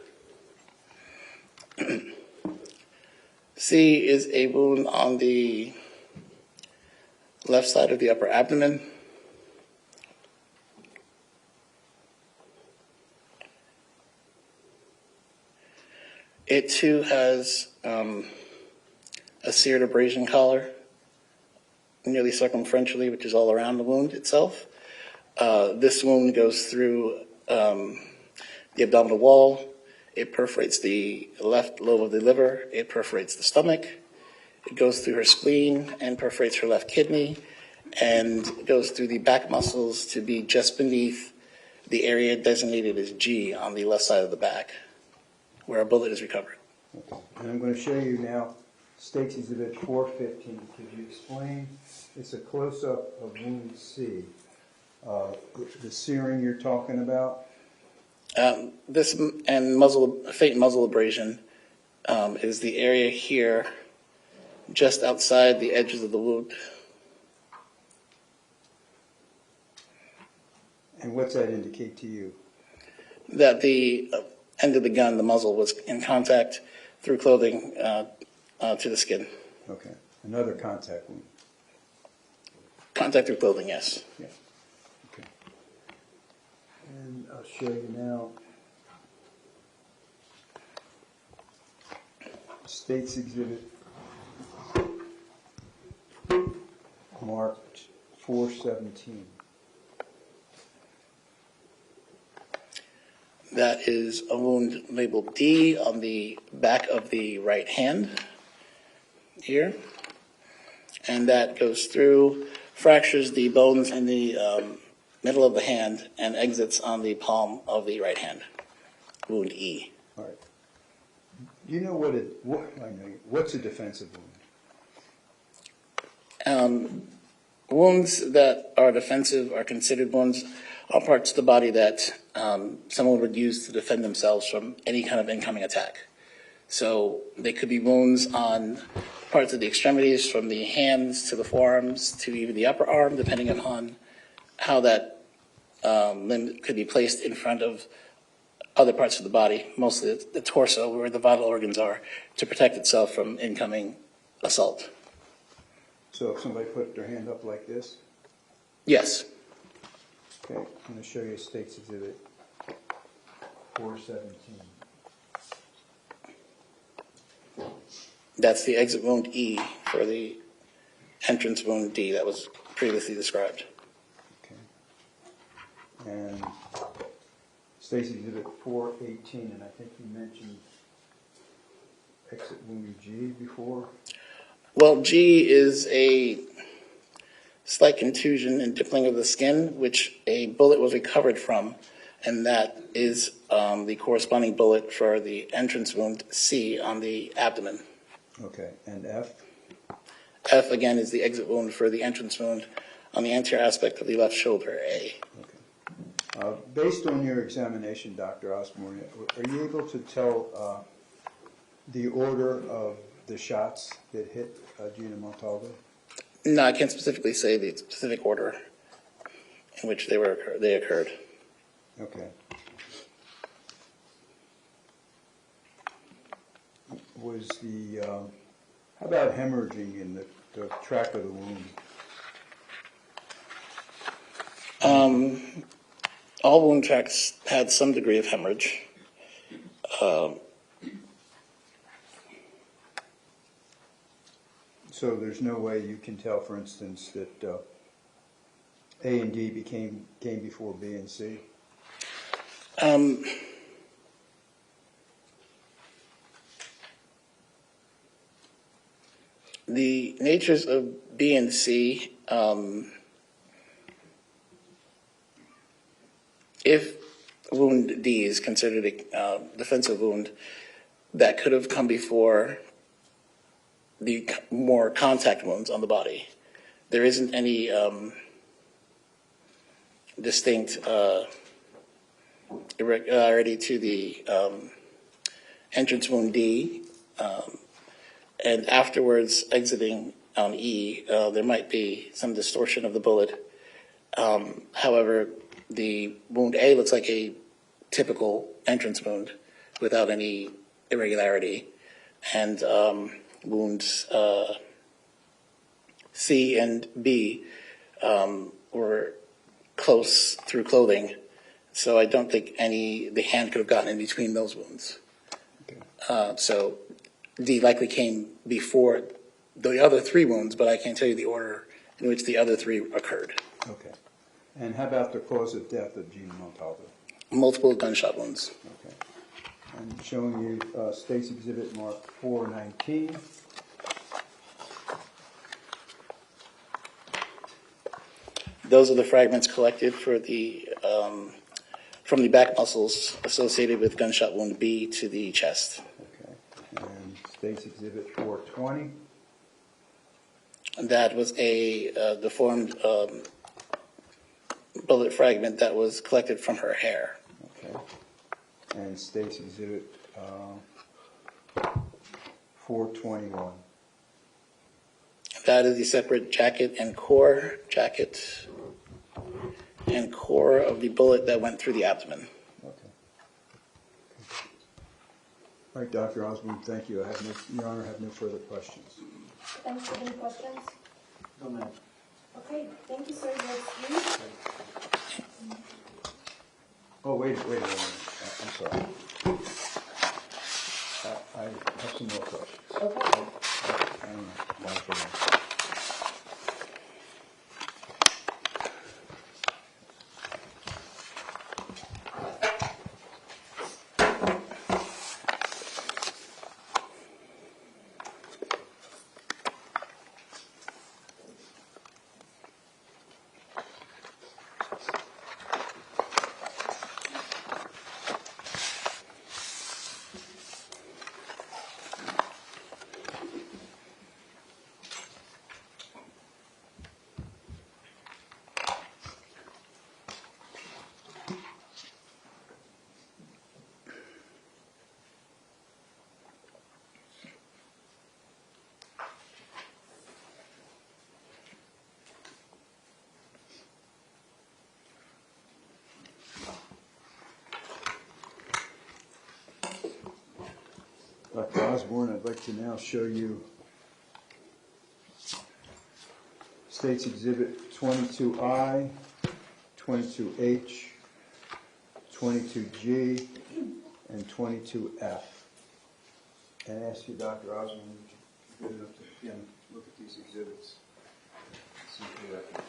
C is a wound on the left side of the upper abdomen. It too has a seared abrasion collar, nearly circumferentially, which is all around the wound itself. This wound goes through the abdominal wall. It perforates the left lobe of the liver. It perforates the stomach. It goes through her spleen and perforates her left kidney and goes through the back muscles to be just beneath the area designated as G on the left side of the back, where a bullet is recovered. Okay. And I'm going to show you now State's Exhibit 415. Could you explain? It's a close-up of wound C. The searing you're talking about? This and faint muzzle abrasion is the area here, just outside the edges of the wound. And what's that indicate to you? That the end of the gun, the muzzle, was in contact through clothing to the skin. Okay. Another contact wound. Contact through clothing, yes. Yeah. Okay. And I'll show you now State's Exhibit marked 417. That is a wound labeled D on the back of the right hand here. And that goes through, fractures the bones in the middle of the hand, and exits on the palm of the right hand. Wound E. All right. Do you know what's a defensive wound? Wounds that are defensive are considered wounds on parts of the body that someone would use to defend themselves from any kind of incoming attack. So they could be wounds on parts of the extremities, from the hands to the forearms to even the upper arm, depending upon how that limb could be placed in front of other parts of the body, mostly the torso, where the vital organs are, to protect itself from incoming assault. So if somebody put their hand up like this? Yes. Okay, I'm going to show you State's Exhibit 417. That's the exit wound E for the entrance wound D that was previously described. Okay. And State's Exhibit 418, and I think you mentioned exit wound G before? Well, G is a slight contusion and dippling of the skin, which a bullet was recovered from, and that is the corresponding bullet for the entrance wound C on the abdomen. Okay, and F? F, again, is the exit wound for the entrance wound on the anterior aspect of the left shoulder, A. Okay. Based on your examination, Dr. Osborne, are you able to tell the order of the shots that hit Gina Montalvo? No, I can't specifically say the specific order in which they occurred. Okay. Was the, how about hemorrhaging in the track of the wound? All wound tracks had some degree of hemorrhage. So there's no way you can tell, for instance, that A and D came before B and C? The natures of B and C, if wound D is considered a defensive wound, that could have come before the more contact wounds on the body. There isn't any distinct irregularity to the entrance wound D, and afterwards exiting on E, there might be some distortion of the bullet. However, the wound A looks like a typical entrance wound without any irregularity, and wounds C and B were close through clothing, so I don't think the hand could have gotten in between those wounds. Okay. So D likely came before the other three wounds, but I can't tell you the order in which the other three occurred. Okay. And how about the cause of death of Gina Montalvo? Multiple gunshot wounds. Okay. I'm showing you State's Exhibit Mark 419. Those are the fragments collected for the from the back muscles associated with gunshot wound B to the chest. Okay. And State's Exhibit 420. That was a deformed bullet fragment that was collected from her hair. Okay. And State's Exhibit 421. That is the separate jacket and core of the bullet that went through the abdomen. Okay. All right, Dr. Osborne, thank you. Your Honor, I have no further questions. Thanks for any questions? No, ma'am. Okay, thank you, sir. You're excused. Oh, wait a minute. I'm sorry. I have some more questions. Okay. I don't know. Why for that? Dr. Osborne, I'd like to now show you State's Exhibit 22I, 22H, 22G, and 22F. And ask you, Dr. Osborne, would you be good enough to again look at these exhibits? See if you recognize.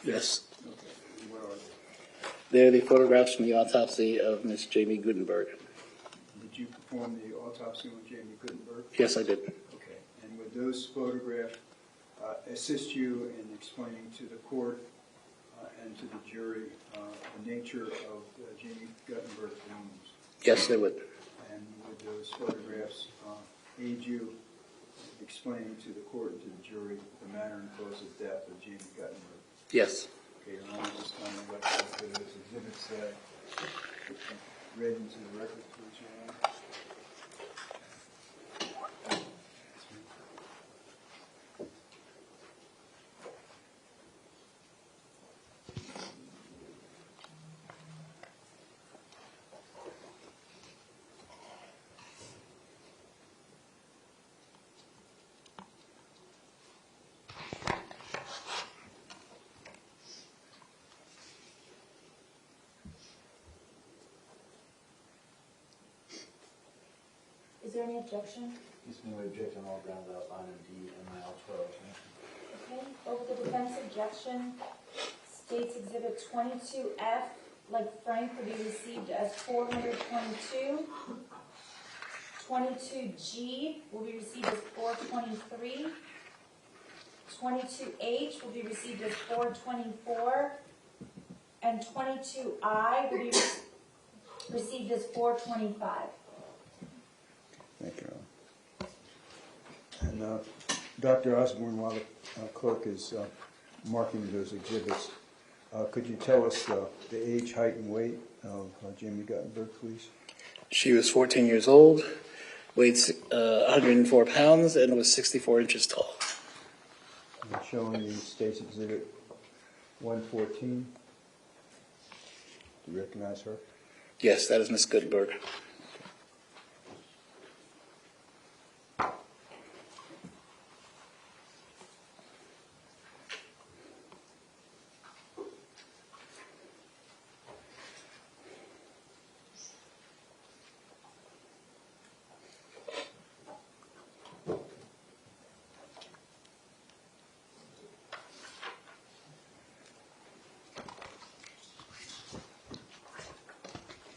Yes. Okay. What are They're the photographs from the autopsy of Miss Jamie Gutenberg. they? Did you perform the autopsy on Jamie Gutenberg? Yes, I did. Okay. And would those photographs assist you in explaining to the court and to the jury the nature of Jamie Gutenberg's wounds? Yes, they would. And would those photographs aid you in explaining to the court and to the jury the manner and cause of death of Jamie Gutenberg? Yes. Okay, Your Honor, just tell me what those exhibits read into the record, please, Your Honor. Is there any objection? Yes, ma'am, we object on all grounds outlined in D and MIL 12. Okay, over the defense objection, State's Exhibit 22F, like Frank, will be received as 422. 22G will be received as 423. 22H will be received as 424. And 22I will be received as 425. Thank you, Your Honor. And Dr. Osborne, while the clerk is marking those exhibits, could you tell us the age, height, and weight of Jamie Gutenberg, please? She was 14 years old, weighed 104 pounds, and was 64 inches tall. And showing the State's Exhibit 114. Do you recognize her? Yes, that is Miss Gutenberg.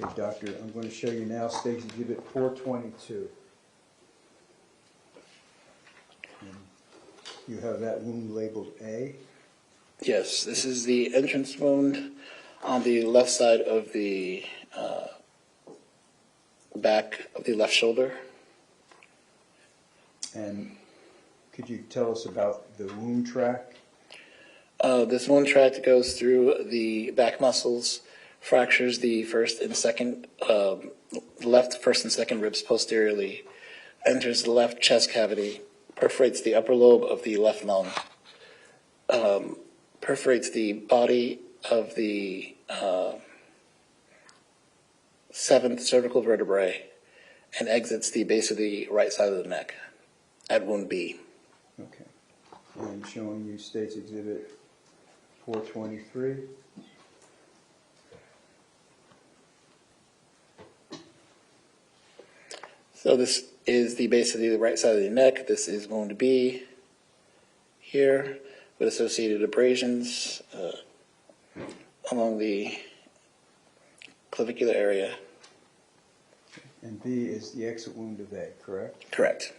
Okay, Doctor, I'm going to show you now State's Exhibit 422. And you have that wound labeled A. Yes, this is the entrance wound on the left side of the back of the left shoulder. And could you tell us about the wound track? This wound tract goes through the back muscles, fractures the left first and second ribs posteriorly, enters the left chest cavity, perforates the upper lobe of the left lung, perforates the body of the seventh cervical vertebrae, and exits the base of the right side of the neck at wound B. Okay. And showing you State's Exhibit 423. So this is the base of the right side of the neck. This is wound B here with associated abrasions along the clavicular area. And B is the exit wound of A, correct? Correct.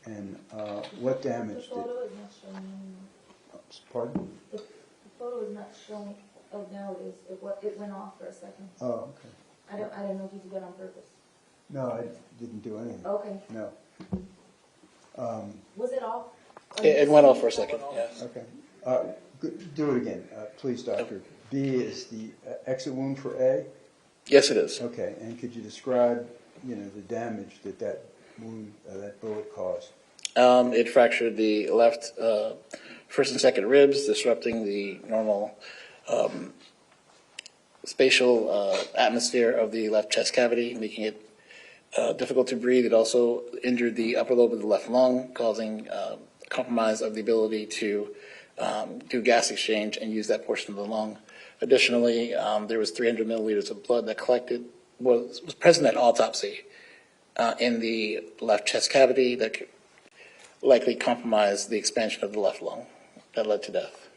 And what The damage did? photo is not showing, Pardon? the photo is not showing, oh, now it is, it went off for a second. Oh, okay. I don't know if you did that on purpose. No, I didn't do anything. Okay. No. Was it off? It went off for a second, yes. Okay. Do it again, please, Doctor. B is the exit wound for A? Yes, it is. Okay, and could you describe, the damage that wound, that bullet caused? It fractured the left first and second ribs, disrupting the normal spatial atmosphere of the left chest cavity, making it difficult to breathe. It also injured the upper lobe of the left lung, causing compromise of the ability to do gas exchange and use that portion of the lung. Additionally, there was 300 milliliters of blood that was present at autopsy in the left chest cavity that could likely compromise the expansion of the left lung that led to death.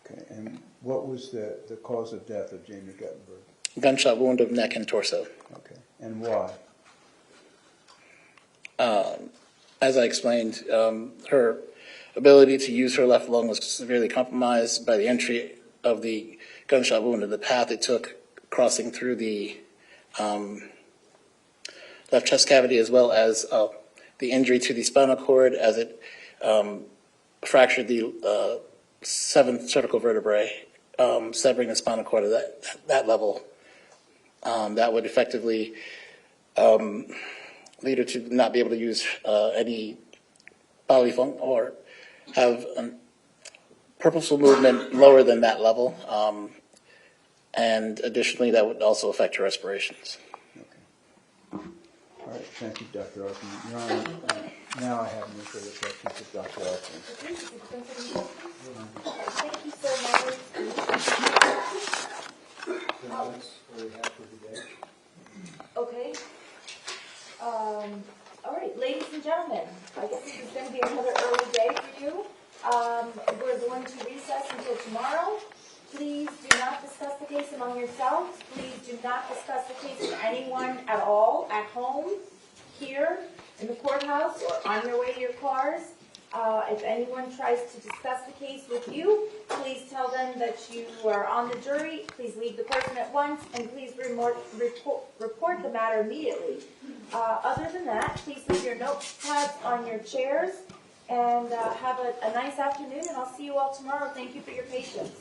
Okay, and what was the cause of death of Jamie Guttenberg? Gunshot wound of neck and torso. Okay, and why? As I explained, her ability to use her left lung was severely compromised by the entry of the gunshot wound and the path it took crossing through the left chest cavity, as well as the injury to the spinal cord as it fractured the seventh cervical vertebrae, severing the spinal cord at that level. That would effectively lead her to not be able to use any bodily function or have purposeful movement lower than that level. And additionally, that would also affect her respirations. Okay. All right, thank you, Dr. Arkin. Your Honor, now I have no further questions of Dr. Arkin. Thank you so much. That's all we have for today. Okay. All right, ladies and gentlemen, I guess this is going to be another early day for you. We're going to recess until tomorrow. Please do not discuss the case among yourselves. Please do not discuss the case with anyone at all, at home, here, in the courthouse, or on your way to your cars. If anyone tries to discuss the case with you, please tell them that you are on the jury. Please leave the person at once, and please report the matter immediately. Other than that, please leave your notepads on your chairs, and have a nice afternoon, and I'll see you all tomorrow. Thank you for your patience.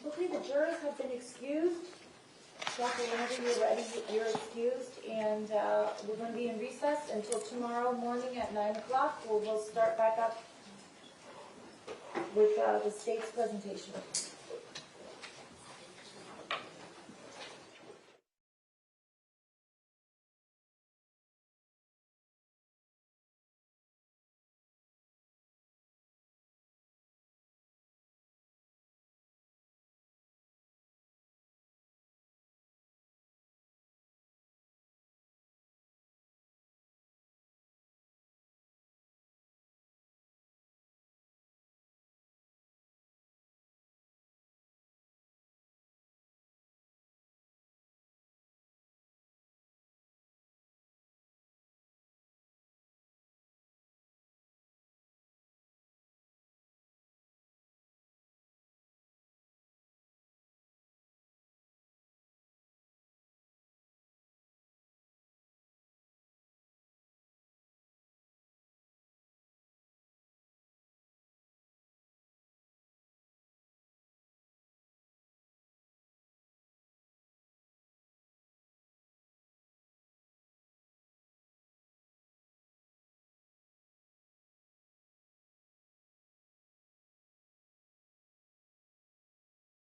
Okay, the jurors have been excused. Dr., whenever you're ready, you're excused, and we're going to be in recess until tomorrow morning at 9 o'clock, where we'll start back up with the state's presentation.